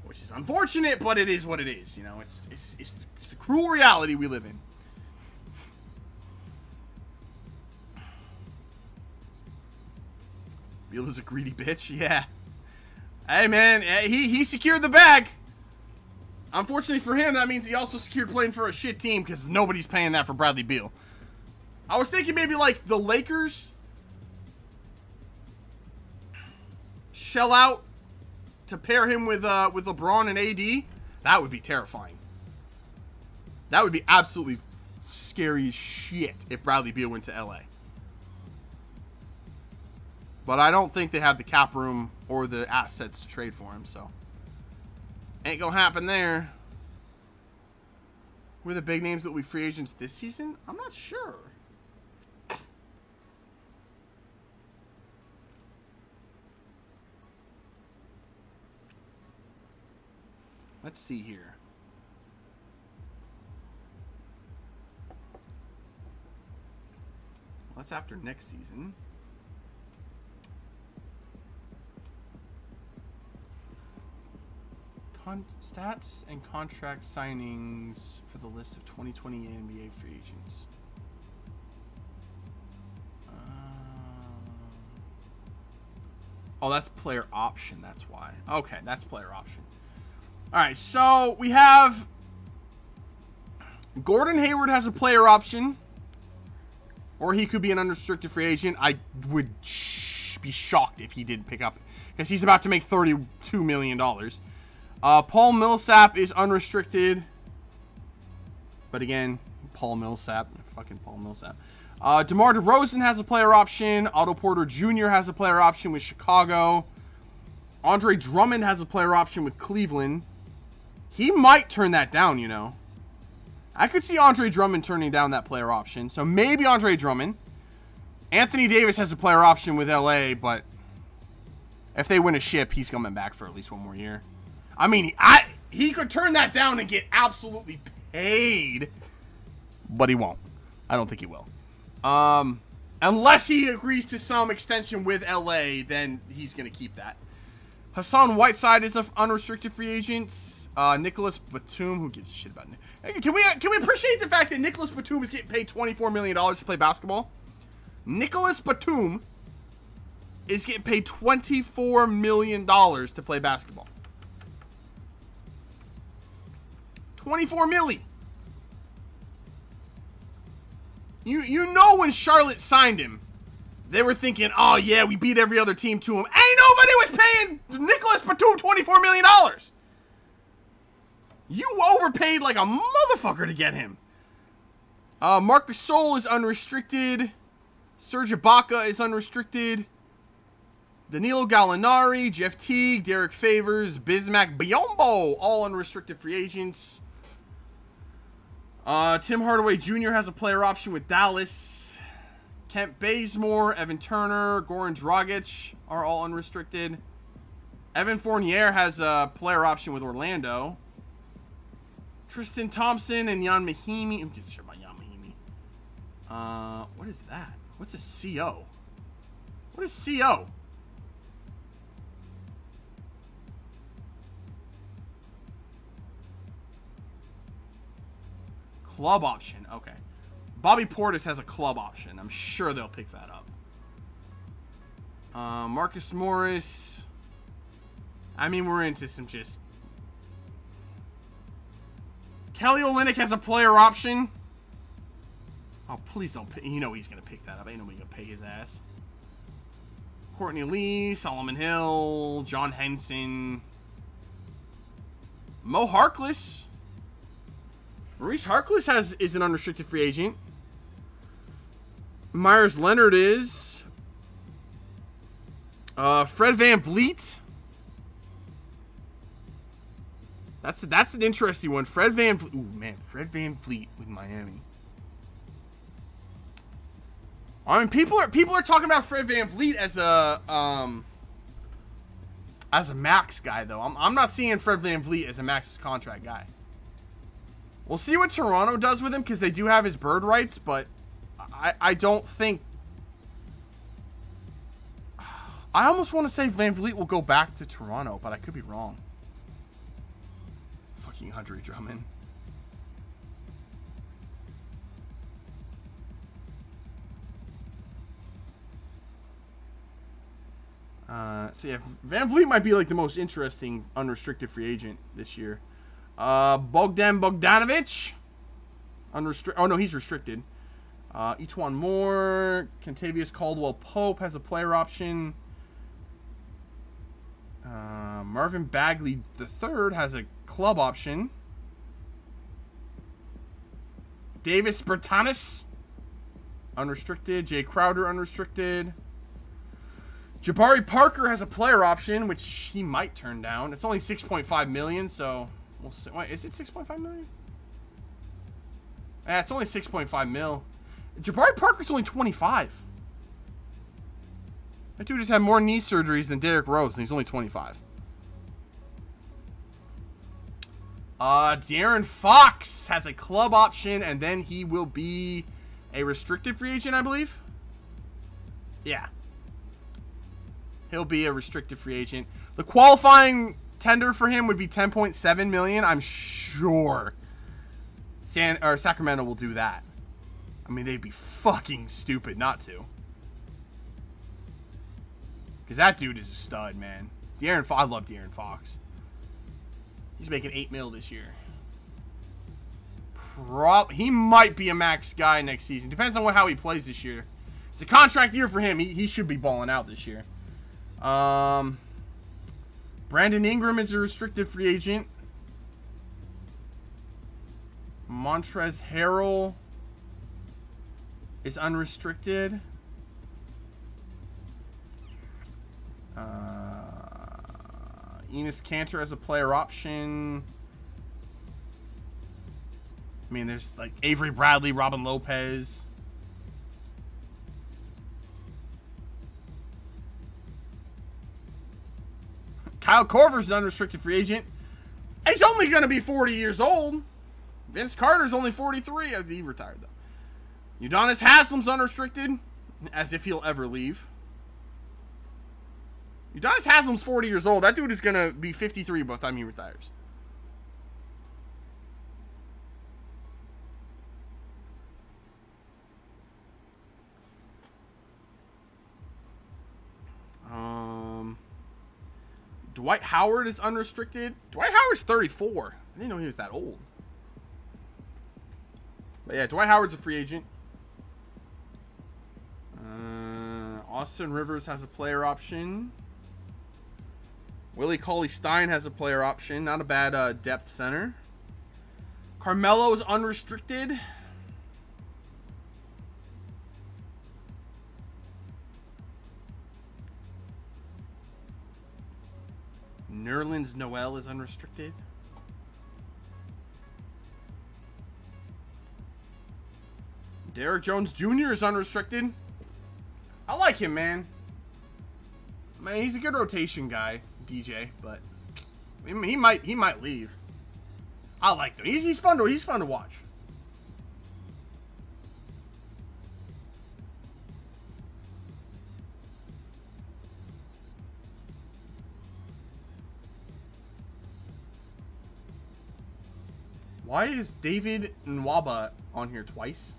which is unfortunate, but it is what it is. You know, it's the cruel reality we live in. Beal is a greedy bitch. Yeah. Hey, man, he secured the bag. Unfortunately for him, that means he also secured playing for a shit team because nobody's paying that for Bradley Beal. I was thinking maybe like the Lakers shell out to pair him with LeBron and AD. That would be terrifying. That would be absolutely scary as shit if Bradley Beal went to LA. But I don't think they have the cap room or the assets to trade for him, so ain't gonna happen there. Who are the big names that will be free agents this season? I'm not sure. Let's see here. Well, that's after next season. Stats and contract signings for the list of 2020 NBA free agents. Oh, that's player option. That's why. Okay, that's player option. All right, so we have Gordon Hayward has a player option, or he could be an unrestricted free agent. I would be shocked if he didn't pick up, because he's about to make $32 million. Paul Millsap is unrestricted, but again, Paul Millsap, fucking Paul Millsap. DeMar DeRozan has a player option. Otto Porter Jr. has a player option with Chicago. Andre Drummond has a player option with Cleveland. He might turn that down, you know. I could see Andre Drummond turning down that player option. So maybe Andre Drummond. Anthony Davis has a player option with LA, but if they win a ship, he's coming back for at least one more year. I mean, he could turn that down and get absolutely paid, but he won't. I don't think he will. Unless he agrees to some extension with LA, then he's going to keep that. Hassan Whiteside is an unrestricted free agent. Nicholas Batum, who gives a shit about it? Can we appreciate the fact that Nicholas Batum is getting paid $24 million to play basketball? Nicholas Batum is getting paid $24 million to play basketball. 24 milli. You know when Charlotte signed him, they were thinking, oh yeah, we beat every other team to him. Ain't nobody was paying Nicholas Batum $24 million. You overpaid like a motherfucker to get him. Marc Gasol is unrestricted. Serge Ibaka is unrestricted. Danilo Gallinari, Jeff Teague, Derek Favors, Bismack Biyombo, all unrestricted free agents. Tim Hardaway Jr. has a player option with Dallas. Kent Bazemore, Evan Turner, Goran Dragic are all unrestricted. Evan Fournier has a player option with Orlando. Tristan Thompson and Jan Mahimi. Who gives a shit about Jan Mahimi? What is that? What's a CO? What is CO? Club option. Okay. Bobby Portis has a club option. I'm sure they'll pick that up. Marcus Morris. I mean, we're into some just... Kelly Olynyk has a player option. Oh, please don't pick. You know he's going to pick that up. Ain't nobody going to pay his ass. Courtney Lee, Solomon Hill, John Henson. Mo Harkless. Maurice Harkless is an unrestricted free agent. Myers Leonard is. Fred VanVleet. That's an interesting one. Fred VanVleet. Ooh, man. Fred VanVleet with Miami. I mean, people are talking about Fred VanVleet as a max guy, though. I'm not seeing Fred VanVleet as a max contract guy. We'll see what Toronto does with him, because they do have his bird rights, but I don't think... I almost want to say VanVleet will go back to Toronto, but I could be wrong. Fucking Andre Drummond. So yeah, VanVleet might be like the most interesting unrestricted free agent this year. Bogdan Bogdanovic. Oh no, he's restricted. Etuan Moore. Kentavious Caldwell-Pope has a player option. Marvin Bagley III has a club option. Davis Bertans, unrestricted. Jay Crowder, unrestricted. Jabari Parker has a player option, which he might turn down. It's only $6.5 million, so we'll see. Wait, is it $6.5 million? Yeah, it's only $6.5 mil. Jabari Parker's only 25. That dude just had more knee surgeries than Derrick Rose, and he's only 25. Darren Fox has a club option, and then he will be a restricted free agent, I believe. Yeah. He'll be a restricted free agent. The qualifying tender for him would be $10.7 million. I'm sure Sacramento will do that. I mean, they'd be fucking stupid not to. Because that dude is a stud, man. I love Darren Fox. He's making $8 million this year. He might be a max guy next season. Depends on how he plays this year. It's a contract year for him. He should be balling out this year. Brandon Ingram is a restricted free agent. Montrezl Harrell is unrestricted. Enes Kanter has a player option. I mean, there's like Avery Bradley, Robin Lopez. Kyle Korver's an unrestricted free agent. He's only going to be 40 years old. Vince Carter's only 43. He retired, though. Udonis Haslem's unrestricted, as if he'll ever leave. Udonis Haslem's 40 years old. That dude is going to be 53 by the time he retires. Dwight Howard is unrestricted. Dwight Howard's 34. I didn't know he was that old. But yeah, Dwight Howard's a free agent. Austin Rivers has a player option. Willie Cauley-Stein has a player option. Not a bad depth center. Carmelo is unrestricted. Nerlens Noel is unrestricted. Derrick Jones Jr. is unrestricted. I like him, man. Man, he's a good rotation guy, DJ, but he might leave. I like him. He's fun to watch. Why is David Nwaba on here twice?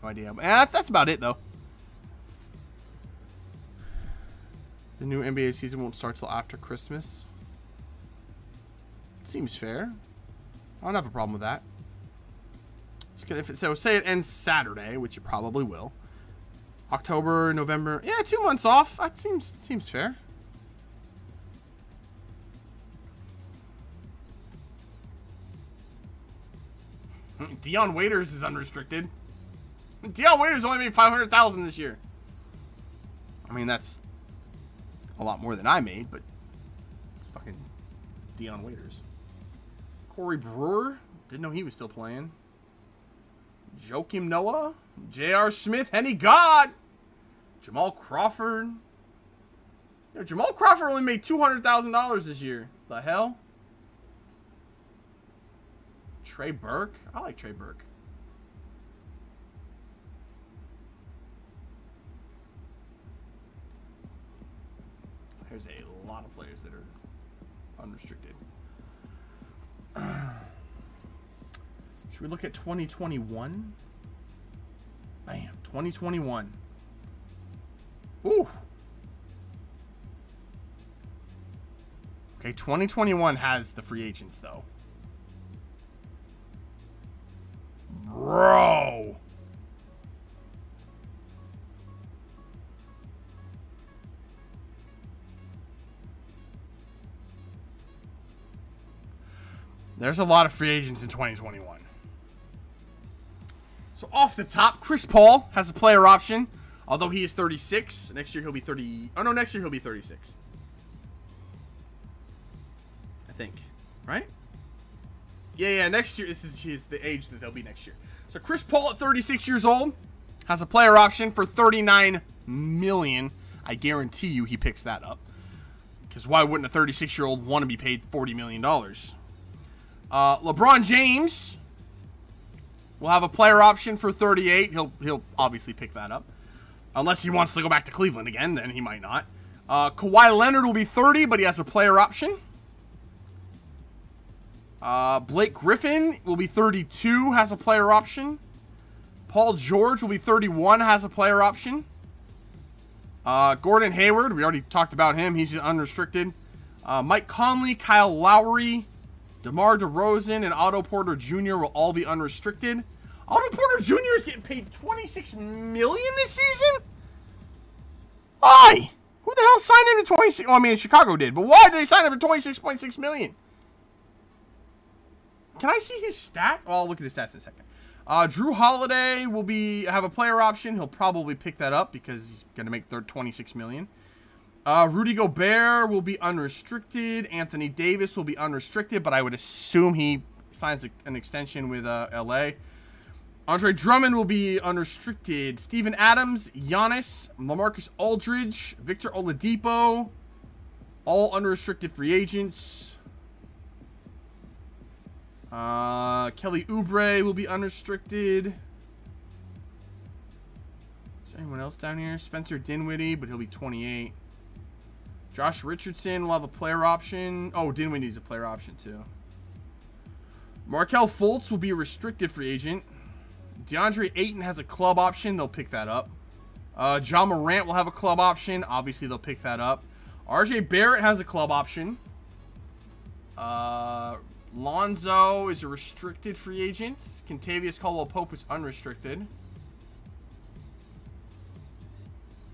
No idea. That's about it, though. The new NBA season won't start till after Christmas. Seems fair. I don't have a problem with that. It's good if it say it ends Saturday, which it probably will. October, November. Yeah, 2 months off. That seems fair. Dion Waiters is unrestricted. Dion Waiters only made $500,000 this year. I mean, that's a lot more than I made, but it's fucking Dion Waiters. Corey Brewer, didn't know he was still playing. Joakim Noah, J.R. Smith, Henny God, Jamal Crawford. You know, Jamal Crawford only made $200,000 this year. The hell? Trey Burke? I like Trey Burke. There's a lot of players that are unrestricted. Should we look at 2021? Bam, 2021. Ooh. Okay, 2021 has the free agents, though. Bro. There's a lot of free agents in 2021. So off the top, Chris Paul has a player option. Although he is 36. Next year he'll be 30. Oh no, next year he'll be 36. I think. Right? Yeah, next year, this is the age that they'll be next year. So Chris Paul at 36 years old has a player option for $39 million. I guarantee you he picks that up. Because why wouldn't a 36-year-old want to be paid $40 million? LeBron James will have a player option for 38. He'll obviously pick that up. Unless he wants to go back to Cleveland again, then he might not. Kawhi Leonard will be 30, but he has a player option. Blake Griffin will be 32, has a player option. Paul George will be 31, has a player option. Gordon Hayward, we already talked about him. He's unrestricted. Mike Conley, Kyle Lowry, DeMar DeRozan and Otto Porter Jr. will all be unrestricted. Otto Porter Jr. is getting paid $26 million this season? Why? Who the hell signed him to 26? Well, I mean, Chicago did, but why did they sign him for $26.6 million? Can I see his stat? Oh, I'll look at his stats in a second. Drew Holiday will have a player option. He'll probably pick that up because he's going to make $26 million. Rudy Gobert will be unrestricted. Anthony Davis will be unrestricted, but I would assume he signs an extension with LA. Andre Drummond will be unrestricted. Steven Adams, Giannis, LaMarcus Aldridge, Victor Oladipo, all unrestricted free agents. Kelly Oubre will be unrestricted. Is there anyone else down here? Spencer Dinwiddie, but he'll be 28. Josh Richardson will have a player option. Oh, Dinwiddie's a player option too. Markelle Fultz will be a restricted free agent. DeAndre Ayton has a club option. They'll pick that up. John Morant will have a club option. Obviously, they'll pick that up. RJ Barrett has a club option. Lonzo is a restricted free agent. Kentavious Caldwell-Pope is unrestricted.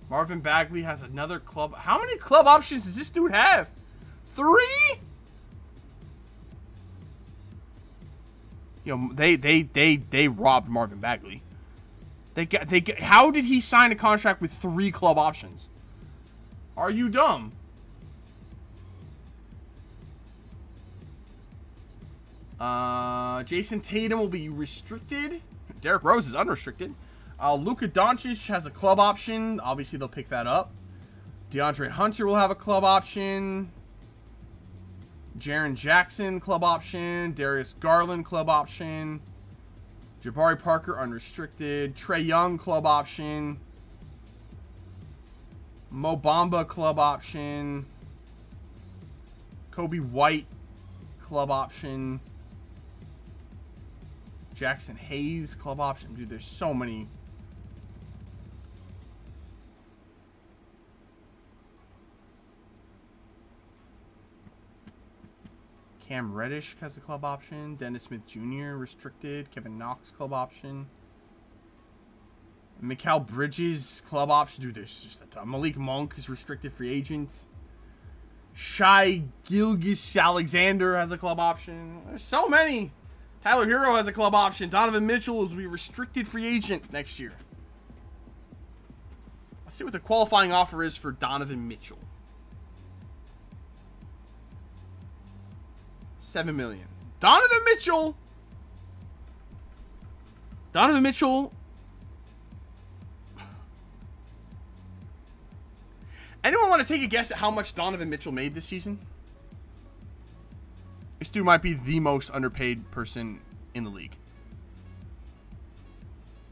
Marvin Bagley has another club. How many club options does this dude have? 3? You know, they robbed Marvin Bagley. How did he sign a contract with 3 club options? Are you dumb? Jason Tatum will be restricted. Derrick Rose is unrestricted. Luka Doncic has a club option. Obviously, they'll pick that up. DeAndre Hunter will have a club option. Jaren Jackson, club option. Darius Garland, club option. Jabari Parker, unrestricted. Trae Young, club option. Mo Bamba, club option. Kobe White, club option. Jackson Hayes, club option. Dude, there's so many. Cam Reddish has a club option. Dennis Smith Jr. restricted. Kevin Knox club option. Mikal Bridges club option. Dude, there's just a ton. Malik Monk is restricted free agent. Shai Gilgeous-Alexander has a club option. There's so many. Tyler Hero has a club option. Donovan Mitchell will be restricted free agent next year. Let's see what the qualifying offer is for Donovan Mitchell. $7 million. Donovan Mitchell. Anyone want to take a guess at how much Donovan Mitchell made this season? This dude might be the most underpaid person in the league.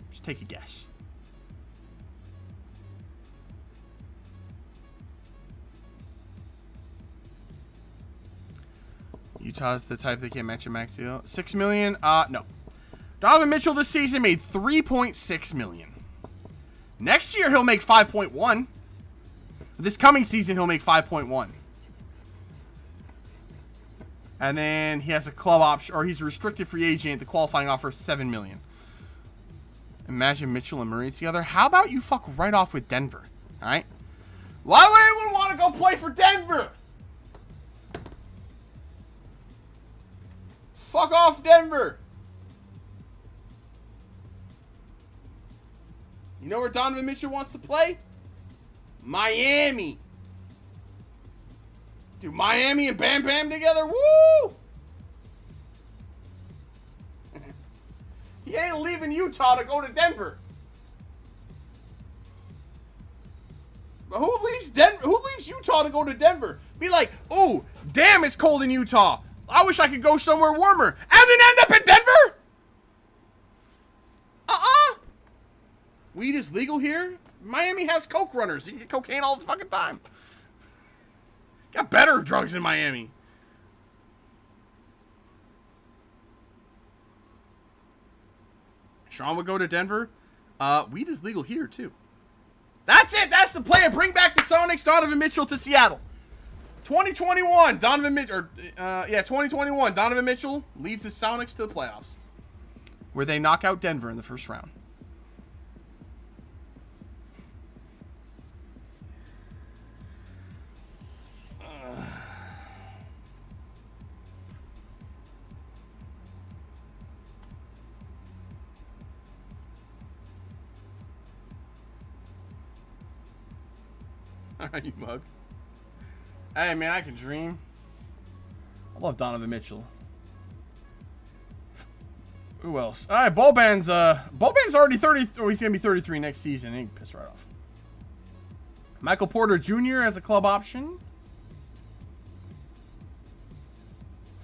Just take a guess. Utah's the type that can't match a max deal. $6 million? No. Donovan Mitchell this season made $3.6 million. Next year, he'll make 5.1. This coming season, he'll make 5.1. And then he has a club option, or he's a restricted free agent. The qualifying offer is $7 million. Imagine Mitchell and Murray together. How about you fuck right off with Denver? All right? Why would anyone want to go play for Denver? Fuck off, Denver. You know where Donovan Mitchell wants to play? Miami. Dude, Miami and Bam Bam together? Woo! He ain't leaving Utah to go to Denver. But who leaves Utah to go to Denver? Be like, ooh, damn, it's cold in Utah. I wish I could go somewhere warmer. And then end up in Denver? Weed is legal here? Miami has coke runners. You can get cocaine all the fucking time. Got better drugs in Miami. Sean would go to Denver. Weed is legal here, too. That's it. That's the plan. Bring back the Sonics. Donovan Mitchell to Seattle. 2021, Donovan Mitchell, yeah, 2021, Donovan Mitchell leads the Sonics to the playoffs, where they knock out Denver in the first round. Alright, you mug. Hey, man, I can dream. I love Donovan Mitchell. Who else? Alright, Boban's already 30, or he's going to be 33 next season. He pissed right off. Michael Porter Jr. as a club option.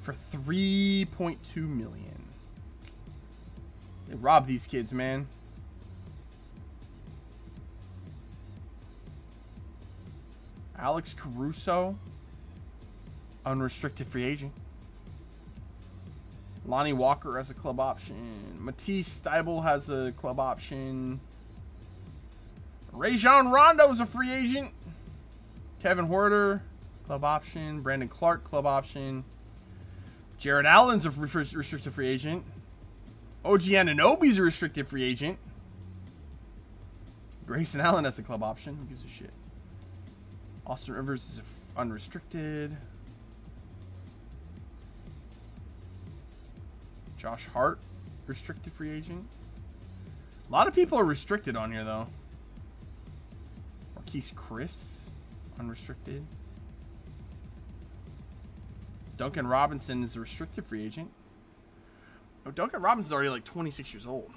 For $3.2 million. They robbed these kids, man. Alex Caruso, unrestricted free agent. Lonnie Walker has a club option. Matisse Thybulle has a club option. Rajon Rondo's a free agent. Kevin Huerter, club option. Brandon Clark, club option. Jared Allen's a restricted free agent. OG Anunoby's a restricted free agent. Grayson Allen has a club option. Who gives a shit? Austin Rivers is unrestricted. Josh Hart, restricted free agent. A lot of people are restricted on here, though. Marquise Chris, unrestricted. Duncan Robinson is a restricted free agent. Oh, Duncan Robinson's already like 26 years old.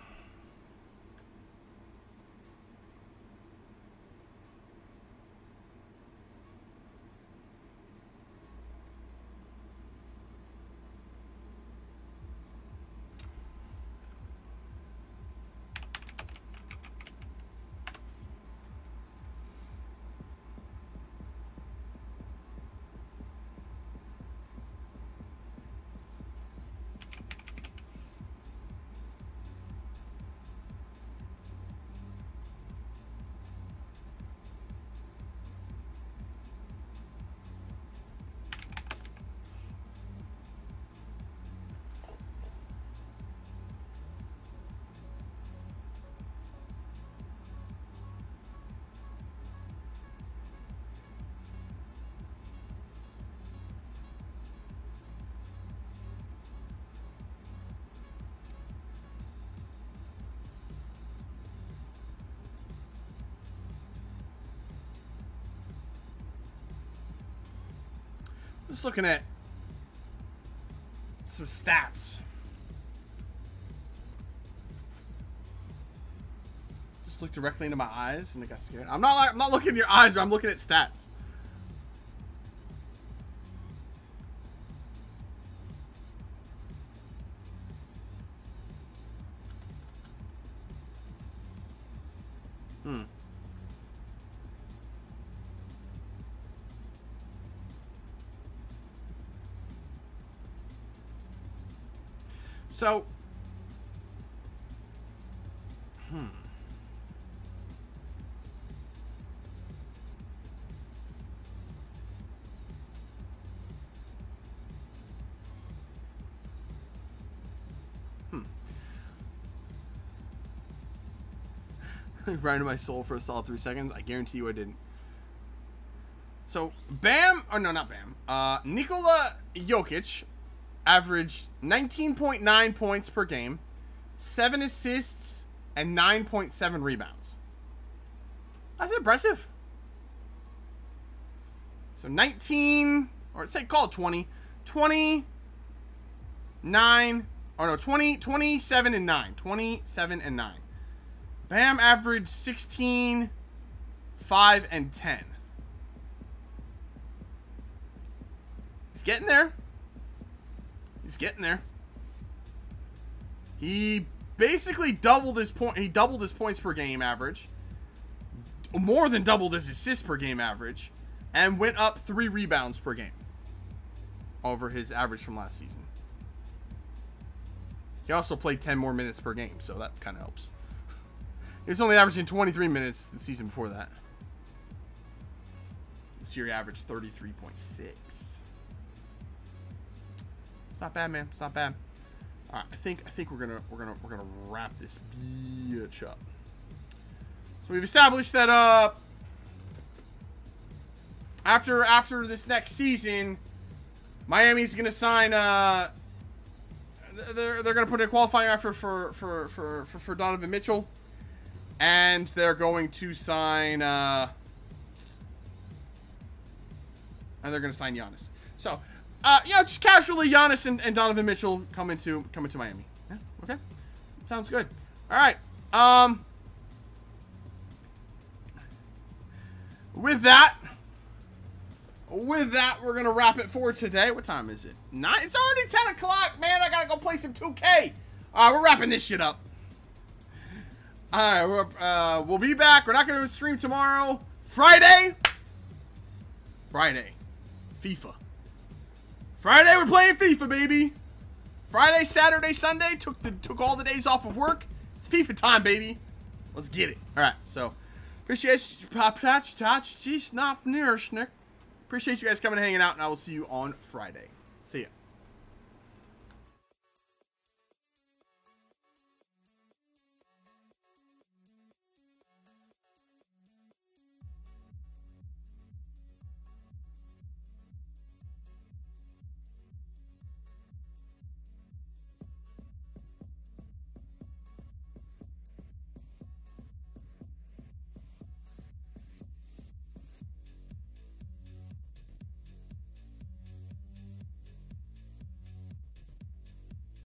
Just looking at some stats. Just looked directly into my eyes and I got scared. I'm not looking in your eyes, but I'm looking at stats. So, right into my soul for a solid 3 seconds. I guarantee you I didn't. So, Bam, or no, not Bam. Nikola Jokic averaged 19.9 points per game, 7 assists, and 9.7 rebounds. That's impressive. So 19, or say call it 20, 29, or no, 20, 27 and 9. 27 and 9. Bam averaged 16, 5, and 10. He's getting there. He's getting there. He basically doubled his point. He doubled his points per game average, more than doubled his assists per game average, and went up 3 rebounds per game over his average from last season. He also played 10 more minutes per game, so that kind of helps. He was only averaging 23 minutes the season before that. This year he averaged 33.6. It's not bad, man. It's not bad. All right, I think we're gonna wrap this bitch up. So we've established that after this next season, Miami's gonna sign they're gonna put a qualifying offer for Donovan Mitchell, and they're going to sign and they're gonna sign Giannis. So just casually Giannis and Donovan Mitchell come into Miami. Yeah, okay, sounds good. All right, with that, we're going to wrap it for today. What time is it? 9? It's already 10 o'clock, man. I got to go play some 2K. All right, we're wrapping this shit up. All right, we'll be back. We're not going to stream tomorrow. Friday. FIFA. Friday, we're playing FIFA, baby. Friday, Saturday, Sunday. Took all the days off of work. It's FIFA time, baby. Let's get it. All right, so appreciate you. Appreciate you guys coming and hanging out, and I will see you on Friday. See ya.